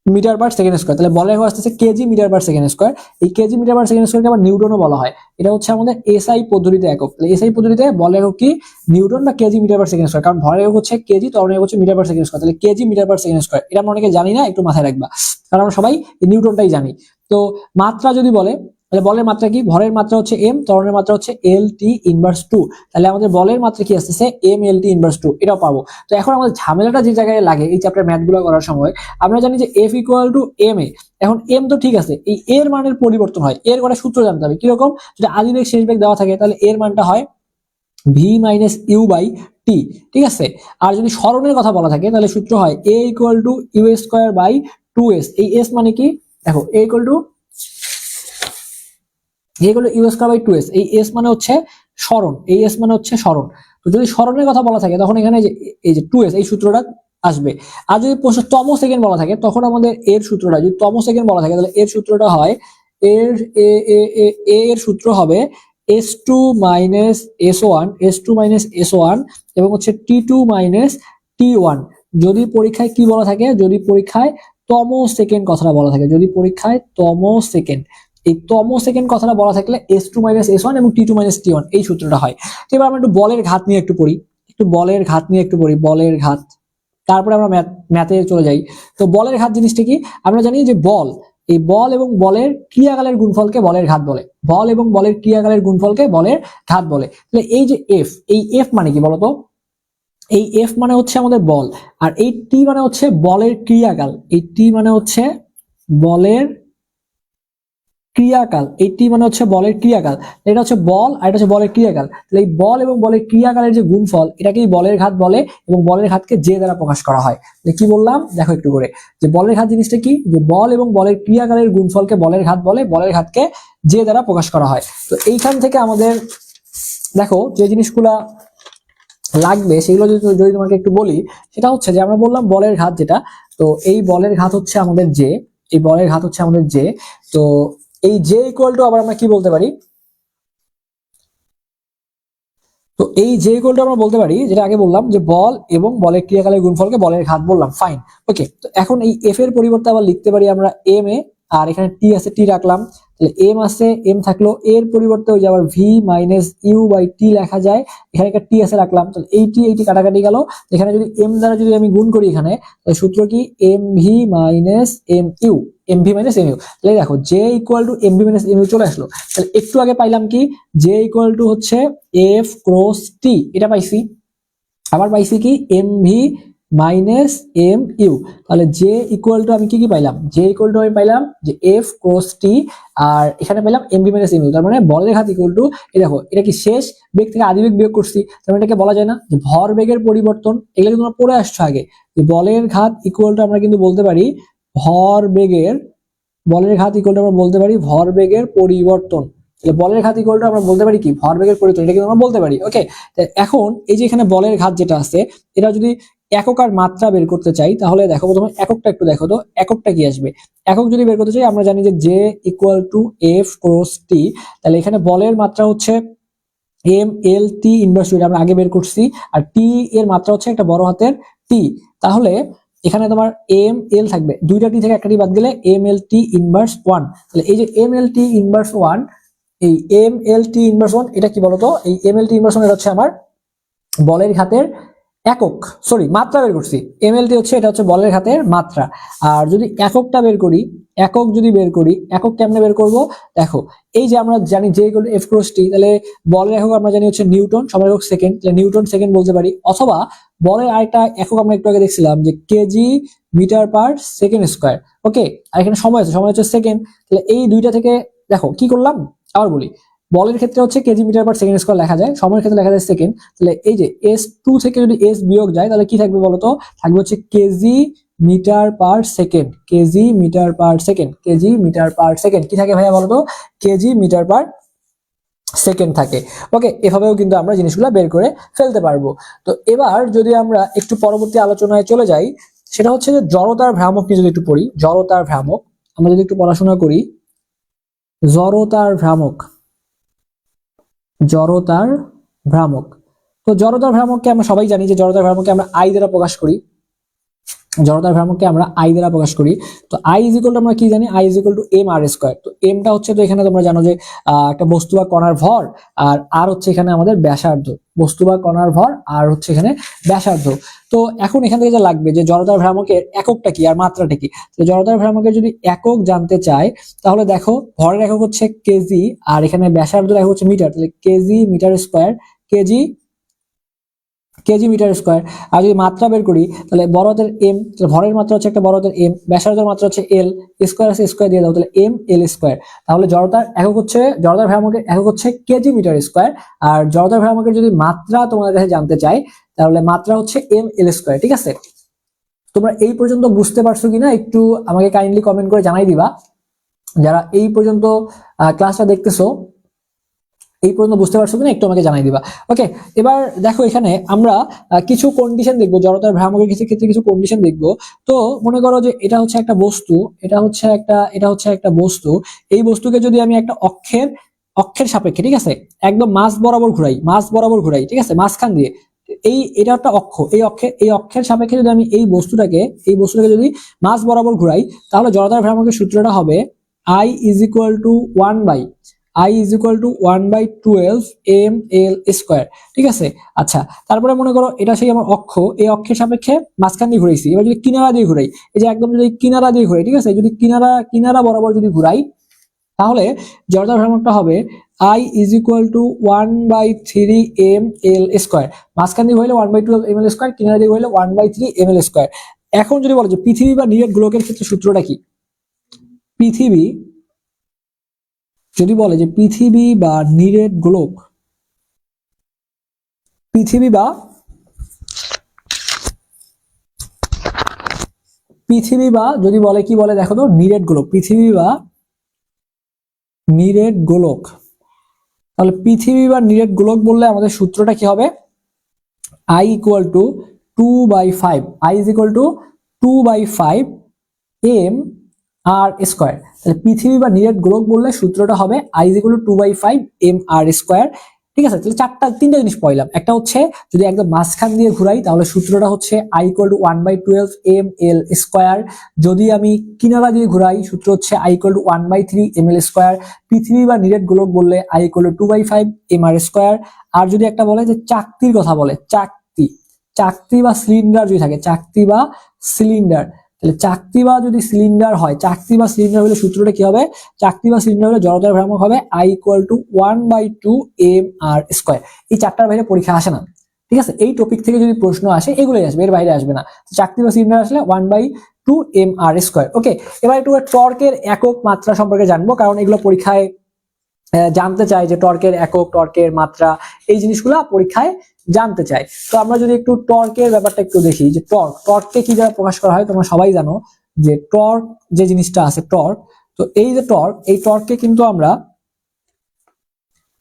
মিটার পার সেকেন্ড স্কয়ার, তাহলে বলের একক আসছে KG metre per second square. এই কেজি মিটার পার সেকেন্ড স্কয়ারকে আবার নিউটনও বলা হয়। এটা হচ্ছে আমাদের এসআই পদ্ধতিতে একক। তাহলে এসআই পদ্ধতিতে বলের একক কি নিউটন বা KG metre per second square, কারণ ভরের একক হচ্ছে কেজি, ত্বরণের একক হচ্ছে মিটার পার সেকেন্ড স্কয়ার। তাহলে KG metre per second square, এটা আমরা অনেকে জানি না, একটু মাথায় রাখবা, কারণ আমরা সবাই নিউটনটাই জানি। তো মাত্রা যদি বলে, তাহলে বলের মাত্রা কি, ভরের মাত্রা হচ্ছে m, ত্বরণের মাত্রা হচ্ছে LT ইনভার্স 2। তাহলে আমাদের বলের মাত্রা কি আসছে mLT ইনভার্স 2, এটাও পাবো। তো এখন আমাদের ঝামেলাটা যে জায়গায় লাগে এই চ্যাপ্টার ম্যাথগুলো করার সময়, আমরা জানি যে F = ma। এখন m তো ঠিক আছে, এই এর মানের পরিবর্তন হয়, এর কটা সূত্র জানতে হবে কিরকম। যদি আদি বেগ শেষ বেগ দেওয়া থাকে, তাহলে এর মানটা হয় v - u/t, ঠিক আছে। আর যদি সরণের কথা বলা থাকে, তাহলে সূত্র হয় a = u²/2s। এই s মানে কি দেখো, a = u²/2s, এই s মানে হচ্ছে সরণ, এই s মানে হচ্ছে সরণ। তো যদি সরণের কথা বলা থাকে, তখন এখানে যে এই যে 2s, এই সূত্রটা আসবে। আর যদি তম সেকেন্ড বলা থাকে, তখন আমাদের এর সূত্রটা, যদি তম সেকেন্ড বলা থাকে, তাহলে এর সূত্রটা হয় এর সূত্র হবে s2 - s1, s2 - s1 এবং হচ্ছে t2 - t1। যদি পরীক্ষায় কি বলা থাকে, যদি পরীক্ষায় তম সেকেন্ড কথাটা বলা থাকে, যদি পরীক্ষায় তম সেকেন্ড, এই তম সেকেন্ড কথাটা বলা থাকলে s2 - s1 এবং t2 - t1, এই সূত্রটা হয়। তো এবার আমরা একটু বলের ঘাত নিয়ে একটু পড়ি, বলের ঘাত, তারপরে আমরা ম্যাথে চলে যাই। তো বলের ঘাত জিনিসটা কি, আমরা জানি যে বল, এই বল এবং বলের ক্রিয়াকালের গুণফলকে বলের ঘাত বলে, বল এবং বলের ক্রিয়াকালের গুণফলকে বলের ঘাত বলে। তাহলে এই যে এফ, এই এফ মানে কি বলতো, এই এফ মানে হচ্ছে আমাদের বল, আর এই টি মানে হচ্ছে বলের ক্রিয়াকাল, এই টি মানে হচ্ছে বলের ক্রিয়াকাল, এইটি মানে হচ্ছে বলের ক্রিয়াকাল, এটা হচ্ছে বল আর এটা হচ্ছে বলের ক্রিয়াকাল। তাহলে এই বল এবং বলের ক্রিয়াকালের যে গুণফল এটাকেই বলের ঘাত বলে, এবং বলের ঘাতকে জে দ্বারা প্রকাশ করা হয়। কি বললাম দেখো একটু করে, যে বলের ঘাত জিনিসটা কি, যে বল এবং বলের ক্রিয়াকালের গুণফলকে বলের ঘাত বলে, বলের ঘাতকে জে দ্বারা প্রকাশ করা হয়। তো এইখান থেকে আমাদের দেখো যে জিনিসগুলা লাগবে সেগুলো যদি তোমাকে একটু বলি, সেটা হচ্ছে যে আমরা বললাম বলের ঘাত যেটা, তো এই বলের ঘাত হচ্ছে আমাদের জে, এই বলের ঘাত হচ্ছে আমাদের জে। তো এই জে ইকুয়াল টু আবার আমরা কি বলতে পারি, তো এই জে ইকুয়াল টু আমরা বলতে পারি যেটা আগে বললাম, যে বল এবং বলের ক্রিয়াকালের গুণফলকে বলের ঘাত বললাম, ফাইন। ওকে, তো এখন এই এফ এর পরিবর্তে আবার লিখতে পারি আমরা এম এ, আর এখানে টি আছে, টি রাখলাম, তাহলে এম আছে, এম থাকলো, এর পরিবর্তে ওই যে আবার ভি মাইনাস ইউ বাই টি লেখা যায়, এখানে একটা টি আছে রাখলাম, তাহলে এইটি কাটাকাটি গেল, এখানে যদি এম দ্বারা যদি আমি গুণ করি এখানে, তাহলে সূত্র কি m v minus m u, m v minus m u. তাহলে দেখো j equal to M v minus m u চলে আসলো। তাহলে একটু আগে পাইলাম কি, জে ইকুয়াল টু হচ্ছে এফ ক্রস টি, এটা পাইছি, আবার পাইছি কি m v minus m u. তাহলে জে ইকুয়াল টু আমি কি কি পাইলাম, জে ইকুয়াল টু আমি পাইলাম যে এফ ক্রস টি, আর এখানে পেলাম m v minus m u. তার মানে বলের ঘাত ইকুয়াল টু, এই দেখো এটা কি শেষ বেগ থেকে আদি বেগ বিয়োগ করছি, তার মানে এটাকে বলা যায় না যে ভর বেগের পরিবর্তন, এগুলো তোমরা পড়ে আসছো আগে, যে বলের ঘাত ইকুয়াল টু আমরা কিন্তু বলতে পারি ভর বেগের, বলের ঘাত ইকুয়াল টু আমরা বলতে পারি ভর বেগের পরিবর্তন। তাহলে বলের ঘাত ইকুয়াল টু আমরা বলতে পারি কি ভর বেগের পরিবর্তন, এটা কিন্তু আমরা বলতে পারি। ওকে, এখন এই যে এখানে বলের ঘাত যেটা আছে, এটা যদি একক আর মাত্রা বের করতে চাই, তাহলে দেখো প্রথমে এককটা একটু দেখো তো, এককটা কি আসবে। একক যদি বের করতে চাই আমরা জানি যে J equal to F cross টি, তাহলে এখানে বলের মাত্রা হচ্ছে এম এল টি ইনভার্স, এটা আমরা আগে বের করছি, আর টি এর মাত্রা হচ্ছে একটা বড় হাতের টি। তাহলে এখানে তোমার এম এল থাকবে, দুইটা টি থেকে একটা টি বাদ গেলে M L T inverse one. তাহলে এই যে M L T inverse one, এই M L T inverse one এটা কি বলতো, এই M L T inverse one এটা হচ্ছে আমার বলের ঘাতের একক, সরি মাত্রা বের করছি, এমএলটি হচ্ছে এটা হচ্ছে বলের ঘাতের মাত্রা। আর যদি এককটা বের করি, একক যদি বের করি, একক কেমনে বের করব, দেখো এই যে আমরা জানি যে ইকুয়াল টু এফ ক্রস টি, তাহলে বলের একক আমরা জানি হচ্ছে নিউটন, সময় একক সেকেন্ড, তাহলে নিউটন সেকেন্ড বলতে পারি, অথবা বলের আরেকটা একক আমরা একটু আগে দেখছিলাম যে KG metre per second square. Okay, আর এখানে সময় আছে, সময় হচ্ছে সেকেন্ড, তাহলে এই দুইটা থেকে দেখো কি করলাম, আবার বলি, বলের ক্ষেত্রে হচ্ছে KG metre per second square লেখা যায়, সময়ের ক্ষেত্রে লেখা যায় সেকেন্ড। তাহলে এই যে এস টু থেকে যদি এস বিয়োগ যায় তাহলে কি থাকবে বলতো, থাকবে হচ্ছে KG metre per second, KG metre per second, KG metre per second কি থাকে ভাইয়া বলতো, কেজি মিটার পার সেকেন্ড থাকে। ওকে, এভাবেও কিন্তু আমরা জিনিসগুলো বের করে ফেলতে পারবো। তো এবার যদি আমরা একটু পরবর্তী আলোচনায় চলে যাই, সেটা হচ্ছে যে জড়তার ভ্রামক নিয়ে যদি একটু পড়ি, জড়তার ভ্রামক আমরা যদি একটু পড়াশোনা করি, জড়তার ভ্রামক, জড়তার ভ্রামক। তো জড়তার ভ্রামককে আমরা সবাই জানি যে জড়তার ভ্রামককে আমরা আই দ্বারা প্রকাশ করি, জড়তার ভ্রামককে আমরা আই দ্বারা প্রকাশ করি। তো আই ইজ ইকুয়াল টু আমরা কি জানি, I is equal to m r square. তো এমটা হচ্ছে, তো এখানে তোমরা জানো যে একটা বস্তু বা কণার ভর, আর হচ্ছে এখানে আমাদের ব্যাসার্ধ, বস্তু বা কণার ভর আর হচ্ছে এখানে ব্যাসার্ধ। তো এখন এখান থেকে যা লাগবে যে জড়তার ভ্রামকের এককটা কি আর মাত্রাটা কি। তো জড়তার ভ্রামকের যদি একক জানতে চাই, তাহলে দেখো ভরের একক হচ্ছে কেজি, আর এখানে ব্যাসার্ধের একক হচ্ছে মিটার, তাহলে KG meter square, kg kg meter square. আর যদি মাত্রা বের করি তাহলে বড় হাতের এম, তাহলে ভরের মাত্রা হচ্ছে একটা বড় হাতের এম, ব্যাসার্ধের মাত্রা হচ্ছে এল, স্কোয়ার আছে স্কোয়ার দিয়ে দাও, তাহলে এম এল স্কোয়ার। তাহলে জড়তার একক হচ্ছে, জড়তার ভ্রামকের একক হচ্ছে কেজি মিটার স্কোয়ার, আর জড়তার ভ্রামকের যদি মাত্রা তোমাদের কাছে জানতে চাই তাহলে মাত্রা হচ্ছে এম এল স্কোয়ার। ঠিক আছে, তোমরা এই পর্যন্ত বুঝতে পারছো কিনা একটু আমাকে কাইন্ডলি কমেন্ট করে জানাই দিবা, যারা এই পর্যন্ত ক্লাসটা দেখতেছো এই পর্যন্ত বুঝতে পারছো কিনা একটু আমাকে জানাই দিবা। ওকে, এবার দেখো এখানে আমরা কিছু কন্ডিশন দেখবো, জড়তার ভ্রামকের ক্ষেত্রে কিছু কন্ডিশন দেখবো। তো মনে করো যে এটা হচ্ছে একটা বস্তু, এটা হচ্ছে একটা বস্তু, এই বস্তুকে যদি আমি একটা অক্ষের সাপেক্ষে, ঠিক আছে, একদম মাঝ বরাবর ঘুরাই, ঠিক আছে, মাঝখান দিয়ে, এটা একটা অক্ষ, এই অক্ষের সাপেক্ষে যদি আমি এই বস্তুটাকে যদি মাঝ বরাবর ঘুরাই, তাহলে জড়তার ভ্রামকের সূত্রটা হবে I is equal to 1/12 ml square. ঠিক আছে, আচ্ছা, তারপরে মনে করো এটা সেই আমার অক্ষ, এই অক্ষের সাপেক্ষে মাঝখান দিয়ে ঘুরাইছি, এবার যদি কিনারা দিয়ে ঘুরাই, এই যে একদম যদি কিনারা দিয়ে ঘুরাই, ঠিক আছে, যদি কিনারা বরাবর যদি ঘুরাই, তাহলে জড়তার ভ্রামকটা হবে I is equal to 1/3 ml square. মাঝখান দিয়ে হইলে 1/12 ml স্কোয়ার, কিনারা দিয়ে হইলে 1/3 ml স্কোয়ার। এখন যদি বলো যে পৃথিবী বা নিরেট গোলকের ক্ষেত্রে সূত্রটা কি, পৃথিবী যদি বলে যে পৃথিবী বা নিরেট গোলক, পৃথিবী বা যদি বলে কি বলে দেখো তো, নিরেট গোলক, পৃথিবী বা নিরেট গোলক। তাহলে পৃথিবী বা নিরেট গোলক বললে আমাদের সূত্রটা কি হবে? I equal to 2/5, I is equal to 2/5 m r square. তাহলে পৃথিবী বা নিরেট গোলক বললে সূত্রটা হবে I is equal to 2/5 m r square. ঠিক আছে, তাহলে তিনটা জিনিস পড়লাম। একটা হচ্ছে যদি একদম মাঝখান দিয়ে ঘুরাই তাহলে সূত্রটা হচ্ছে I equal to 1/12 m l square. যদি আমি কিনারা দিয়ে ঘুরাই সূত্র হচ্ছে I equal to 1/3 m l square. পৃথিবী বা নিরেট গোলক বললে I equal to 2/5 m r square. আর যদি একটা বলে যে চাকতির কথা বলে, চাকতি বা সিলিন্ডার যদি থাকে, চাকতি বা সিলিন্ডার, তাহলে চাকতি বা যদি সিলিন্ডার হয়, চাকতি বা সিলিন্ডার হলে সূত্রটা কি হবে? চাকতি বা সিলিন্ডার হলে জড়তার ভ্রামক হবে I equal two 1/2 m r square. এই চারটার বাইরে পরীক্ষা আসে না। ঠিক আছে, এই টপিক থেকে যদি প্রশ্ন আসে এগুলোই আসবে, এর বাইরে আসবে না। চাকতি বা সিলিন্ডার আসলে 1/2 m r স্কয়ার। ওকে, এবার একটু টর্কের একক মাত্রা সম্পর্কে জানবো, কারণ এগুলো পরীক্ষায় জানতে চাই যে টর্কের একক, টর্কের মাত্রা, এই জিনিসগুলো পরীক্ষায় জানতে চাই। তো আমরা যদি একটু টর্কের ব্যাপারটা একটু দেখি যে টর্ককে কি দ্বারা প্রকাশ করা হয়। তোমরা সবাই জানো যে টর্ক যে জিনিসটা আছে, টর্ক, তো এই যে টর্ক, এই টর্ককে কিন্তু আমরা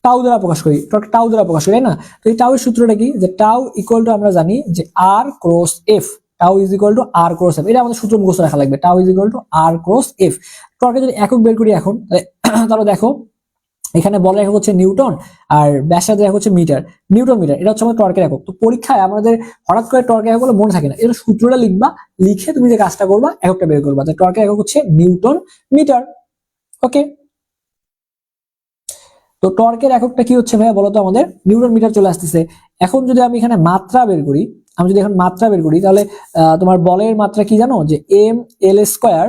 টাউ দ্বারা প্রকাশ করি, টর্ক টাউ দ্বারা প্রকাশ করি, তাই না? তো এই টাউ এর সূত্রটা কি? যে টাউ ইকুয়াল টু আমরা জানি যে R cross F, tau is equal to R cross F. এটা আমাদের সূত্র মুখস্থ রাখা লাগবে, tau is equal to R cross F. টর্কের যদি একক বের করি এখন, তাহলে দেখো এখানে বলের একক হচ্ছে নিউটন আর ব্যাসার্ধের একক হচ্ছে মিটার, নিউটন মিটার। এটা হচ্ছে আমাদের টর্কের একক। তো পরীক্ষায় আমাদের হঠাৎ করে টর্কের একক মনে থাকে না, এর সূত্রটা লিখবা, লিখে তুমি যে কাজটা করবা এককটা বের করবা। তো টর্কের একক হচ্ছে নিউটন মিটার। ওকে, তো টর্কের এককটা কি হচ্ছে ভাইয়া বলতো? আমাদের নিউটন মিটার চলে আসতেছে। এখন যদি আমি এখানে মাত্রা বের করি, আমি যদি এখন মাত্রা বের করি তাহলে তোমার বলের মাত্রা কি জানো? যে এম এল স্কয়ার,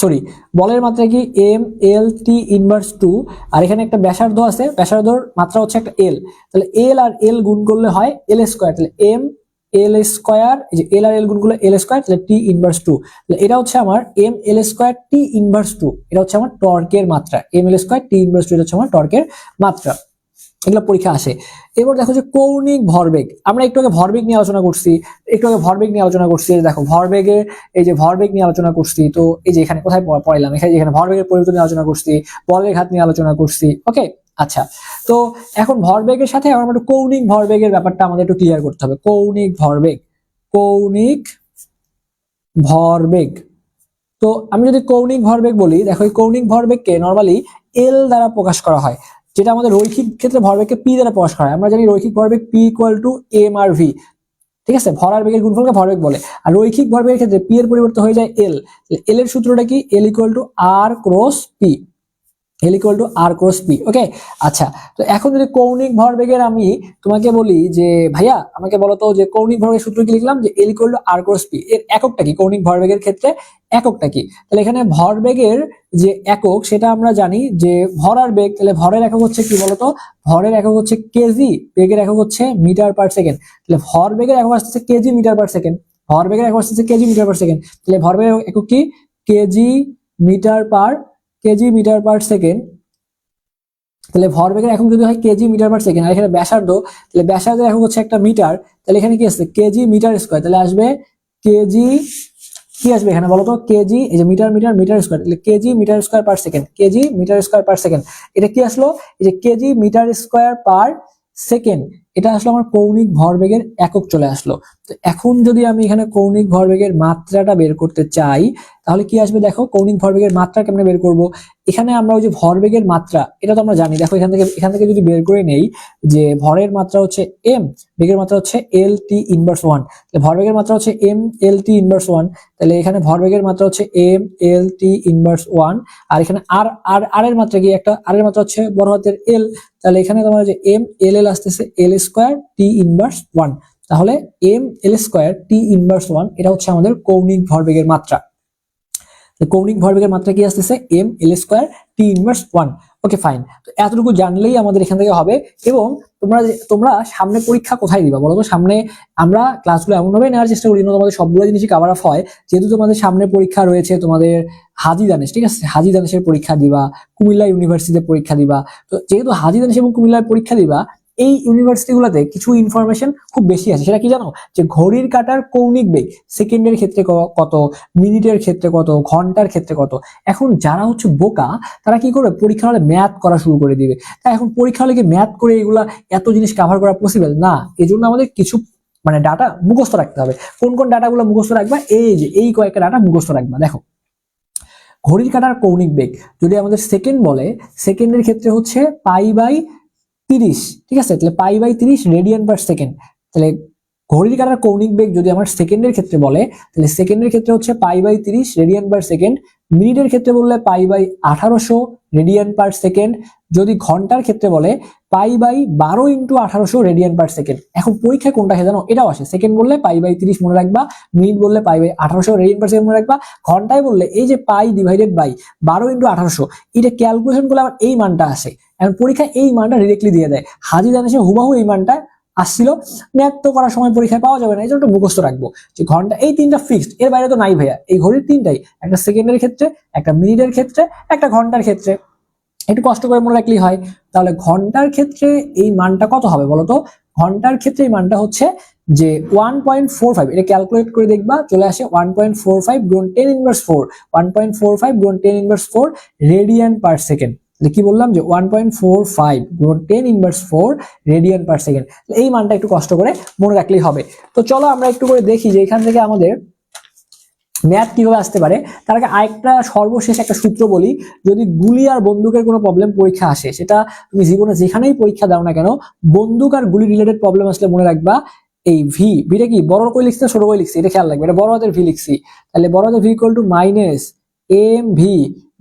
সরি, বলের মাত্রা কি এম এল টি ইনভার্স 2, আর এখানে একটা ব্যাসার্ধ আছে, ব্যাসার্ধর মাত্রা হচ্ছে একটা এল। তাহলে এল আর এল গুণ করলে হয় এল স্কয়ার। তাহলে এম এল স্কয়ার, এই যে এল আর এল গুণ করলে এল স্কয়ার, তাহলে টি ইনভার্স 2। তাহলে এটা হচ্ছে আমার m l square t inverse 2, এটা হচ্ছে আমার টর্কের মাত্রা। M l square t inverse 2 এটা হচ্ছে আমার টর্কের মাত্রা। এগুলো পরীক্ষা আসে। এবার দেখো যে কৌণিক ভরবেগ, আমরা একটু আগে ভরবেগ নিয়ে আলোচনা করছি, দেখো ভরবেগের, এই যে ভরবেগ নিয়ে আলোচনা করছি। তো এই যে এখানে কোথায় পড়াইলাম, এখানে ভরবেগের পরিবর্তন নিয়ে আলোচনা করছি, বলের ঘাত নিয়ে আলোচনা করছি। ওকে, আচ্ছা, তো এখন ভরবেগের সাথে আমরা একটু কৌণিক ভরবেগের ব্যাপারটা আমাদের একটু ক্লিয়ার করতে হবে। কৌণিক ভরবেগ, তো আমি যদি কৌণিক ভরবেগ বলি, দেখো এই কৌণিক ভরবেগকে নরমালি এল দ্বারা প্রকাশ করা হয়, যেটা আমাদের রৈখিক ক্ষেত্রে ভরবেগকে পি দ্বারা প্রকাশ করা হয়। আমরা জানি রৈখিক ভরবেগ p equal to m r v. ঠিক আছে, ভর বেগের গুণফলকে ভরবেগ বলে। আর রৈখিক ভরবেগের ক্ষেত্রে পি এর পরিবর্তে হয়ে যায় এল। এল এর সূত্রটা কি? L equal to R cross P, L equal to R cross P. Okay, আচ্ছা, তো এখন যদি কৌণিক ভরবেগের আমি তোমাকে বলি যে ভাইয়া আমাকে বলো তো যে কৌণিক ভরবেগের সূত্র কি লিখলাম? যে L equal to R cross P, এর এককটা কি? কৌণিক ভরবেগের ক্ষেত্রে এককটা কি? তাহলে এখানে ভরবেগের যে একক সেটা আমরা জানি যে ভর আর বেগ। তাহলে ভরের একক হচ্ছে কি বলতো? ভরের একক হচ্ছে কেজি, বেগের একক হচ্ছে মিটার পার সেকেন্ড। তাহলে ভর বেগের একক আসছে কেজি মিটার পার সেকেন্ড, ভর বেগের একক আসছে কেজি মিটার পার সেকেন্ড। তাহলে ভর বেগের একক কি? KG metre per second. তাহলে ভরবেগের একক যদি হয় কেজি মিটার পার সেকেন্ড, আর এখানে ব্যাসার্ধ, তাহলে ব্যাসার্ধের একক হচ্ছে একটা মিটার। তাহলে এখানে কি আসছে? KG metre square. তাহলে আসবে কেজি, কি আসবে এখানে বলতো? কেজি, এই যে মিটার মিটার মিটার স্কয়ার, তাহলে KG metre square per second, KG metre square per second. এটা কি আসলো? এই যে KG metre square per second, এটা আসলে আমার কৌণিক ভরবেগের একক চলে আসলো। তো এখন যদি আমি এখানে কৌণিক ভরবেগের মাত্রাটা বের করতে চাই তাহলে কি আসবে? দেখো কৌণিক ভরবেগের মাত্রা কেমনে বের করব? এখানে আমরা ওই যে ভরবেগের মাত্রা, এটা তো আমরা জানি। দেখো এখান থেকে যদি বের করে নেই যে ভরের মাত্রা হচ্ছে এম, বেগের মাত্রা হচ্ছে এল টি ইনভার্স 1, তাহলে ভরবেগের মাত্রা হচ্ছে এম এল টি ইনভার্স 1। তাহলে এখানে ভরবেগের মাত্রা হচ্ছে এম এল টি ইনভার্স 1, আর এখানে আর আর আর এর মাত্রা কি? একটা আর এর মাত্রা হচ্ছে বড় হাতের এল। তাহলে এখানে তোমার যে এম এল এল আসতেছে এল স্কয়ার টি ইনভার্স 1। তাহলে m l square t inverse 1 এটা হচ্ছে আমাদের কৌণিক ভরবেগের মাত্রা। কৌণিক ভরবেগের মাত্রা কি আসতেছে? M l square t inverse 1। Okay fine, তো এতটুকু জানলেই আমাদের এখান থেকে হবে। এবং তোমরা সামনে পরীক্ষা কোথায় দিবা বলো তো? সামনে আমরা ক্লাসগুলো এমনভাবে নেওয়ার চেষ্টা করি যেন তোমাদের সবগুলো জিনিসই কভার আপ হয়। যেহেতু তোমাদের সামনে পরীক্ষা রয়েছে, তোমাদের হাজী দানেশ, ঠিক আছে, হাজী দানেশের পরীক্ষা দিবা, কুমিল্লা ইউনিভার্সিটিতে পরীক্ষা দিবা। তো যেহেতু হাজী দানেশ এবং কুমিল্লার পরীক্ষা দিবা, এই ইউনিভার্সিটি গুলাতে কিছু ইনফরমেশন খুব বেশি আছে। সেটা কি জানো? যে ঘড়ির কাঁটার কৌণিক বেগ সেকেন্ডের ক্ষেত্রে কত, মিনিটের ক্ষেত্রে কত, ঘন্টার ক্ষেত্রে কত। এখন যারা হচ্ছে বোকা তারা কি করবে, পরীক্ষা হলে ম্যাথ করা শুরু করে দিবে। তাই এখন পরীক্ষা হলে কি ম্যাথ করে এগুলা এত জিনিস কভার করা পসিবল না। এই জন্য আমাদের কিছু মানে ডাটা মুখস্থ রাখতে হবে। কোন কোন ডাটাগুলো মুখস্থ রাখবা? এই যে এই কয়েকটা ডাটা মুখস্থ রাখবা। দেখো, ঘড়ির কাঁটার কৌণিক বেগ যদি আমাদের সেকেন্ড বলে, সেকেন্ডের ক্ষেত্রে হচ্ছে π/30, ঠিক আছে, তাহলে π/30 রেডিয়ান পার সেকেন্ড। তাহলে ঘড়ির কাঁটার কৌণিক বেগ যদি আমার সেকেন্ডের ক্ষেত্রে বলে, তাহলে সেকেন্ডের ক্ষেত্রে হচ্ছে π/30 রেডিয়ান পার সেকেন্ড। মিনিটের ক্ষেত্রে বললে π/1800 রেডিয়ান পার সেকেন্ড। যদি ঘন্টার ক্ষেত্রে বলে π/12 × 1800 রেডিয়ান পার সেকেন্ড। এখন পরীক্ষায় কোনটা আসে জানো? এটাও আসে। সেকেন্ড বললে π/30 মনে রাখবা, মিনিট বললে π/1800 রেডিয়ান পার সেকেন্ড মনে রাখবা, ঘন্টায় বললে এই যে π/12 × 1800, এটা ক্যালকুলেশন করলে আবার এই মানটা আসে। এখন পরীক্ষায় এই মানটা ডিরেক্টলি দিয়ে দেয়। হাজী দানেশে হুবাহু এই মানটা আসছিল। ম্যাথ তো করার সময় পরীক্ষায় পাওয়া যাবে না, এই জন্য মুখস্থ রাখবো যে ঘন্টা এই তিনটা ফিক্সড, এর বাইরে তো নাই ভাইয়া। এই ঘড়ির তিনটাই, একটা সেকেন্ডের ক্ষেত্রে, একটা মিনিটের ক্ষেত্রে, একটা ঘন্টার ক্ষেত্রে। একটু কষ্ট করে মনে রাখলেই হয়। তাহলে ঘন্টার ক্ষেত্রে এই মানটা কত হবে বলতো? ঘন্টার ক্ষেত্রে এই মানটা হচ্ছে যে 1.45, এটা ক্যালকুলেট করে দেখবা, চলে আসে 1.45 গুণ 10^4, 1.45 গুণ 10^4 রেডিয়ান পার সেকেন্ড। কি বললাম যে 1.45 গুণ 10^4 রেডিয়ান পার সেকেন্ড। এই মানটা একটু কষ্ট করে মনে রাখলেই হবে। তো চলো আমরা একটু করে দেখি যে এখান থেকে আমাদের ম্যাথ কিভাবে আসতে পারে। তার আগে আরেকটা সর্বশেষ একটা সূত্র বলি। যদি গুলি আর বন্দুকের কোনো প্রবলেম পরীক্ষা আসে, সেটা তুমি জীবনে যেখানেই পরীক্ষা দাও না কেন, বন্দুক আর গুলি রিলেটেড প্রবলেম আসলে মনে রাখবা এই ভিটা কি বড় করে লিখছি ছোট করে লিখছি, এটা খেয়াল রাখবে। এটা বড় হাতের ভি লিখছি, তাহলে বড় হাতের v equal to -mv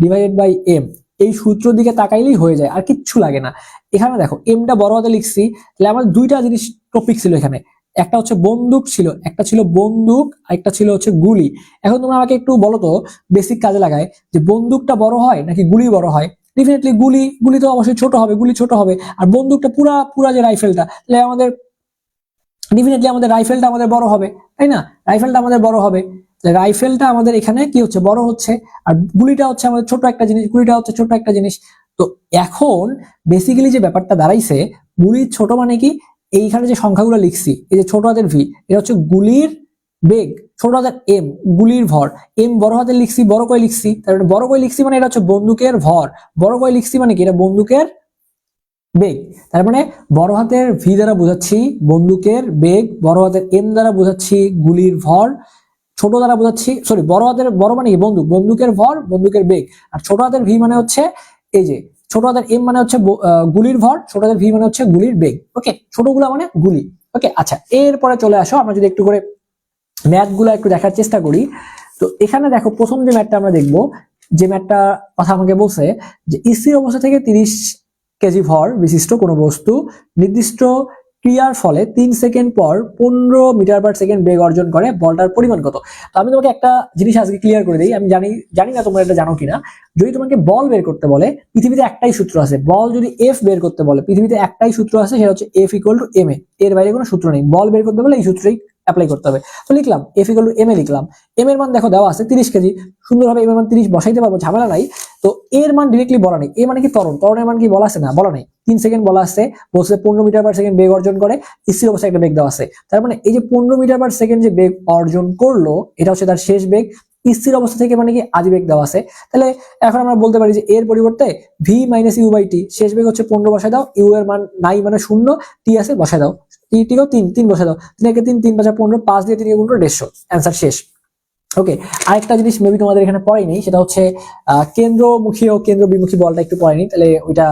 divided by m. এই সূত্রের দিকে তাকাইলেই হয়ে যায়, আর কিচ্ছু লাগে না। এখানে দেখো এমটা বড় হাতে লিখছি, তাহলে আমার দুইটা জিনিস টপিক ছিল এখানে। একটা হচ্ছে বন্দুক ছিল, একটা ছিল বন্দুক, একটা ছিল হচ্ছে গুলি। এখন তোমরা আমাকে একটু বলো তো, বেসিক কাজে লাগায়, যে বন্দুকটা বড় হয় নাকি গুলি বড় হয়? ডেফিনেটলি গুলি তো অবশ্যই ছোট হবে, গুলি ছোট হবে। আর বন্দুকটা পুরা যে রাইফেলটা, তাহলে ডেফিনেটলি আমাদের রাইফেলটা আমাদের বড় হবে, তাই না? রাইফেলটা আমাদের বড় হবে। রাইফেলটা আমাদের এখানে কি হচ্ছে, বড় হচ্ছে। আর গুলিটা হচ্ছে আমাদের ছোট একটা জিনিস, গুলিটা হচ্ছে ছোট একটা জিনিস। তো এখন বেসিক্যালি যে ব্যাপারটা দাঁড়াইছে, গুলির ছোট মানে কি, এইখানে যে সংখ্যাগুলো লিখছি, এই যে ছোট হাতের ভি, এটা হচ্ছে গুলির বেগ, ছোট হাতের এম গুলির ভর, এম বড় হাতের লিখছি, বড় করে লিখছি, তার মানে বড় করে লিখছি মানে এটা হচ্ছে বন্দুকের ভর, বড় করে লিখছি মানে কি, এটা বন্দুকের বেগ। তার মানে বড় হাতের ভি দ্বারা বোঝাচ্ছি বন্দুকের বেগ, বড় হাতের এম দ্বারা বোঝাচ্ছি গুলির ভর, ছোট দ্বারা বোঝাচ্ছি, সরি, বড় মানে কি, বন্দুকের ভর, বন্দুকের বেগ। আর ছোট হাতের ভি মানে হচ্ছে এই যে ছোট হাতের এম মানে হচ্ছে গুলির ভর, ছোট হাতের ভি মানে হচ্ছে গুলির বেগ। ওকে, ছোটগুলা মানে গুলি। ওকে, আচ্ছা, এরপরে চলে আসো আমরা যদি একটু করে ম্যাথ গুলা একটু দেখার চেষ্টা করি। তো এখানে দেখো প্রথম যে ম্যাথটা আমরা দেখবো, যে ম্যাথটা কথা আমাকে বলছে যে স্থির অবস্থা থেকে 30 কেজি ভর বিশিষ্ট কোনো বস্তু নির্দিষ্ট ক্রিয়ার ফলে 3 সেকেন্ড পর 15 মিটার পার সেকেন্ড বেগ অর্জন করে, বলটার পরিমাণ কত? তো আমি তোমাকে একটা জিনিস আজকে ক্লিয়ার করে দিই। আমি জানি না তোমরা এটা জানো কিনা। যদি তোমাকে বল বের করতে বলে, পৃথিবীতে একটাই সূত্র আছে। বল যদি এফ বের করতে বলে, পৃথিবীতে একটাই সূত্র আছে, সেটা হচ্ছে F equal to M A. এর বাইরে কোনো সূত্র নেই। বল বের করতে বলে এই সূত্রই অ্যাপ্লাই করতে হবে। তো লিখলাম F equal to M A, লিখলাম এম এর মান দেখো দেওয়া আছে 30 কেজি, সুন্দরভাবে এম এর মান 30 বসাইতে পারবো, ঝামেলা নাই। তো এর মান ডিরেক্টলি বলা নেই। এ মানে কি ত্বরণের মান কি বলা আছে? না, বলা নেই। 3 সেকেন্ড বলা আছে, বলছে 15 মিটার পার সেকেন্ড বেগ অর্জন করে, স্থির অবস্থায় একটা বেগ দেওয়া আছে। তার মানে এই যে 15 মিটার পার সেকেন্ড যে বেগ অর্জন করলো, এটা হচ্ছে তার শেষ বেগ। স্থির অবস্থা থেকে মানে কি আদি বেগ দেওয়া আছে। তাহলে এখন আমরা বলতে পারি যে এর পরিবর্তে ভি মাইনাস ইউ বাই টি, শেষ বেগ হচ্ছে 15 বসায় দাও, ইউ এর মান নাই মানে 0, টি আছে বসায় দাও, টিকেও 3 বসায় দাও, 3 কে 3, 3 5 15, 5 দিয়ে 3 গুণ করে 150, অ্যান্সার শেষ। ওকে, আরেকটা জিনিস মেবি তোমাদের এখানে পড়াইনি, সেটা হচ্ছে কেন্দ্রমুখী ও কেন্দ্র বিমুখী বলটা একটু পড়াইনি, তাহলে ওইটা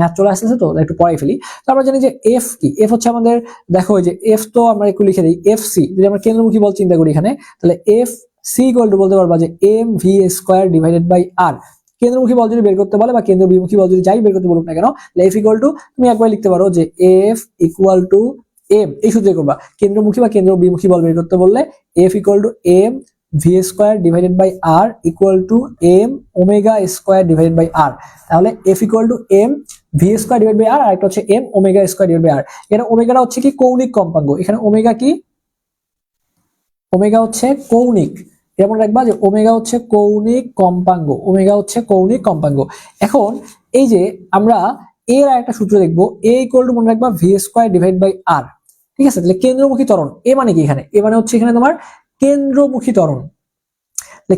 ম্যাথ চলে আসতেছে, তো একটু পড়াই ফেলি। তো আমরা জানি যে এফ কি, এফ হচ্ছে আমাদের, দেখো যে এফ, তো আমরা একটু লিখে দিই এফ সি। যদি আমরা কেন্দ্রমুখী বল চিন্তা করি এখানে, তাহলে এফ সি ইকুয়াল টু বলতে পারবা যে M V square divided by R. কেন্দ্রমুখী বল যদি বের করতে বলে বা কেন্দ্র বিমুখী বল যদি যাই বের করতে বলুক না কেন, এফ ইকুয়াল টু, তুমি একবার লিখতে পারো যে এফ ইকুয়াল টু এম, এই সূত্রে করবা। কেন্দ্রমুখী বা কেন্দ্র বিমুখী বল বের করতে বললে F equal to M V square divided by R equal to M omega square divided by R. তাহলে F equal to M V square divide by R, আর একটা হচ্ছে M omega square divide by R. এখানে ওমেগাটা হচ্ছে কি কৌণিক কম্পাঙ্ক, এখানে ওমেগা কি, ওমেগা হচ্ছে কৌণিক, এটা মনে রাখবা যে ওমেগা হচ্ছে কৌণিক কম্পাঙ্ক, ওমেগা হচ্ছে কৌণিক কম্পাঙ্ক। এখন এই যে আমরা এর একটা সূত্র দেখবো, এ ইকুয়াল টু মনে রাখবা ভি স্কোয়ার ডিভাইড বাই আর, ঠিক আছে। তাহলে কেন্দ্রমুখী ত্বরণ, এ মানে কি এখানে, এ মানে হচ্ছে এখানে তোমার কেন্দ্রমুখী ত্বরণ।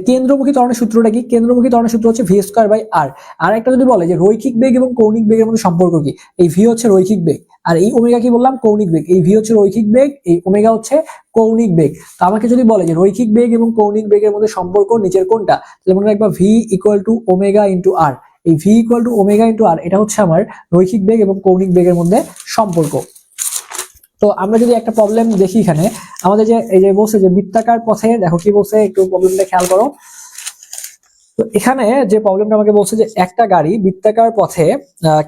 কেন্দ্রমুখী ত্বরণের সূত্রটা কি, কেন্দ্রমুখী ত্বরণের সূত্র হচ্ছে ভি স্কোয়ার বাই আর। আর একটা যদি বলে যে রৈখিক বেগ এবং কৌণিক বেগের মধ্যে সম্পর্ক কি, এই ভি হচ্ছে রৈখিক বেগ আর এই ওমেগা কি বললাম কৌণিক বেগ, এই ভি হচ্ছে রৈখিক বেগ, এই ওমেগা হচ্ছে কৌণিক বেগ। তো আমাকে যদি বলে যে রৈখিক বেগ এবং কৌণিক বেগের মধ্যে সম্পর্ক নিচের কোনটা, তাহলে মনে রাখবা V equal to omega into R. এই V equal to omega into R এটা হচ্ছে আমার রৈখিক বেগ এবং কৌণিক বেগের মধ্যে সম্পর্ক। তো আমরা যদি একটা প্রবলেম দেখি এখানে আমাদের যে এই যে বলছে যে বৃত্তাকার পথে, দেখো কি বলছে একটু প্রবলেমটা খেয়াল করো। তো এখানে যে প্রবলেমটা আমাকে বলছে যে একটা গাড়ি বৃত্তাকার পথে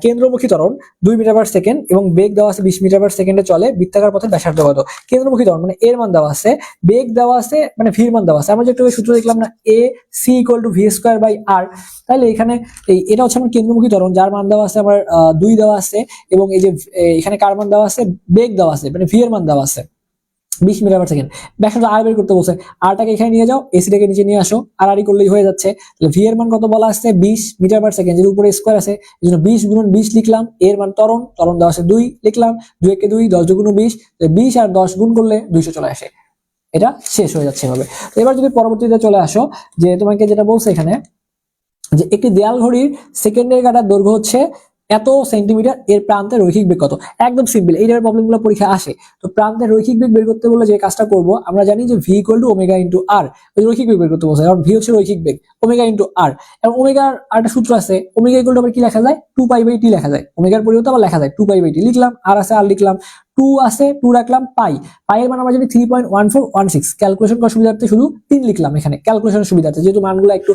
কেন্দ্রমুখী ত্বরণ 2 মিটার পার সেকেন্ড এবং বেগ দেওয়া আছে 20 মিটার পার সেকেন্ডে চলে, বৃত্তাকার পথের ব্যাসার্ধ কত। কেন্দ্রমুখী ত্বরণ মানে এর মান দেওয়া আছে, বেগ দেওয়া আছে মানে ভির মান দেওয়া আছে। আমরা যে একটু সূত্র দেখলাম না, A C equal to V square by R. তাহলে এখানে এটা হচ্ছে আমার কেন্দ্রমুখী ত্বরণ, যার মান দেওয়া আছে আমার 2 দেওয়া আছে, এবং এই যে এখানে কার মান দেওয়া আছে, বেগ দেওয়া আছে মানে ভি এর মান দেওয়া আছে 20 মিটার পার সেকেন্ড। ব্যাসার্ধ আর বের করতে বলছে, আরটাকে এখানে নিয়ে যাও, এসিটাকে নিচে নিয়ে আসো, আর আরই করলেই হয়ে যাচ্ছে। তাহলে ভি এর মান কত বলা আসছে 20 মিটার পার সেকেন্ড, যেহেতু উপরে স্কোয়ার আছে এই জন্য 20 গুণন 20 লিখলাম। এর মান ত্বরণ, ত্বরণ দেওয়া আছে 2 লিখলাম, 2 একে 2, 10 দুগুণ 20, 20 আর 10 গুণ করলে 200 চলে আসে। এটা শেষ হয়ে যাচ্ছে এভাবে। তো এবার যদি পরবর্তীতে চলে আসো, যে তোমাকে যেটা বলছে এখানে যে একটি দেয়াল ঘড়ির সেকেন্ডের কাটার দৈর্ঘ্য হচ্ছে এত সেন্টিমিটার, এর প্রান্তের রৈখিক বেগ কত। একদম সিম্পল, এই ধরনের প্রবলেমগুলো পরীক্ষায় আসে। তো প্রান্তের রৈখিক বেগ বের করতে বললে যে কাজটা করব, আমরা জানি যে V equal to omega into R, ওই রৈখিক বেগ বের করতে বলছে, কারণ ভি হচ্ছে রৈখিক বেগ, ওমেগা ইন্টু আর। এবং ওমেগার আরেকটা সূত্র আছে, ওমেগা ইকুয়াল টু আবার কি লেখা যায়, 2 পাই বাই টি লেখা যায়, ওমেগার পরিবর্তে আবার লেখা যায় 2 পাই বাই টি লিখলাম, আর আছে আর লিখলাম, 2 আছে 2 রাখলাম, পাই, পাইয়ের মান আমরা জানি 3.1416, ক্যালকুলেশন করার সুবিধার্থে শুধু 3 লিখলাম এখানে ক্যালকুলেশনের সুবিধার্থে, যেহেতু মানগুলো একটু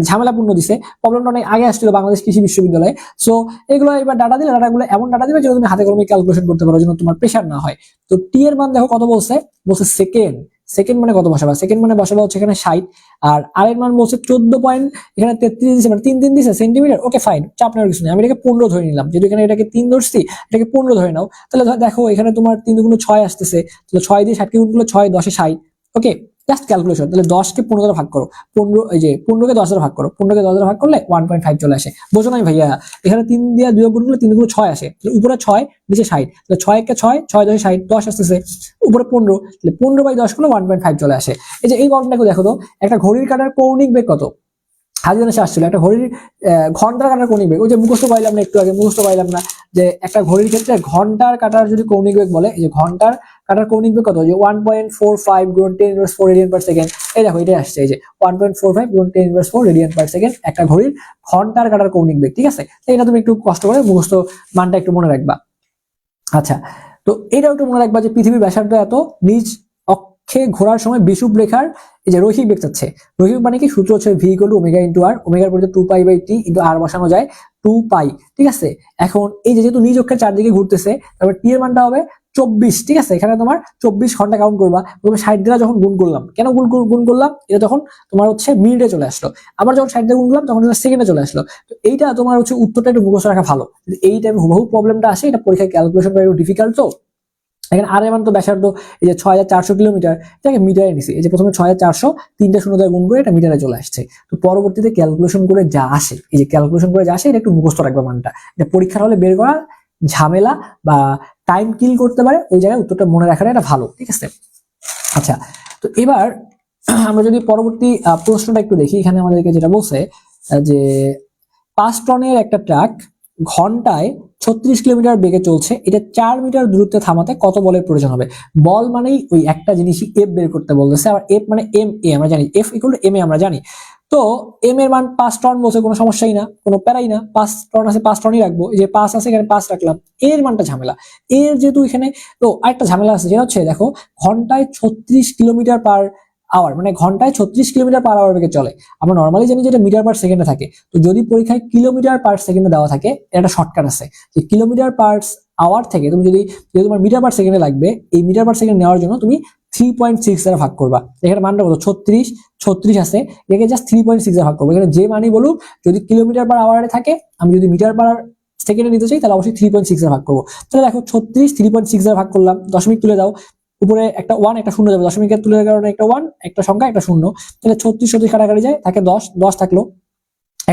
ঝামেলাপূর্ণ দিছে। প্রবলেমটা অনেক আগে আসছিল বাংলাদেশ কৃষি বিশ্ববিদ্যালয়ে। সো এগুলো এবার ডাটা দিলে, ডাটাগুলো এমন ডাটা দিবে যেগুলো তুমি হাতে কলমে ক্যালকুলেশন করতে পারো, যেন তোমার প্রেশার না হয়। তো টি এর মান দেখো কত বলছে, বলছে সেকেন্ড, সেকেন্ড মানে কত বসাবা, সেকেন্ড মানে বসাবা হচ্ছে এখানে 60, আর আর এর মান বলছে 14 পয়েন্ট, এখানে 33 দিছে মানে 3 দিছে সেন্টিমিটার। ওকে ফাইন, চাপ নেওয়ার কিছু নেই, আমি এটাকে 15 ধরে নিলাম, যেহেতু এখানে এটাকে 3 ধরছি, এটাকে 15 ধরে নাও। তাহলে দেখো এখানে তোমার 3 দুগুণ 6 আসতেছে, তাহলে 6 দিয়ে 60 কে গুণ করলে 6 10 এ 60। ওকে, জাস্ট ক্যালকুলেশন। তাহলে 10 কে 15 দ্বারা ভাগ করো, 15 এই যে 15 কে 10 দ্বারা ভাগ করো, 15 কে 10 দ্বারা ভাগ করলে 1.5 চলে আসে। বোঝো নাই ভাইয়া, এখানে 3 দিয়ে 2 গুণ করলে 3 দুগুণ 6 আসে, তাহলে উপরে 6 নিচে 60, তাহলে 6 কে 6, 6 10 60, 10 আসতেছে, উপরে 15, তাহলে 15 বাই 10 করলে 1.5 চলে আসে। এই যে এই গল্পটাকে দেখো তো, একটা ঘড়ির কাঁটার কৌণিক বেগ কত। হাজির আসছিল একটা ঘড়ির ঘন্টার কাটার কৌণিক বেগ, ওই যে মুখস্থ পাইলাম না একটু আগে, মুখস্থ পাইলাম না যে একটা ঘড়ির ক্ষেত্রে ঘন্টার কাটার যদি কৌণিক বেগ বলে, এই যে ঘন্টার কাটার কৌণিক বেগ কত, যে 1.45 গুণ 10 ইনভার্স 4 রেডিয়ান পার সেকেন্ড। এই দেখো এটাই আসছে, এই যে 1.45 গুণ 10 ইনভার্স 4 রেডিয়ান পার সেকেন্ড একটা ঘড়ির ঘন্টার কাটার কৌণিক বেগ। ঠিক আছে, এটা তুমি একটু কষ্ট করে মুখস্থ মানটা একটু মনে রাখবা। আচ্ছা, তো এটাও একটু মনে রাখবা যে পৃথিবীর ব্যাসার্ধ এত, নিজ অক্ষে ঘোরার সময় বিষুব রেখার এই যে রৈখিক বেগ চাচ্ছে। রৈখিক মানে কি, সূত্র হচ্ছে V equal to omega into R, ওমেগার পরিবর্তে 2 পাই বাই টি ইন্টু আর বসানো যায় 2 পাই। ঠিক আছে, এখন এই যে যেহেতু নিজ অক্ষের চারদিকে ঘুরতেছে, তারপর টি এর মানটা হবে 24। ঠিক আছে, এখানে তোমার 24 ঘন্টা কাউন্ট করবা। তুমি 60 দ্বারা যখন গুণ করলাম, কেন গুণ করলাম, এটা তখন তোমার হচ্ছে মিনিটে চলে আসলো। আবার যখন 60 দিয়ে গুণ করলাম তখন সেকেন্ডে চলে আসলো। তো এইটা তোমার হচ্ছে উত্তরটা একটু মুখস্থ রাখা ভালো। এই টাইমে হুবহু প্রবলেমটা আসে, এটা পরীক্ষায় ক্যালকুলেশন করা একটু ডিফিকাল্ট। তো এখানে আর এর মান তো ব্যাসার্ধ এই যে 6400 কিলোমিটার, এটাকে মিটারে নিছি। এই যে প্রথমে 6400 3টা শূন্য দ্বারা গুণ করে এটা মিটারে চলে আসছে। তো পরবর্তীতে ক্যালকুলেশন করে যা আসে, এই যে ক্যালকুলেশন করে যা আসে, এটা একটু মুখস্থ রাখবে মানটা। এটা পরীক্ষার হলে বের করা ঝামেলা বা টাইম কিল করতে পারে, ওই জায়গায় উত্তরটা মনে রাখাটা এটা ভালো। ঠিক আছে, আচ্ছা, তো এবার আমরা যদি পরবর্তী প্রশ্নটা একটু দেখি, এখানে আমাদেরকে যেটা বলছে যে 5 টনের একটা ট্রাক ঘন্টায় 36 কিলোমিটার বেগে চলছে, এটা 4 মিটার দূরত্বে থামাতে কত বলের প্রয়োজন হবে। বল মানেই ওই একটা জিনিসই এফ বের করতে বলতেছে, আবার এফ মানে এম এ আমরা জানি, F equal to M A আমরা জানি। তো এম এর মান 5 টন বলছে, কোনো সমস্যাই না, কোনো প্যারাই না, 5 টন আছে 5 টনই রাখবো, এই যে 5 আছে এখানে 5 রাখলাম। এর মানটা ঝামেলা, এর যেহেতু এখানে তো আরেকটা ঝামেলা আছে, যেটা হচ্ছে দেখো ঘন্টায় 36 কিলোমিটার পার আওয়ার, মানে ঘন্টায় 36 কিলোমিটার পার আওয়ার বেগে চলে। আমরা নর্মালি জানি যেটা মিটার পার সেকেন্ডে থাকে। তো যদি পরীক্ষায় কিলোমিটার পার সেকেন্ডে দেওয়া থাকে, একটা শর্টকাট আছে যে কিলোমিটার পার আওয়ার থেকে তুমি যদি তোমার মিটার পার সেকেন্ডে লাগবে, এই মিটার পার সেকেন্ড নেওয়ার জন্য তুমি 3.6 দ্বারা ভাগ করবা। এখানে মানটা কত 36 আছে, এটাকে জাস্ট 3.6 দ্বারা ভাগ করবো। এখানে যে মানই বলুক, যদি কিলোমিটার পার আওয়ারে থাকে, আমি যদি মিটার পার সেকেন্ডে নিতে চাই তাহলে অবশ্যই 3.6 দ্বারা ভাগ করবো। তাহলে দেখো 36 3.6 দ্বারা ভাগ করলাম, দশমিক তুলে দাও, উপরে একটা 1 একটা শূন্য যাবে, দশমিকের তুলে দেওয়ার কারণে একটা 1 একটা সংখ্যা একটা শূন্য, তাহলে 36 কাটাকাটি যায়, থাকে 10 থাকলো।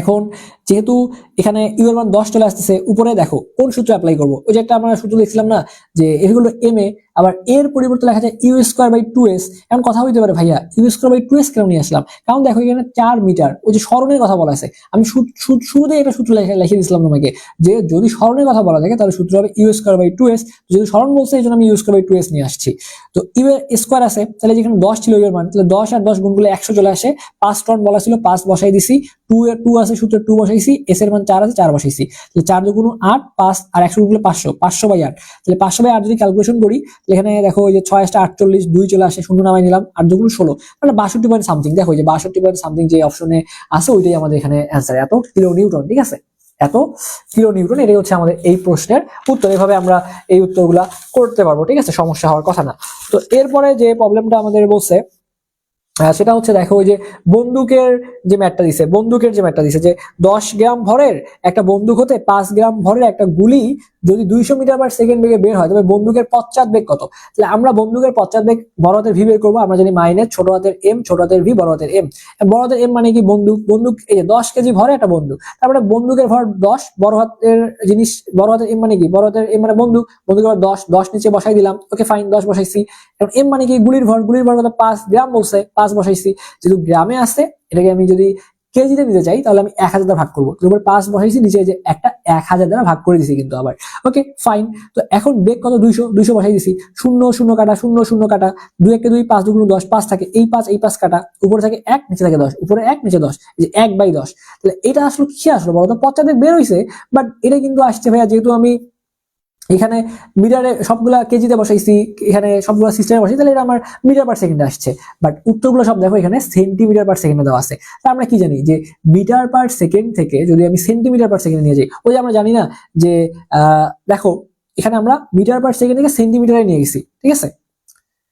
এখন যেহেতু এখানে ইউ এর মান 10 চলে আসতেছে, উপরে দেখো কোন সূত্র অ্যাপ্লাই করবো। ওই যে একটা আমরা সূত্র দেখছিলাম না, যে এগুলো এম এ, আবার এর পরিবর্তে লেখা যায় ইউ স্কোয়ার বাই 2s। এখন কথা হইতে পারে ভাইয়া ইউ স্কোয়ার বাই 2s কেন নিয়ে আসলাম? কারণ দেখো এখানে 4 মিটার, ওই যে স্মরণের কথা বলা আছে, আমি শুরুতে একটা সূত্র লিখে দিয়েছিলাম তোমাকে, যে যদি স্মরণের কথা বলা থাকে তাহলে সূত্র হবে ইউ স্কোয়ার বাই 2s। যদি স্মরণ বলছে এই জন্য আমি ইউ স্কোয়ার বাই 2s নিয়ে আসছি। তো ইউ এর স্কোয়ার আছে, তাহলে যেখানে 10 ছিল ইউ এর মান, তাহলে 10 আর 10 গুণ করলে 100 চলে আসে। 5 টন বলা ছিল, 5 বসাই দিছি, 2 আছে সূত্রে 2 বসাইছি, এস এর মান 4 আছে, 4 বসাইছি। তাহলে 4 দুগুণ 8, 5 আর 100 গুণ করলে 500 বাই 8। তাহলে 500 বাই 8 যদি ক্যালকুলেশন করি, এখানে দেখো ওই যে 6 48 2 চলে আসে, শূন্য নামাই নিলাম, 8 দুগুণ 16, মানে 62 পয়েন্ট সামথিং। দেখো যে 62 পয়েন্ট সামথিং যে অপশনে আছে ওইটাই আমাদের এখানে অ্যান্সার, এত কিলো নিউটন। ঠিক আছে, এত কিলো নিউটন, এটাই হচ্ছে আমাদের এই প্রশ্নের উত্তর। এভাবে আমরা এই উত্তরগুলা করতে পারবো। ঠিক আছে, সমস্যা হওয়ার কথা না। তো এরপরে যে প্রবলেমটা আমাদের বলছে সেটা হচ্ছে, দেখো ওই যে বন্দুকের যে ম্যাটটা দিছে, যে 10 গ্রাম ভরের একটা বন্দুক হতে 5 গ্রাম ভরের একটা গুলি যদি 200 মিটার পার সেকেন্ড বেগে বের হয়, তবে বন্দুকের পশ্চাৎ বেগ কত? তাহলে আমরা বন্দুকের পশ্চাৎ বেগ বড় হাতের ভি বের করবো। আমরা জানি মাইনাস ছোট হাতের এম, ছোট হাতের ভি, বড় হাতের এম। বড় হাতের এম মানে কি? বন্দুক এই যে 10 কেজি ভরে একটা বন্দুক, তারপরে বন্দুকের ভর 10, বড় হাতের জিনিস, বড় হাতের এম মানে কি? বড় হাতের এম মানে বন্দুকের ভর 10 নিচে বসাই দিলাম, ওকে ফাইন, 10 বসাইছি। এখন এম মানে কি? গুলির ভর কত? 5 গ্রাম বলছে, 5 বসাইছি। যেহেতু গ্রামে আছে, এটাকে আমি যদি কেজিতে দিতে চাই তাহলে আমি 1000 দ্বারা ভাগ করবো। উপরে 5 বসাইছি, নিচে যে একটা 1000 দ্বারা ভাগ করে দিছি কিন্তু আবার, ওকে ফাইন। তো এখন বেগ কত? 200 বসাই দিছি, 0 কাটা, 0 কাটা, 2 1 2, 5 2 10, 5 থাকে, এই 5 কাটা, উপরে থাকে 1 নিচে থাকে 10, উপরে 1 নিচে 10, এই যে 1/10। তাহলে এটা আসলে কি আসলো বলতো? পশ্চাৎ বেগ বের হইছে, বাট এটা কিন্তু আসছে ভাইয়া, যেহেতু আমি এখানে মিটারে সবগুলা কেজিতে বসাইছি, এখানে সবগুলা সিস্টেমে বসাইছি, তাহলে এটা আমার মিটার পার সেকেন্ডে আসছে। বাট উত্তরগুলো সব দেখো এখানে সেন্টিমিটার পার সেকেন্ডে দেওয়া আছে। তা আমরা কি জানি যে মিটার পার সেকেন্ড থেকে যদি আমি সেন্টিমিটার পার সেকেন্ডে নিয়ে যাই, ওই যে আমরা জানি না যে দেখো এখানে আমরা মিটার পার সেকেন্ড থেকে সেন্টিমিটারে নিয়ে গেছি। ঠিক আছে,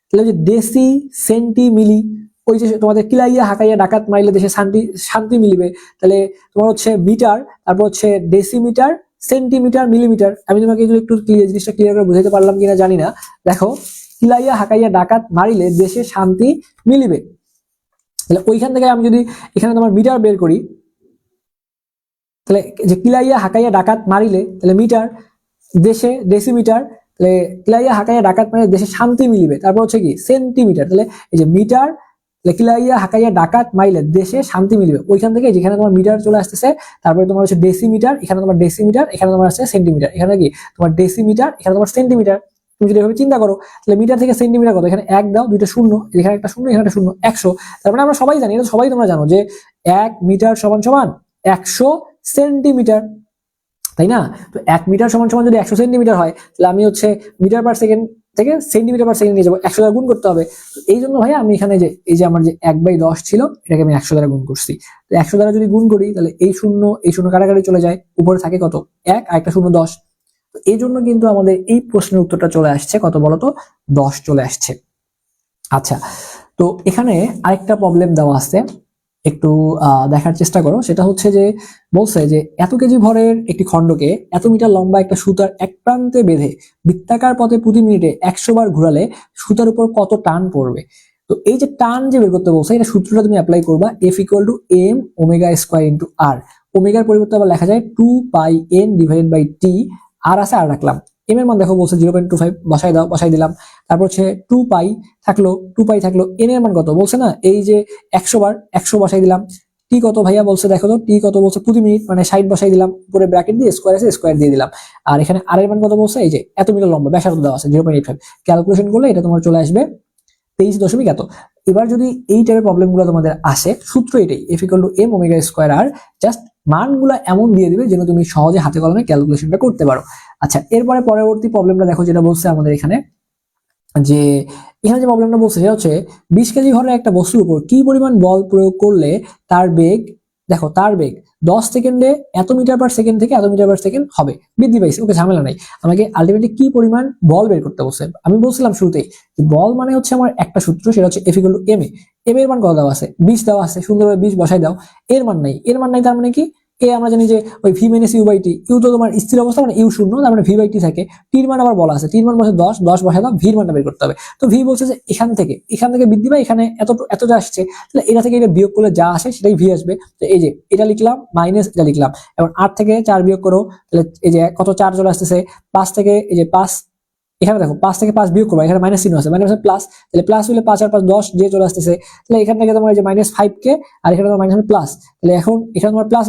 তাহলে যে ডেসি সেন্টি মিলি, ওই যে তোমাদের কিলাইয়া হাকাইয়া ডাকাত মাইলে দেশে শান্তি শান্তি মিলিবে, তাহলে তোমার হচ্ছে মিটার, তারপর হচ্ছে ডেসিমিটার, সেন্টিমিটার, মিলিমিটার। আমি তোমাকে একটু জিনিসটা ক্লিয়ার করে বুঝাতে পারলাম কিনা জানি না। দেখো, কিলাইয়া হাকাইয়া ডাকাত মারিলে দেশে শান্তি মিলিবে, তাহলে ওইখান থেকে আমি যদি এখানে তোমার মিটার বের করি, তাহলে যে কিলাইয়া হাকাইয়া ডাকাত মারিলে, তাহলে মিটার, দেশে ডেসিমিটার, তাহলে কিলাইয়া হাকাইয়া ডাকাত মারিলে দেশে শান্তি মিলিবে, তারপর হচ্ছে কি সেন্টিমিটার, তাহলে এই যে মিটার, কিলাইয়া হাকাইয়া ডাকাত মাইলে দেশে শান্তি মিলবে, ওইখান থেকে যেখানে তোমার মিটার চলে আসতেছে, তারপরে তোমার হচ্ছে ডেসিমিটার, এখানে তোমার ডেসিমিটার, এখানে তোমার আছে সেন্টিমিটার, এখানে কি তোমার ডেসিমিটার, এখানে তোমার সেন্টিমিটার। তুমি যদি এভাবে চিন্তা করো, তাহলে মিটার থেকে সেন্টিমিটার কত? এখানে 1 দাও, দুইটা শূন্য, এখানে একটা শূন্য, এখানে একটা শূন্য, 100। তার মানে আমরা সবাই জানি, এটা সবাই তোমরা জানো যে 1 মিটার সমান সমান 100 সেন্টিমিটার, তাই না? তো 1 মিটার সমান সমান যদি 100 সেন্টিমিটার হয়, তাহলে আমি হচ্ছে মিটার পার সেকেন্ড থেকে সেন্টিমিটার পার সেকেন্ড নিয়ে যাবো, 100 দ্বারা গুণ করতে হবে। তো এই জন্য ভাই আমি এখানে যে এই যে আমার যে 1/10 ছিল, এটাকে আমি 100 দ্বারা গুণ করছি। তো 100 দ্বারা যদি গুণ করি, তাহলে এই শূন্য কাটাকাটি চলে যায়, উপরে থাকে কত? 1 আর একটা শূন্য 10। তো এই জন্য কিন্তু আমাদের এই প্রশ্নের উত্তরটা চলে আসছে কত বলতো? 10 চলে আসছে। আচ্ছা, তো এখানে আরেকটা প্রবলেম দেওয়া আছে, একটু দেখার চেষ্টা করো। সেটা হচ্ছে যে বলছে যে এত কেজি ভরের একটি খণ্ডকে এত মিটার লম্বা একটা সুতার এক প্রান্তে বেঁধে বৃত্তাকার পথে প্রতি মিনিটে 100 বার ঘোরালে সুতার উপর কত টান পড়বে? তো এই যে টান যে বের করতে বলছে, এটা সূত্রটা তুমি অ্যাপ্লাই করবা, F = m omega square into r। ওমেগার পরিবর্তে আবার লেখা যায় 2πn ডিভাইডেড বাই t, আর আছে আর রাখলাম। এম এর মান দেখো বলছে 0.25, বসাই দিলাম। তারপর হচ্ছে 2π থাকলো, এন এর মান কত বলছে না, এই যে 100 বার, 100 বসাই দিলাম। টি কত ভাইয়া বলছে, দেখো তো টি কত বলছে, প্রতি মিনিট, মানে 60 বসাই দিলাম, উপরে ব্র্যাকেট দিয়ে স্কয়ার আছে, স্কয়ার দিয়ে দিলাম। আর এখানে আর এর মান কত বলছে, এই যে এত মিটার লম্বা, ব্যাসার্ধ দেওয়া আছে 0.85। ক্যালকুলেশন করলে এটা তোমার চলে আসবে 23 এত। এবার যদি এই টাইপের প্রবলেম গুলো তোমাদের আসে, সূত্র এটাই, F = m omega square r। Just মানগুলো এমন দিয়ে দিবে যেন তুমি সহজে হাতে কলমে ক্যালকুলেশনটা করতে পারো। আচ্ছা, এরপরে পরবর্তী প্রবলেমটা দেখো, যেটা বলছে আমাদের এখানে, যে এখানে যে প্রবলেমটা বলছে সেটা হচ্ছে 20 কেজি ভরের একটা বস্তুর উপর কি পরিমাণ বল প্রয়োগ করলে তার বেগ, দেখো তার বেগ 10 সেকেন্ডে এত মিটার পার সেকেন্ড থেকে এত মিটার পার সেকেন্ড হবে, বৃদ্ধি পাইছে, ওকে ঝামেলা নাই। আমাকে আলটিমেটলি কি পরিমাণ বল বের করতে বলছে। আমি বলছিলাম শুরুতেই বল মানে হচ্ছে আমার একটা সূত্র, সেটা হচ্ছে F = ma। এম এর মান কত দেওয়া আছে, 20 দেওয়া আছে, সুন্দরভাবে 20 বসাই দাও। এর মান নাই, এর মান নাই তার মানে কি, এ আমরা জানি যে ওই v - u/t, ইউ তো তোমার স্থির অবস্থা মানে ইউ শূন্য, তার মানে v/t থাকে। টির মান আবার বলা আছে, টির মান বসে 10, 10 বসাই দাও, ভির মানটা বের করতে হবে। তো ভি বলছে যে এখান থেকে বৃদ্ধি পায়, এখানে এতটা আসছে, তাহলে এটা থেকে এটা বিয়োগ করলে যা আসে সেটাই ভি আসবে। তো এই যে এটা লিখলাম মাইনাস এটা লিখলাম, এবং 8 থেকে 4 বিয়োগ করো, তাহলে এই যে কত 4 চলে আসতেছে, 5 থেকে এই যে 5, এখানে দেখো 5 থেকে 5 বিয়োগ করবো, এখানে মাইনাস চিহ্ন আছে, মাইনাস প্লাস, তাহলে প্লাস হলে 5 আর 5 10 যে চলে আসতেছে। তাহলে এখান থেকে তোমার এই যে -5 কে, আর এখানে তোমার মাইনাস প্লাস, তাহলে এখন এখানে তোমার প্লাস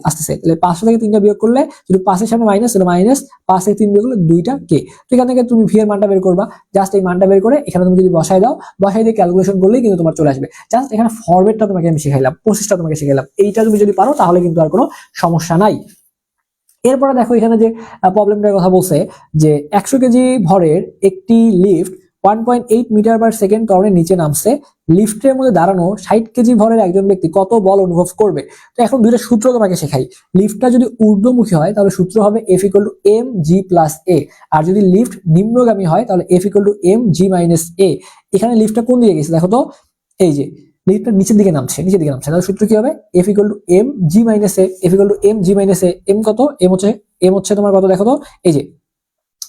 আসতেছে, তাহলে 5 থেকে 3টা বিয়োগ করলে যদি 5 এর সামনে মাইনাস, তাহলে মাইনাস 5 থেকে 3 বিয়োগ করলে 2টা কে। তো এখান থেকে তুমি ভি এর মানটা বের করবা, জাস্ট এই মানটা বের করে এখানে তুমি যদি বসাই দাও, বসাই দিয়ে ক্যালকুলেশন করলেই কিন্তু তোমার চলে আসবে। জাস্ট এখানে ফরম্যাটটা তোমাকে আমি শিখাইলাম, প্রসেসটা তোমাকে শিখাইলাম, এইটা তুমি যদি পারো তাহলে কিন্তু আর কোনো সমস্যা নাই। এরপরে দেখো এখানে যে প্রবলেমটার কথা বলছে যে 100 কেজি ভরের একটি লিফট 1.8 মিটার পার সেকেন্ড ত্বরণে নিচে নামছে, লিফটের মধ্যে দাঁড়ানো 60 কেজি ভরের একজন ব্যক্তি কত বল অনুভব করবে। তো এখন দুইটা সূত্র তোমাকে শেখাই। লিফটটা যদি ঊর্ধ্বমুখী হয় তাহলে সূত্র হবে F = mg+a, আর যদি লিফট নিম্নগামী হয় তাহলে F = mg-a। এখানে লিফটটা কোন দিকে গেছে দেখো তো, এই যে লিফটটা নিচের দিকে নামছে, তাহলে সূত্র কি হবে, F = mg-a, F = mg-a। m কত, m হচ্ছে তোমার কত দেখো তো, এই যে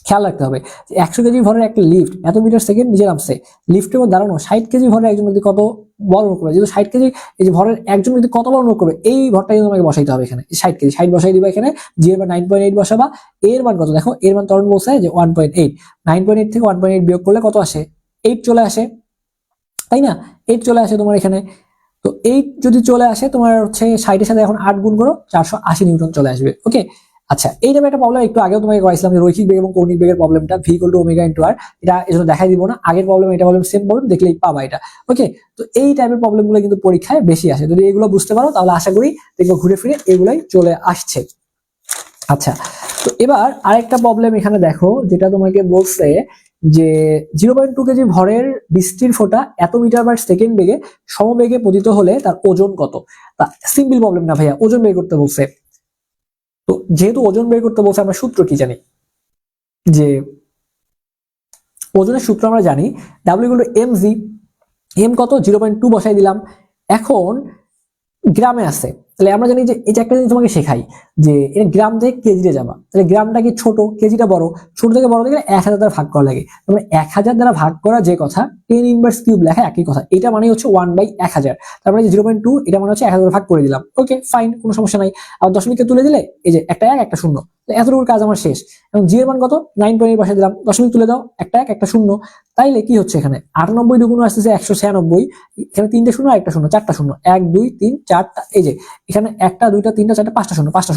খেয়াল রাখতে হবে 100 কেজি ভরের একটা লিফট এত মিটার সেকেন্ড নিচে নামছে, লিফটের মধ্যে দাঁড়ানো 60 কেজি ভরের একজন ব্যক্তি কত বল অনুভব করবে। যেহেতু 60 কেজি এই যে ভরের একজন ব্যক্তি কত বল অনুভব করবে, এই ভরটা কিন্তু তোমাকে বসাইতে হবে এখানে। 60 কেজি 60 বসাই দিবা, এখানে জি এর মান 9.8 বসাবা, এর মান কত দেখো, এর মান ত্বরণ বলছে যে 1.8, 9.8 থেকে 1.8 বিয়োগ করলে কত আসে, 8 চলে আসে, তাই না, 8 চলে আসে তোমার এখানে। তো 8 যদি চলে আসে তোমার হচ্ছে 60 এর সাথে এখন 8 গুণ করো, 480 নিউটন চলে আসবে। ওকে, আচ্ছা এই টাইপের একটা প্রবলেম একটু আগেও তোমাকে করাইছিলাম, যে রৈখিক বেগ এবং কৌণিক বেগের প্রবলেমটা, v = ω/r। এটা এজন্য দেখাই দিব না, আগের প্রবলেম এটা প্রবলেম সেম প্রবলেম, দেখলেই পাবা এটা। ওকে, তো এই টাইপের প্রবলেমগুলো কিন্তু পরীক্ষায় বেশি আসে, যদি এগুলো বুঝতে পারো তাহলে আশা করি দেখবো ঘুরে ফিরে এগুলাই চলে আসছে। আচ্ছা, তো এবার আরেকটা প্রবলেম এখানে দেখো, যেটা তোমাকে বলছে যে 0.2 কেজি ভরের বৃষ্টির ফোঁটা এত মিটার পার সেকেন্ড বেগে সমবেগে পতিত হলে তার ওজন কত। তা সিম্পল প্রবলেম না ভাইয়া, ওজন বের করতে বলছে। তো যেহেতু ওজন বের করতে বলছে, আমরা সূত্র কি জানি, যে ওজনের সূত্র আমরা জানি W = mg, m কত 0.2 বসাই দিলাম। এখন গ্রামে আছে, তাহলে আমরা জানি যে এই যে একটা জিনিস তোমাকে শেখাই, যে এটা গ্রাম থেকে কেজিতে যাবা, তাহলে গ্রামটা কি ছোট, কেজিটা বড়, ছোট থেকে বড় থেকে 1000 দ্বারা ভাগ করা লাগে, মানে 1000 দ্বারা ভাগ করা যে কথা 10^³ লেখা একই কথা, এটা মানে হচ্ছে 1/1000। তার মানে 0.2 এটা মানে হচ্ছে 1000 ভাগ করে দিলাম, ওকে ফাইন, কোনো সমস্যা নাই। আর দশমিককে তুলে দিলে এই যে একটা 1 একটা 0, এতটুকু কাজ আমার শেষ। এবং জি এর মান কত 9.8 বসাই দিলাম, দশমিক তুলে দাও, একটা 1 একটা 0, তাইলে কি হচ্ছে এখানে 98 দুগুণ আসতেছে 196, এখানে 3টে 0 আর একটা 0, 4টা 0, 1 2 3 4টা, এই যে এখানে 1টা 2টা 3টা 4টা 5টা 0, 5টা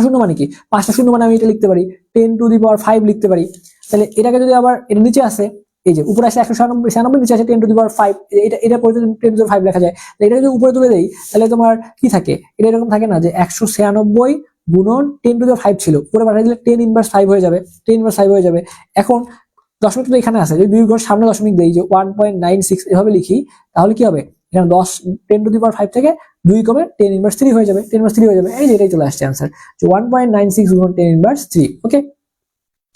0 মানে কি, 5টা 0 মানে আমি এটা লিখতে পারি 10^5 লিখতে পারি। তাহলে এটাকে যদি আবার এটা নিচে আসে, এই যে উপরে আসে 196, নিচে আসে 10^5, এটা পরে 10^5 লেখা যায়। এটা যদি উপরে তুলে দেই তাহলে তোমার কি থাকে, এটা এরকম থাকে না যে 196 গুণন 10^5 ছিল, উপরে পাঠিয়ে দিলে 10^5 হয়ে যাবে, 10^5 হয়ে যাবে। এখন দশমিক তো এখানে আছে, যদি 2 ঘর সামনে দশমিক দেই যে 1.96 এভাবে লিখি, তাহলে কি হবে, এখানে 10^5 থেকে 2 কমে 10^3 হয়ে যাবে, 10^3 হয়ে যাবে, এই যে এটাই চলে আসছে आंसर, যে 1.96 গুণ 10^3। ওকে,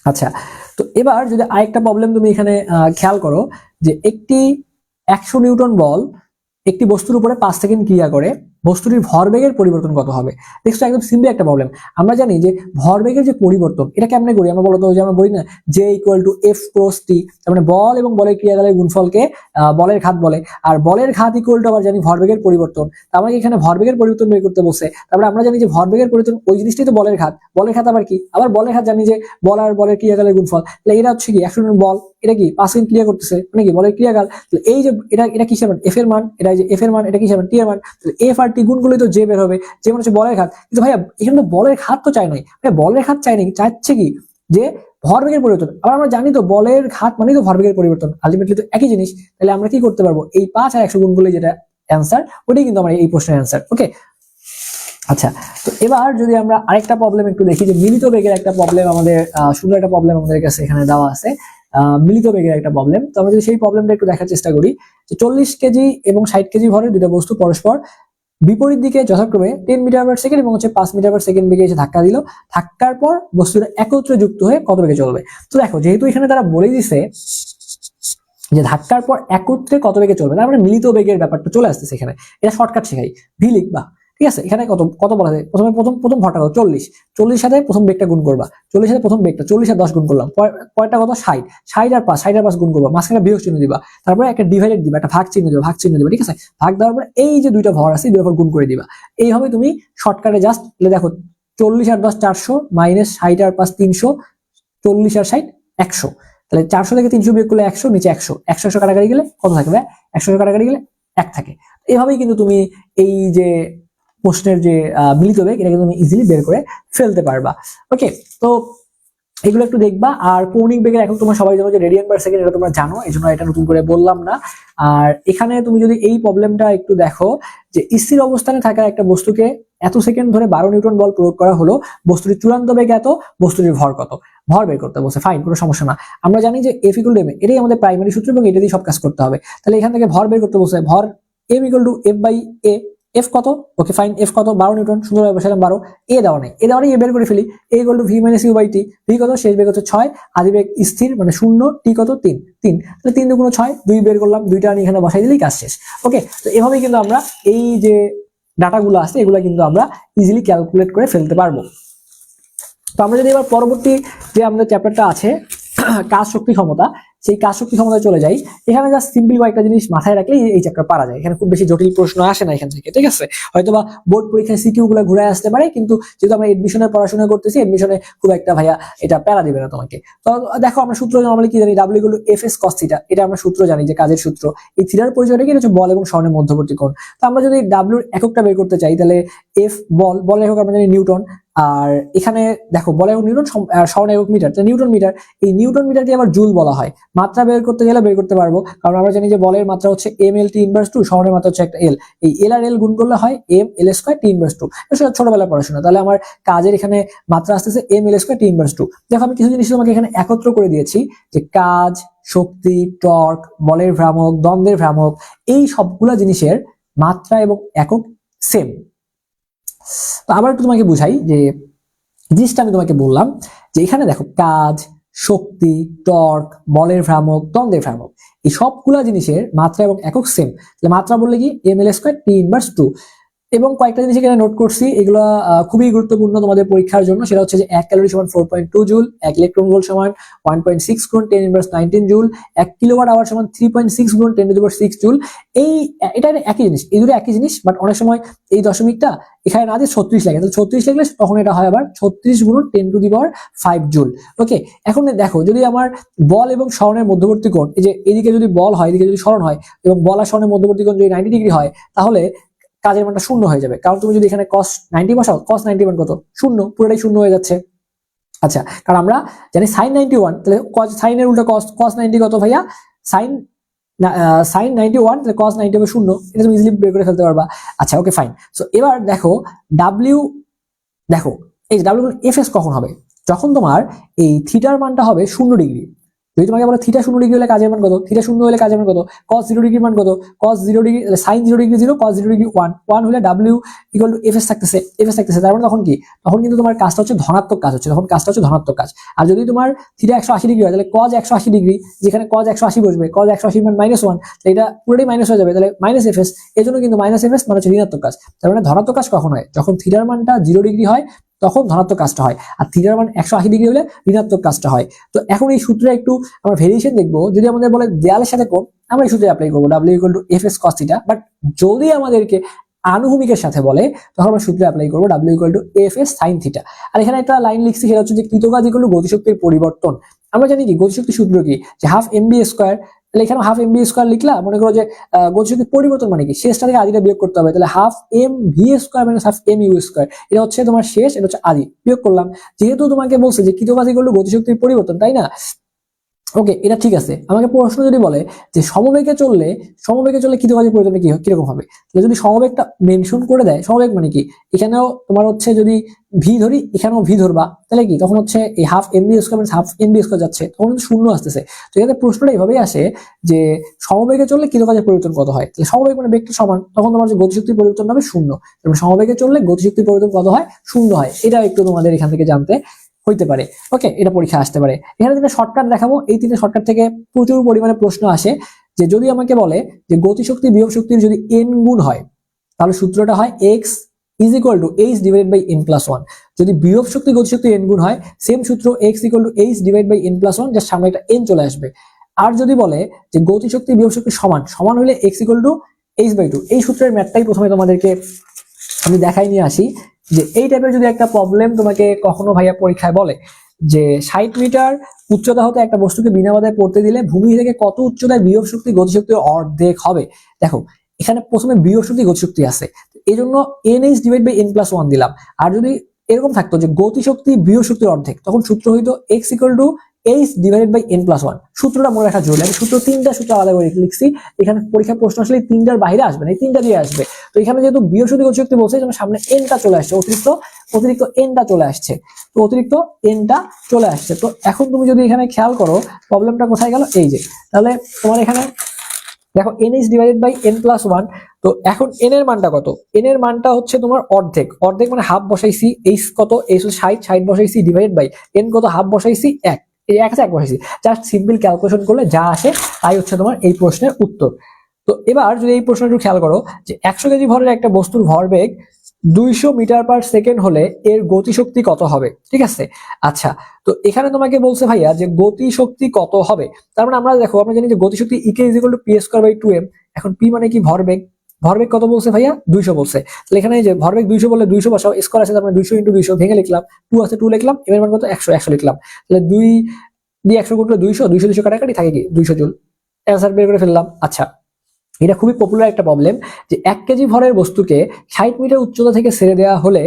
আচ্ছা, তো এবার যদি আরেকটা প্রবলেম তুমি এখানে খেয়াল করো, যে একটি 100 নিউটন বল একটি বস্তুর উপরে 5 সেকেন্ড ক্রিয়া করে, বস্তুটির ভরবেগের পরিবর্তন কত হবে। দেখছো একদম সিম্পল একটা প্রবলেম। আমরা জানি যে ভরবেগের যে পরিবর্তন এটা কেমনে করি আমরা, বলতো যে আমরা বলি না J = F × T, তার মানে বল এবং বলের ক্রিয়াকালের গুণফলকে বলের ঘাত বলে, আর বলের ঘাত ইকুয়াল টু আবার জানি ভরবেগের পরিবর্তন। তার মানে এখানে ভরবেগের পরিবর্তন বের করতে বলছে, তারপরে আমরা জানি যে ভরবেগের পরিবর্তন ওই জিনিসটাই তো বলের ঘাত, বলের ঘাত আবার কি, আবার বলের ঘাত জানি যে বল আর বলের ক্রিয়াকালের গুণফল। তাহলে এটা হচ্ছে কি 100 বল, এটা কি 5 সেকেন্ড ক্রিয়া করতেছে, মানে কি বলের ক্রিয়াকাল। তাহলে এই যে এটা কিসের মান, F এর মান, এটা যে F এর মান, এটা কিসের মান, T এর মান। তাহলে F আর T গুণ করলে তো J বের হবে, যে মানে হচ্ছে বলের ঘাত। কিন্তু ভাইয়া এখানে তো বলের ঘাত তো চাই নাই, বলের ঘাত চাই নাই, চাচ্ছে কি যে ভরবেগের পরিবর্তন। আবার আমরা জানি তো বলের ঘাত মানে তো ভরবেগের পরিবর্তন, আলটিমেটলি তো একই জিনিস। তাহলে আমরা কি করতে পারবো, এই 5 আর 100 গুণ করলে যেটা অ্যান্সার, ওটাই কিন্তু আমার এই প্রশ্নের অ্যান্সার। ওকে, আচ্ছা, তো এবার যদি আমরা আরেকটা প্রবলেম একটু দেখি, যে মিলিত বেগের একটা প্রবলেম আমাদের, সুন্দর একটা প্রবলেম আমাদের কাছে এখানে দেওয়া আছে, মিলিত বেগের একটা প্রবলেম। তো আমরা যদি সেই প্রবলেমটা একটু দেখার চেষ্টা করি, যে 40 কেজি এবং 60 কেজি ভরের দুইটা বস্তু পরস্পর বিপরীত দিকে যথাক্রমে 10 মিটার পার সেকেন্ড এবং হচ্ছে 5 মিটার পার সেকেন্ড বেগে এসে ধাক্কা দিল। ধাক্কার পর বস্তুটা একত্রে যুক্ত হয়ে কত বেগে চলবে। তো দেখো যেহেতু এখানে তারা বলে দিছে যে ধাক্কার পর একত্রে কত বেগে চলবে, তার মানে মিলিত বেগের ব্যাপারটা চলে আসতেছে এখানে। এটা শর্টকাট শেখাই, ভি লিখবা, ঠিক আছে। এখানে কত কত বলা যায়, প্রথমে প্রথম ভরটা কত 40, 40 সাথে প্রথম বেগটা গুণ করবা, 40 সাথে প্রথম বেগটা, 40 আর 10 গুণ করলাম, পরেরটা কত 60, 60 আর 5, 60 আর 5 গুণ করবা, মাঝখানে বিয়োগ চিহ্ন দিবা, তারপরে একটা ডিভাইডেড দিবা, একটা ভাগ চিহ্ন দিবা, ভাগ চিহ্ন দিবা, ঠিক আছে। ভাগ দেওয়ার পর এই যে দুইটা ভর আছে দুইটা ভর গুণ করে দিবা। এইভাবে তুমি শর্টকাটে জাস্ট দেখো 40 আর 10 400 মাইনাস 60 আর 5 300, 40 আর 60 100, তাহলে 400 থেকে 300 বিয়োগ করলে 100, নিচে 100, 100 কাটাকাটি গেলে কত থাকবে, 100 কাটাকাটি গেলে 1 থাকে। এভাবেই কিন্তু তুমি এই যে প্রশ্নের যে মিলিত বেগ এটা কিন্তু তুমি ইজিলি বের করে ফেলতে পারবা। ওকে, তো এগুলো একটু দেখবা। আর কৌণিক বেগের এখন তোমরা সবাই জানো যে রেডিয়ান পার সেকেন্ড, এটা তোমরা জানো, এই জন্য এটা নতুন করে বললাম না। আর এখানে তুমি যদি এই প্রবলেমটা একটু দেখো যে স্থির অবস্থানে থাকা একটা বস্তুকে এত সেকেন্ড ধরে 12 নিউটন বল প্রয়োগ করা হলো, বস্তুটির চূড়ান্ত বেগ এত, বস্তুটির ভর কত, ভর বের করতে বলছে। ফাইন, কোনো সমস্যা না। আমরা জানি যে এফ ইকুয়াল টু এম, এটাই আমাদের প্রাইমারি সূত্র এবং এটা দিয়ে সব কাজ করতে হবে। তাহলে এখান থেকে ভর বের করতে বলছে, ভর m equal to f by a. F কত, ওকে ফাইন, এফ কত 12 নিউটন, সুন্দরভাবে বসালাম 12, এ দেওয়া নেই, এ দেওয়া নেই, এ বের করে ফেলি। A equal to V minus U by T, ভি কত, শেষ বেগ হচ্ছে 6, আদি বেগ স্থির মানে 0, টি কত 3, তাহলে 3 দুগুণ 6, 2 বের করলাম, দুইটা আমি এখানে বসাই দিলেই কাজ শেষ। ওকে, তো এভাবেই কিন্তু আমরা এই যে ডাটাগুলো আছে এগুলো কিন্তু আমরা ইজিলি ক্যালকুলেট করে ফেলতে পারবো। তো আমরা যদি এবার পরবর্তী যে আমাদের চ্যাপ্টারটা আছে কাজ শক্তি ক্ষমতা, সেই কাজ শক্তি ক্ষমতায় চলে যাই। এখানে জাস্ট সিম্পল কয়েকটা জিনিস মাথায় রাখলে এই চ্যাপ্টার পারা যায়। এখানে খুব বেশি জটিল প্রশ্ন আসে না এখান থেকে, ঠিক আছে। হয়তোবা বোর্ড পরীক্ষায় সিকিউ গুলো ঘুরে আসতে পারে, কিন্তু যেহেতু আমরা এডমিশনের পড়াশোনা করতেছি, এডমিশনে খুব একটা ভাইয়া এটা প্যারা দিবে না তোমাকে। তো দেখো আমরা সূত্র নরমালি কি জানি, W equal to F S cos theta, এটা আমরা সূত্র জানি যে কাজের সূত্র। এই থিটার পরিচয়টা কি, হচ্ছে বল এবং স্বর্ণের মধ্যবর্তী কোণ। তো আমরা যদি ডাব্লিউর এককটা বের করতে চাই, তাহলে এফ বলের একক আমরা জানি নিউটন, আর এখানে দেখো বল একক নিউটন, স্বর্ণ একক মিটার, নিউটন মিটার। এই নিউটন মিটারকে আবার জুল বলা হয়। মাত্রা বের করতে গেলে বের করতে পারবো, কারণ আমরা জানি যে বলের মাত্রা হচ্ছে এম এল টি ইনভার্স 2, স্বর্ণের মাত্রা হচ্ছে একটা এল, এই এল আর এল গুণ করলে হয় m l square t inverse 2। এটা ছোটবেলায় পড়াশোনা। তাহলে আমার কাজের এখানে মাত্রা আসতেছে m l square t inverse 2। দেখো আমি কিছু জিনিস তোমাকে এখানে একত্র করে দিয়েছি, যে কাজ, শক্তি, টর্ক, বলের ভ্রামক, দ্বন্দ্বের ভ্রামক, এই সবগুলা জিনিসের মাত্রা এবং একক সেম। তো আবার একটু তোমাকে বুঝাই যে জিনিসটা আমি তোমাকে বললাম যে এখানে দেখো কাজ, শক্তি, টর্ক, বলের ভ্রামক, দ্বন্দ্বের ভ্রামক, এই সবগুলা জিনিসের মাত্রা এবং একক সেম। তাহলে মাত্রা বললে কি m l square t inverse 2। এবং কয়েকটা জিনিস এখানে নোট করছি, এগুলো খুবই গুরুত্বপূর্ণ তোমাদের পরীক্ষার জন্য। সেটা হচ্ছে যে 1 ক্যালোরি সমান 4.2 জুল, 1 ইলেকট্রন ভোল্ট সমান 1.6 গুণ 10 ইনভার্স 19 জুল, 1 কিলোওয়াট আওয়ার সমান 3.6 গুণ 10 টু দি পাওয়ার 6 জুল। এটা একই জিনিস, এই দুটো একই জিনিস, বাট অনেক সময় এই দশমিকটা এখানে না দিয়ে 36 লাগে, তাহলে 36 লাগলে তখন এটা হয় আবার 36 গুণ 10 টু দি পাওয়ার 5 জুল। ওকে, এখন দেখো যদি আমার বল এবং স্বর্ণের মধ্যবর্তী কোণ, এই যে এদিকে যদি বল হয়, এদিকে যদি স্বর্ণ হয়, এবং বল আর স্বর্ণের মধ্যবর্তী কোণ যদি 90 ডিগ্রি হয়, তাহলে কাজের মানটা শূন্য হয়ে যাবে। কারণ তুমি যদি এখানে cos 90 বসাও, cos 90 মান কত, শূন্য, পুরোটাই শূন্য হয়ে যাচ্ছে। আচ্ছা, কারণ আমরা জানি sin 91, তাহলে sin এর উল্টা cos 90 কত ভাইয়া, sin 91, তাহলে cos 90 হবে শূন্য। এটা তুমি ইজিলি বের করে ফেলতে পারবা। আচ্ছা, ওকে ফাইন। সো এবার দেখো দেখো এই ডাব্লিউ এফ এস কখন হবে, যখন তোমার এই থিটার মানটা হবে 0 ডিগ্রি। যদি তোমাকে বলো থিটা 0 ডিগ্রি হলে কাজের মান কত, থিটা 0 হলে কাজের মান কত, cos 0 ডিগ্রির মান কত, cos 0 degree, sin 0 degree 0, cos 0 degree 1 হলে w ইকুয়াল টু এফএস থাকতেছে। তার মানে তখন কি, তখন কিন্তু তোমার কাজটা হচ্ছে ধনাত্মক কাজ হচ্ছে, তখন কাজটা হচ্ছে ধনাত্মক কাজ। আর যদি তোমার থিটা 180 ডিগ্রি হয়, তাহলে cos 180 ডিগ্রি, যেখানে cos 180 বসবে, cos 180 মান -1, তাহলে এটা পুরোটাই মাইনাস হয়ে যাবে, তাহলে মাইনাস এফএস। এই জন্য কিন্তু মাইনাস এফএস মানে হচ্ছে ঋণাত্মক কাজ। তার মানে ধনাত্মক কাজ কখন হয়, যখন থিটার মানটা 0 ডিগ্রি হয় তখন ধনাত্মক কাজটা হয়, আর থিটার মান 180 ডিগ্রি হলে ঋণাত্মক কাজটা হয়। তো এখন এই সূত্রে একটু আমরা ভেরিয়েশন দেখবো। যদি আমাদের বলে দেয়ালের সাথে কোণ, আমরা এই সূত্রে অ্যাপ্লাই করবো w equal to F S cos theta. But যদি আমাদেরকে আনুভূমিকের সাথে বলে, তখন আমরা সূত্রে অ্যাপ্লাই করবো w equal to F S sine theta. আর এখানে একটা লাইন লিখছি, সেটা হচ্ছে যে কৃতকাজ ইকুয়াল টু গতিশক্তির পরিবর্তন। আমরা জানি কি গতিশক্তির সূত্র কি, যে হাফ এম বি স্কোয়ার। তাহলে এখানে হাফ এম বি স্কোয়ার লিখলা, মনে করো যে গতিশক্তির পরিবর্তন মানে কি, শেষটা থেকে আদিটা বিয়োগ করতে হবে। তাহলে half m V square minus half m u square, এটা হচ্ছে তোমার শেষ, এটা হচ্ছে আদি, বিয়োগ করলাম। যেহেতু তোমাকে বলছে যে কৃতকাজ ইকুয়াল টু গতিশক্তির পরিবর্তন, তাই না, ওকে, এটা ঠিক আছে। আমাকে প্রশ্ন যদি বলে যে সমবেগে চললে কৃত কাজের প্রয়োজন কিরকম হবে, তাহলে যদি সমবেগটা মেনশন করে দেয়, সমবেগ মানে কি, এখানেও তোমার হচ্ছে যদি ভি ধরি, এখানেও ভি ধরবা, তাহলে কি তখন হচ্ছে এই half MB square half MB square যাচ্ছে, তখন কিন্তু শূন্য আসতেছে। তো এখানে প্রশ্নটা এইভাবেই আসে যে সমবেগে চললে কৃত কাজের পরিবর্তন কত হয়, তাহলে সমবেগ মানে বেগটা সমান, তখন তোমার যে গতিশক্তির পরিবর্তন হবে শূন্য। তারপরে সমবেগে চললে গতিশক্তির পরিবর্তন কত হয়, শূন্য হয়। এটা একটু তোমাদের এখান থেকে জানতে হইতে পারে। ওকে, এটা পরীক্ষা আসতে পারে। এখানে তিনটা শর্টকাট দেখাবো, এই তিনটা শর্টকাট থেকে প্রচুর পরিমাণে প্রশ্ন আসে। যে যদি আমাকে বলে যে গতিশক্তি বিভব শক্তির যদি n গুণ হয়, তাহলে সূত্রটা হয় x is equal to h divided by n plus one. যদি বিভব শক্তি গতিশক্তি n গুণ হয়, সেম সূত্র x equal to h divide by n plus one, যার সামনে একটা n চলে আসবে। আর যদি বলে যে গতিশক্তি বিভব শক্তি সমান সমান হলে x equal to h by two, এই সূত্রের ম্যাথটাই প্রথমে তোমাদেরকে আমি দেখাই নিয়ে আসি। যে এই টাইপের যদি একটা প্রবলেম তোমাকে কখনো ভাইয়া পরীক্ষায় বলে যে 60 মিটার উচ্চতা হতে একটা বস্তুকে বিনা বাধায় পড়তে দিলে ভূমি থেকে কত উচ্চতায় বিভব শক্তি গতিশক্তির অর্ধেক হবে। দেখো এখানে প্রথমে বিভব শক্তি গতিশক্তি আছে, এই জন্য NH divide by n plus one দিলাম। আর যদি এরকম থাকতো যে গতিশক্তি বিভব শক্তির অর্ধেক, তখন সূত্র হইতো x equal to h divided by n plus one. সূত্রটা মনে রাখা জরুরি। আমি তিনটা সূত্র আলাদা করে লিখছি, এখানে পরীক্ষা প্রশ্ন আসলে তিনটার বাইরে আসবে না, এই তিনটা দিয়ে আসবে। তো এখানে যেহেতু বিভব শক্তি গতিশক্তি বলছে, এই জন্য সামনে এনটা চলে আসছে, অতিরিক্ত এনটা চলে আসছে। তো অতিরিক্ত এনটা চলে আসছে। তো এখন তুমি যদি এখানে খেয়াল করো প্রবলেমটা কোথায় গেল, এই যে তাহলে তোমার এখানে দেখো NH divided by n plus one. তো এখন n এর মানটা কত, n এর মানটা হচ্ছে তোমার অর্ধেক, অর্ধেক মানে হাফ বসাইছি, h কত, h 60 বসাইছি ডিভাইড বাই n কত, হাফ বসাইছি 1, এই 1 বসাইছি। জাস্ট সিম্পল ক্যালকুলেশন করলে যা আসে তাই হচ্ছে তোমার এই প্রশ্নের উত্তর। তো এবার যদি এই প্রশ্নটা একটু খেয়াল করো যে 100 কেজি ভরের একটা বস্তুর ভরবেগ 200 মিটার পার সেকেন্ড হলে এর গতিশক্তি কত হবে, ঠিক আছে। আচ্ছা, তো এখানে তোমাকে বলছে ভাইয়া যে গতিশক্তি কত হবে। তার মানে আমরা দেখো, আমরা জানি যে গতিশক্তি EK is equal to P square by 2m। এখন পি মানে কি, ভরবেগ। ভরবেগ কত বলছে ভাইয়া, 200 বলছে। তাহলে এখানে যে ভরবেগ 200 বলে 200 বসাও, স্কয়ার আছে তার মানে 200 ইনটু 200 ভেঙে লিখলাম, 2 আছে 2 লিখলাম, এম এর মান কত 100 লিখলাম। তাহলে 2 দিয়ে 100 গুণ করলে 200 200 কাটাকাটি থাকে কি 200 জুল, অ্যান্সার বের করে ফেললাম। আচ্ছা, এটা খুবই পপুলার একটা প্রবলেম যে 1 কেজি ভরের বস্তুকে 60 মিটার উচ্চতা থেকে ছেড়ে দেওয়া হলে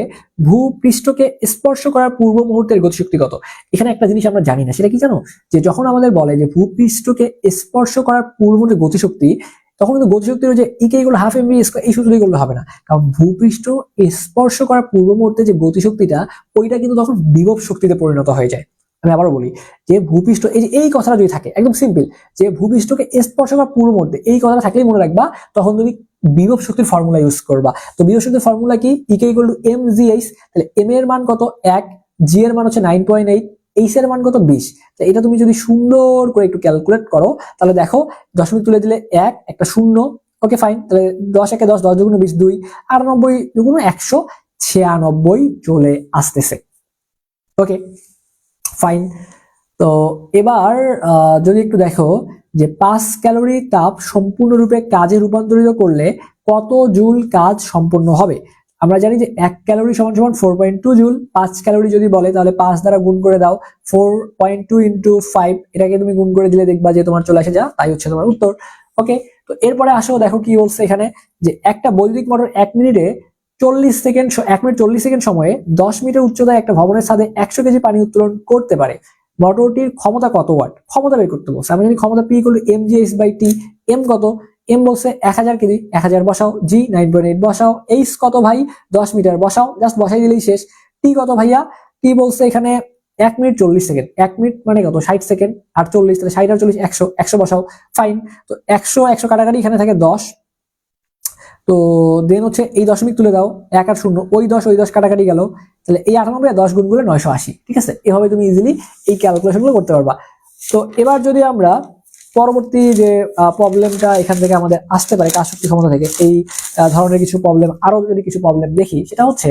ভূপৃষ্ঠকে স্পর্শ করার পূর্ব মুহূর্তের গতিশক্তি কত। এখানে একটা জিনিস আমরা জানি না, সেটা কি জানো, যে যখন আমাদের বলে যে ভূপৃষ্ঠকে স্পর্শ করার পূর্ব মুহূর্তের গতিশক্তি, তখন কিন্তু গতিশক্তির যে E K equal half MV square এই সূত্রই করলে হবে না, কারণ ভূপৃষ্ঠ স্পর্শ করার পূর্ব মুহূর্তে যে গতিশক্তিটা, ওইটা কিন্তু তখন বিভব শক্তিতে পরিণত হয়ে যায়। আমি আবারও বলি যে ভূপৃষ্ঠ, এই যে এই কথাটা যদি থাকে একদম সিম্পল, যে ভূপৃষ্ঠকে স্পর্শ করার পূর্ব মুহূর্তে, এই কথাটা থাকলেই মনে রাখবা, তখন তুমি বিভব শক্তির ফর্মুলা ইউজ করবা। তো বিভব শক্তির ফর্মুলা কি, EK equal to M G H. তাহলে এম এর মান কত 1, জি এর মান হচ্ছে 9.8, এইচ এর মান কত 20। তো এটা তুমি যদি সুন্দর করে একটু ক্যালকুলেট করো, তাহলে দেখো দশমিক তুলে দিলে 1 একটা শূন্য, ওকে ফাইন। তাহলে 10 একে 10, 10 দুগুণ 20 2, 98 দুগুণ 196 চলে আসতেছে। ওকে ফাইন। তো এবার যদি একটু দেখো যে 5 ক্যালোরি তাপ সম্পূর্ণরূপে কাজে রূপান্তরিত করলে কত জুল কাজ সম্পন্ন হবে। আমরা জানি যে 1 ক্যালোরি সমান সমান 4.2 জুল। 5 ক্যালোরি যদি বলে তাহলে 5 দ্বারা গুণ করে দাও, 4.2 ইন্টু 5, এটাকে তুমি গুণ করে দিলে দেখবা যে তোমার চলে আসে যা, তাই হচ্ছে তোমার উত্তর। ওকে, তো এরপরে আসো, দেখো কি বলছে এখানে, যে একটা বৈদ্যুতিক মোটর 1 মিনিটে 40 সেকেন্ড, 1 মিনিট 40 সেকেন্ড সময়ে 10 মিটার উচ্চতায় একটা ভবনের ছাদে 100 কেজি পানি উত্তোলন করতে পারে। মোটরটির ক্ষমতা কত ওয়াট, ক্ষমতা বের করতে বলছে। আমি জানি ক্ষমতা p equal to mgh by t. M কত, এম বলছে 1000 কেজি, 1000 বসাও, জি 9.8 বসাও, এইচ কত ভাই 10 মিটার বসাও, জাস্ট বসাই দিলেই শেষ। টি কত ভাইয়া, টি বলছে এখানে 1 মিনিট 40 সেকেন্ড, 1 মিনিট মানে কত 60 সেকেন্ড, আর 40, তাহলে 60 আর 40 100, 100 বসাও, ফাইন। তো 100 কাটাকাটি এখানে থাকে 10। তো দেন হচ্ছে এই দশমিক তুলে দাও, 1 আর 0, ওই 10 কাটাকাটি গেল, তাহলে এই 98 আর 10 গুণ করে 980, ঠিক আছে। এভাবে তুমি ইজিলি এই ক্যালকুলেশনগুলো করতে পারবা। তো এবার যদি আমরা পরবর্তী যে প্রবলেমটা এখান থেকে আমাদের আসতে পারে কাজ শক্তি ক্ষমতা থেকে, এই ধরনের কিছু প্রবলেম, আরো যদি কিছু প্রবলেম দেখি, সেটা হচ্ছে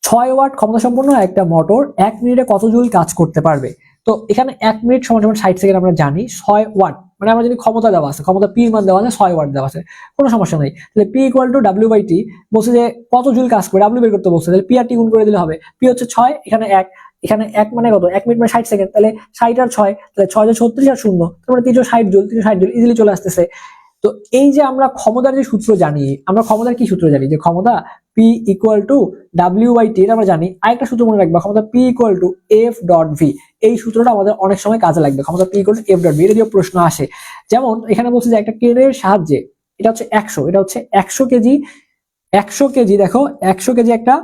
6 ওয়াট ক্ষমতা সম্পন্ন একটা মোটর 1 মিনিটে কত জুল কাজ করতে পারবে। তো এখানে 1 মিনিট সমান সমান 60 সেকেন্ড আমরা জানি, 6 ওয়াট মানে আমরা যদি ক্ষমতা দেওয়া আছে, ক্ষমতা পি মান দেওয়া আছে 6 ওয়াট দেওয়া আছে, কোনো সমস্যা নাই। তাহলে P equal to W by T, বলছে যে কত জুল কাজ করে, ডাব্লিউ বের করতে বলছে, তাহলে পি আর টি গুণ করে দিলে হবে। পি হচ্ছে 6, এখানে 1, এখানে 1 মানে কত, 1 মিনিট মানে 60 সেকেন্ড, তাহলে 60 আর 6, তাহলে 6 যে 36 আর 0, তারপরে 360 জুল, 360 জুল ইজিলি চলে আসতেছে। তো এই যে আমরা ক্ষমতার যে সূত্র জানি, আমরা ক্ষমতার কি সূত্র জানি, যে ক্ষমতা P ইকুয়াল টু W/T, এটা আমরা জানি। আরেকটা সূত্র মনে রাখবা, ক্ষমতা P ইকুয়াল টু F.V। এই সূত্রটা আমাদের অনেক সময় কাজে লাগবে, ক্ষমতা P ইকুয়াল টু F.V। এটা দিয়ে প্রশ্ন আসে। যেমন এখানে বলছে যে একটা ক্রেনের সাহায্যে, এটা হচ্ছে 100, এটা হচ্ছে 100 কেজি, 100 কেজি, দেখো 100 কেজি একটা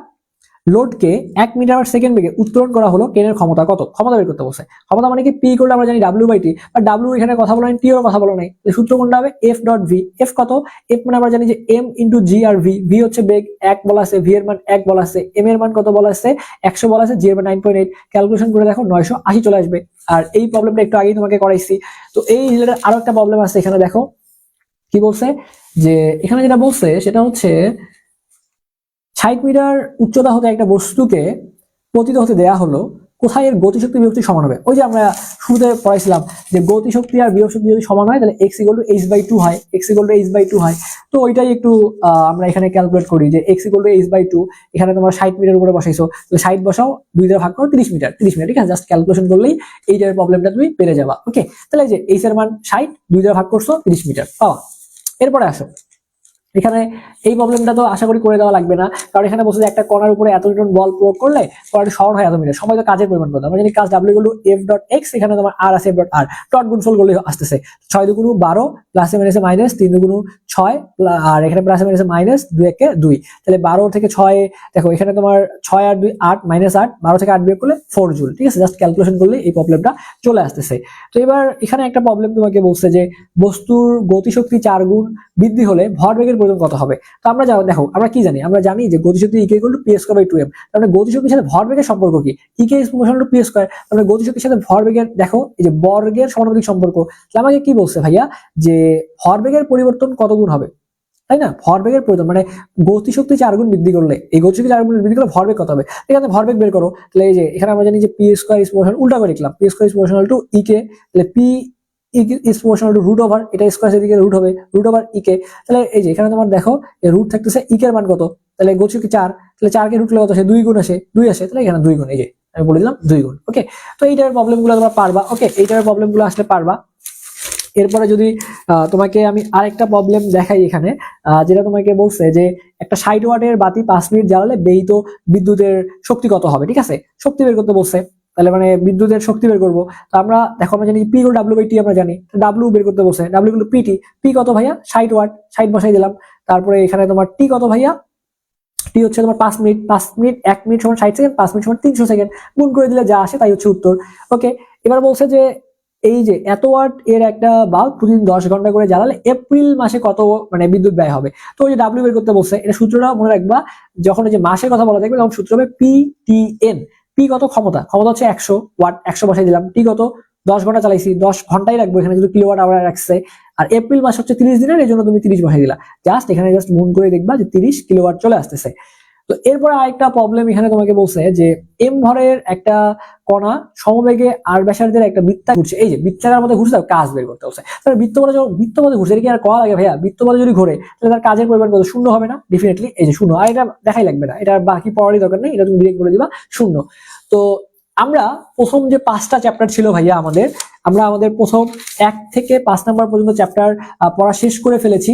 লোডকে 1 মিটার সেকেন্ড বেগে উত্তোলন করা হলো, ট্রেনের ক্ষমতা কত, ক্ষমতা বের করতে বলছে। ক্ষমতা মানে কি, পি করলে আমরা জানি W/T, আর ডাব্লিউ এখানে কথা বলা নেই, টি এর কথা বলা নাই, সূত্র কোনটা হবে, F.V। এফ কত, এফ মানে আমরা জানি যে M ইন্টু জি আর ভি। ভি হচ্ছে বেগ, 1 বলা আছে, ভি এর মান 1 বলা আছে, এম এর মান কত বলা আছে 100 বলা আছে, জি এর মান 9.8। ক্যালকুলেশন করে দেখো 980 চলে আসবে। আর এই প্রবলেমটা একটু আগেই তোমাকে করাইছি। তো এই রিলেটেড আরো একটা প্রবলেম আছে এখানে, দেখো কি বলছে, যে এখানে যেটা বলছে সেটা হচ্ছে 60 মিটার উচ্চতা হতে একটা বস্তুকে পতিত হতে দেয়া হলো, কোথায় এর গতিশক্তি বিভক্তি সমান হবে। ওই যে আমরা শুরুতে পড়াইছিলাম যে গতিশক্তি আর বিভব শক্তি যদি সমান হয় তাহলে x ইকুয়াল টু h/2 হয়, x ইকুয়াল টু h/2 হয়। তো ওইটাই একটু আমরা এখানে ক্যালকুলেট করি যে x ইকুয়াল টু h/2। এখানে তোমার 60 মিটার উপরে বসাইছো, তো 60 বসাও, 2 দ্বারা ভাগ করো, 30 মিটার, 30 মিটার, ঠিক আছে। জাস্ট ক্যালকুলেশন করলেই এইটার প্রবলেমটা তুমি পেরে যাবা। ওকে, তাহলে যে h এর মান 60, 2 দ্বারা ভাগ করছো, 30 মিটার পাওয়া। এরপরে আসো, এখানে এই প্রবলেমটা তো আশা করি করে দেওয়া লাগবে না, কারণ এখানে বলছে যে একটা কণার উপরে এত নিউটন বল প্রয়োগ করলে কণাটি সরণ হয় এত মিটার। সময় তো কাজের পরিমাণ কত, আমরা জানি কাজ W ইকুয়াল টু F.x, এখানে তোমার R আছে F.r, ডট গুণফল করলে আসতেছে 6 2 12 প্লাসে মাইনাসে মাইনাস, 3 2 6, আর এখানে প্লাসে মাইনাসে মাইনাস, 2 1 2। তাহলে 12 থেকে 6, দেখো এখানে তোমার 6 আর 2 8, মাইনাস 8, 12 থেকে 8 বিয়োগ করলে 4 জুল, ঠিক আছে। জাস্ট ক্যালকুলেশন করলে এই প্রবলেমটা চলে আসতেছে। তো এবার এখানে একটা প্রবলেম তোমাকে বলছে যে বস্তুর গতিশক্তি 4 গুণ বৃদ্ধি হলে ভরবেগের প্রয়োজন কত হবে। তো আমরা দেখো আমরা কি জানি, আমরা জানি যে গতিশক্তি EK equal to P square by 2m। তাহলে গতিশক্তির সাথে ভরবেগের সম্পর্ক কি, ইকে is proportional to P square. তাহলে গতিশক্তির সাথে ভরবেগের দেখো এই যে বর্গের সমানুপাতিক সম্পর্ক। তাহলে আমাকে কি বলছে ভাইয়া, যে ভরবেগের পরিবর্তন কত গুণ হবে, তাই না। ভরবেগের প্রয়োজন মানে গতিশক্তি 4 গুণ বৃদ্ধি করলে, এই গতিশক্তি 4 গুণ বৃদ্ধি করলে ভরবেগ কত হবে। এখানে ভরবেগ বের করো। তাহলে এই যে এখানে আমরা জানি যে পি স্কয়ার ইজ প্রপোর্শনাল, উল্টা করে লিখলাম, P square is proportional to EK. তাহলে P is proportional to root over, এটা স্কয়ার এদিকে রুট হবে, রুট ওভার ইকে। তাহলে এই যে এখানে তোমার দেখো এই রুট থাকতেছে, ইকের মান কত, তাহলে গতিশক্তি 4, তাহলে 4 কে রুট করলে কত আসে, 2 গুণ আসে, 2 আসে, তাহলে এখানে 2 গুণ, এই যে আমি বলে দিলাম 2 গুণ। ওকে, তো এইটার প্রবলেমগুলো তোমরা পারবা। ওকে, এইটার প্রবলেমগুলো আসলে পারবা। এরপরে যদি তোমাকে আমি আরেকটা প্রবলেম দেখাই এখানে, যেটা তোমাকে বলছে যে একটা 60 ওয়াটের বাতি 5 মিনিট জ্বালালে ব্যয়িত বিদ্যুতের শক্তি কত হবে, ঠিক আছে। শক্তি বের করতে বলছে, তাহলে মানে বিদ্যুতের শক্তি বের করবো। তো আমরা দেখো আমরা জানি পি W/T, আমরা জানি ডাব্লিউ বের করতে বলছে, ডাব্লিউ কিন্তু পিটি। পি কত ভাইয়া, 60 ওয়াট, 60 বসাই দিলাম। তারপরে এখানে তোমার টি কত ভাইয়া, টি হচ্ছে তোমার 5 মিনিট, 5 মিনিট 1 মিনিট সমান 60 সেকেন্ড, 5 মিনিট সমান 300 সেকেন্ড, গুণ করে দিলে যা আসে তাই হচ্ছে উত্তর। ওকে, এবার বলছে যে এই যে এত ওয়াট এর একটা বাল্ব প্রতিদিন 10 ঘন্টা করে জ্বালালে এপ্রিল মাসে কত মানে বিদ্যুৎ ব্যয় হবে। তো ওই যে ডাব্লিউ বের করতে বলছে, এটা সূত্রটা মনে রাখবা, যখন এই যে মাসের কথা বলা থাকবে তখন সূত্র হবে PTN। পি কত, ক্ষমতা, ক্ষমতা হচ্ছে 100 ওয়াট, 100 বসাই দিলাম। টি কত, 10 ঘন্টা চালাইছি, 10 ঘন্টাই রাখবো এখানে, যদি কিলোওয়াট আওয়ার রাখছে। আর এপ্রিল মাস হচ্ছে 30 দিনের, এই জন্য তুমি 30 বসাই দিলা। জাস্ট এখানে জাস্ট গুণ করে দেখবা যে 30 কিলোওয়াট চলে আসতেছে। তো এরপরে আরেকটা প্রবলেম এখানে তোমাকে বলছে যে এম ভরের একটা কণা সমবেগে আর ব্যাসার্ধের একটা বৃত্তা ঘুরছে, এই যে বৃত্তাকার মধ্যে ঘুরছে, কাজ বের করতে হচ্ছে। তাহলে বৃত্তপথে যখন বৃত্তপথে ঘুরছে, এটা কি আর করা লাগে ভাইয়া, বৃত্তপথে যদি ঘুরে তাহলে তার কাজের পরিমাণ কত, শূন্য হবে না, ডেফিনেটলি এই যে শূন্য। আর এটা দেখাই লাগবে না, এটা বাকি পড়ারই দরকার নেই, এটা তুমি ডিরেক্ট বলে দিবা শূন্য। তো আমরা প্রথম যে 5টা চ্যাপ্টার ছিল ভাইয়া আমাদের, আমরা আমাদের প্রথম 1 থেকে 5 নাম্বার পর্যন্ত চ্যাপ্টার পড়া শেষ করে ফেলেছি।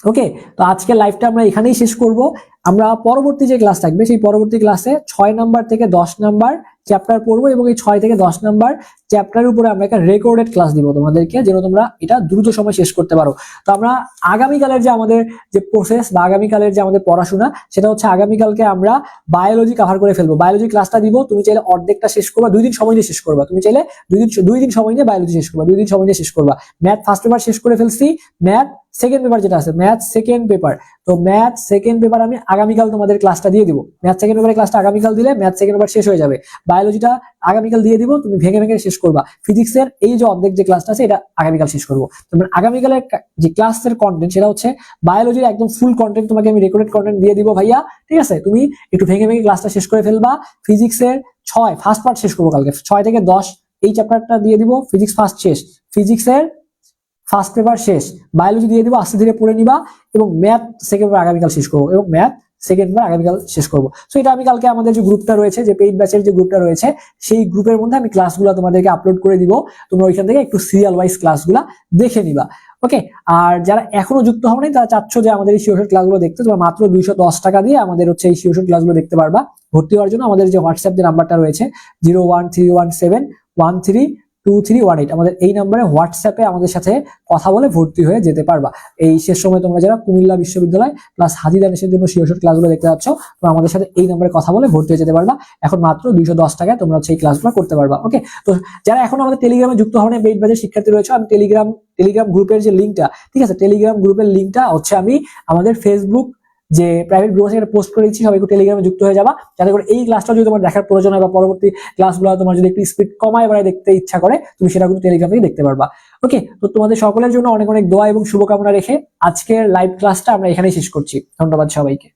ওকে, তো আজকে লাইভটা আমরা এখানেই শেষ করব। আমরা পরবর্তী যে ক্লাস থাকবে সেই পরবর্তী ক্লাসে 6 নাম্বার থেকে 10 নাম্বার চ্যাপ্টার পড়বো, এবং এই 6 থেকে 10 নাম্বার চ্যাপ্টারের উপরে আমরা একটা রেকর্ডেড ক্লাস দিব তোমাদেরকে, যেন তোমরা এটা দ্রুত সময় শেষ করতে পারো। তো আমরা আগামীকালের যে আমাদের যে প্রসেস বা আগামীকালের যে আমাদের পড়াশোনা, সেটা হচ্ছে আগামীকালকে আমরা বায়োলজি কভার করে ফেলবো। বায়োলজি ক্লাসটা দিব, তুমি চাইলে অর্ধেকটা শেষ করবা, 2 দিন সময় নিয়ে শেষ করবা, তুমি চাইলে 2 দিন সময় নিয়ে বায়োলজি শেষ করবা, 2 দিন সময় নিয়ে শেষ করবা। ম্যাথ ফার্স্ট পেপার শেষ করে ফেলছি, ম্যাথ সেকেন্ড পেপার যেটা আছে, ম্যাথ সেকেন্ড পেপার, তো ম্যাথ সেকেন্ড পেপার আমি আগামীকাল তোমাদের ক্লাসটা দিয়ে দিব। ম্যাথ সেকেন্ড পেপারের ক্লাসটা আগামীকাল দিলে ম্যাথ সেকেন্ড পেপার শেষ হয়ে যাবে। বায়োলজিটা আগামীকাল দিয়ে দিব, তুমি ভেঙে ভেঙে শেষ করবা। ফিজিক্সের এই যে অর্ধেক যে ক্লাসটা আছে এটা আগামীকাল শেষ করবো। তোমার আগামীকালের যে ক্লাসের কন্টেন্ট সেটা হচ্ছে বায়োলজির একদম ফুল কন্টেন্ট তোমাকে আমি রেকর্ডেড কন্টেন্ট দিয়ে দিব ভাইয়া, ঠিক আছে। তুমি একটু ভেঙে ভেঙে ক্লাসটা শেষ করে ফেলবা। ফিজিক্সের 6 ফার্স্ট পার্ট শেষ করবো কালকে, 6 থেকে 10 এই চ্যাপ্টারটা দিয়ে দিব। ফিজিক্স ফার্স্ট শেষ, ফিজিক্সের ফার্স্ট পেপার শেষ, বায়োলজি দিয়ে দিব, আস্তে ধীরে পড়ে নিবা, এবং ম্যাথ সেকেন্ড পেপার আগামীকাল শেষ করবো, এবং ম্যাথ সেকেন্ডবার আগামীকাল শেষ করবো। সো এটা আমি কালকে আমাদের যে গ্রুপটা রয়েছে, যে পেইড ব্যাচের যে গ্রুপটা রয়েছে, সেই গ্রুপের মধ্যে আমি ক্লাসগুলো তোমাদেরকে আপলোড করে দিব। তোমরা ওইখান থেকে একটু সিরিয়াল ওয়াইজ ক্লাসগুলো দেখে নিবা। ওকে, আর যারা এখনো যুক্ত হবে তারা চাচ্ছ যে আমাদের এই শিওর ক্লাসগুলো দেখতে, তোমরা মাত্র 210 টাকা দিয়ে আমাদের হচ্ছে এই শিওর ক্লাসগুলো দেখতে পারবা। ভর্তি হওয়ার জন্য আমাদের যে হোয়াটসঅ্যাপ যে নাম্বারটা রয়েছে 01317132318, আমাদের এই নাম্বারে হোয়াটসঅ্যাপে আমাদের সাথে কথা বলে ভর্তি হয়ে যেতে পারবা। এই শেষ সময় তোমরা যারা কুমিল্লা বিশ্ববিদ্যালয় প্লাস হাজি দানেশের জন্য শিওর ক্লাসগুলো দেখতে যাচ্ছ, তোমরা আমাদের সাথে এই নাম্বারে কথা বলে ভর্তি হয়ে যেতে পারবা। এখন মাত্র 210 টাকায় তোমরা হচ্ছে এই ক্লাসগুলো করতে পারবা। ওকে, তো যারা এখন আমাদের টেলিগ্রামে যুক্ত হবেন পেইড ব্যাচের শিক্ষার্থী রয়েছে, আমি টেলিগ্রাম গ্রুপের যে লিঙ্কটা, ঠিক আছে, টেলিগ্রাম গ্রুপের লিঙ্কটা হচ্ছে আমি আমাদের ফেসবুক যে প্রাইভেট গ্রুপ আছে এটা পোস্ট করে দিচ্ছি, সবাই একটু টেলিগ্রামে যুক্ত হয়ে যাবা, যাতে করে এই ক্লাসটা যদি তোমার দেখার প্রয়োজন হয় বা পরবর্তী ক্লাসগুলো তোমার যদি একটু স্পিড কমায় বাড়ায় দেখতে ইচ্ছা করে, তুমি সেটা কিন্তু টেলিগ্রাম থেকে দেখতে পারবা। ওকে, তো তোমাদের সকলের জন্য অনেক অনেক দোয়া এবং শুভকামনা রেখে আজকের লাইভ ক্লাসটা আমরা এখানেই শেষ করছি। ধন্যবাদ সবাইকে।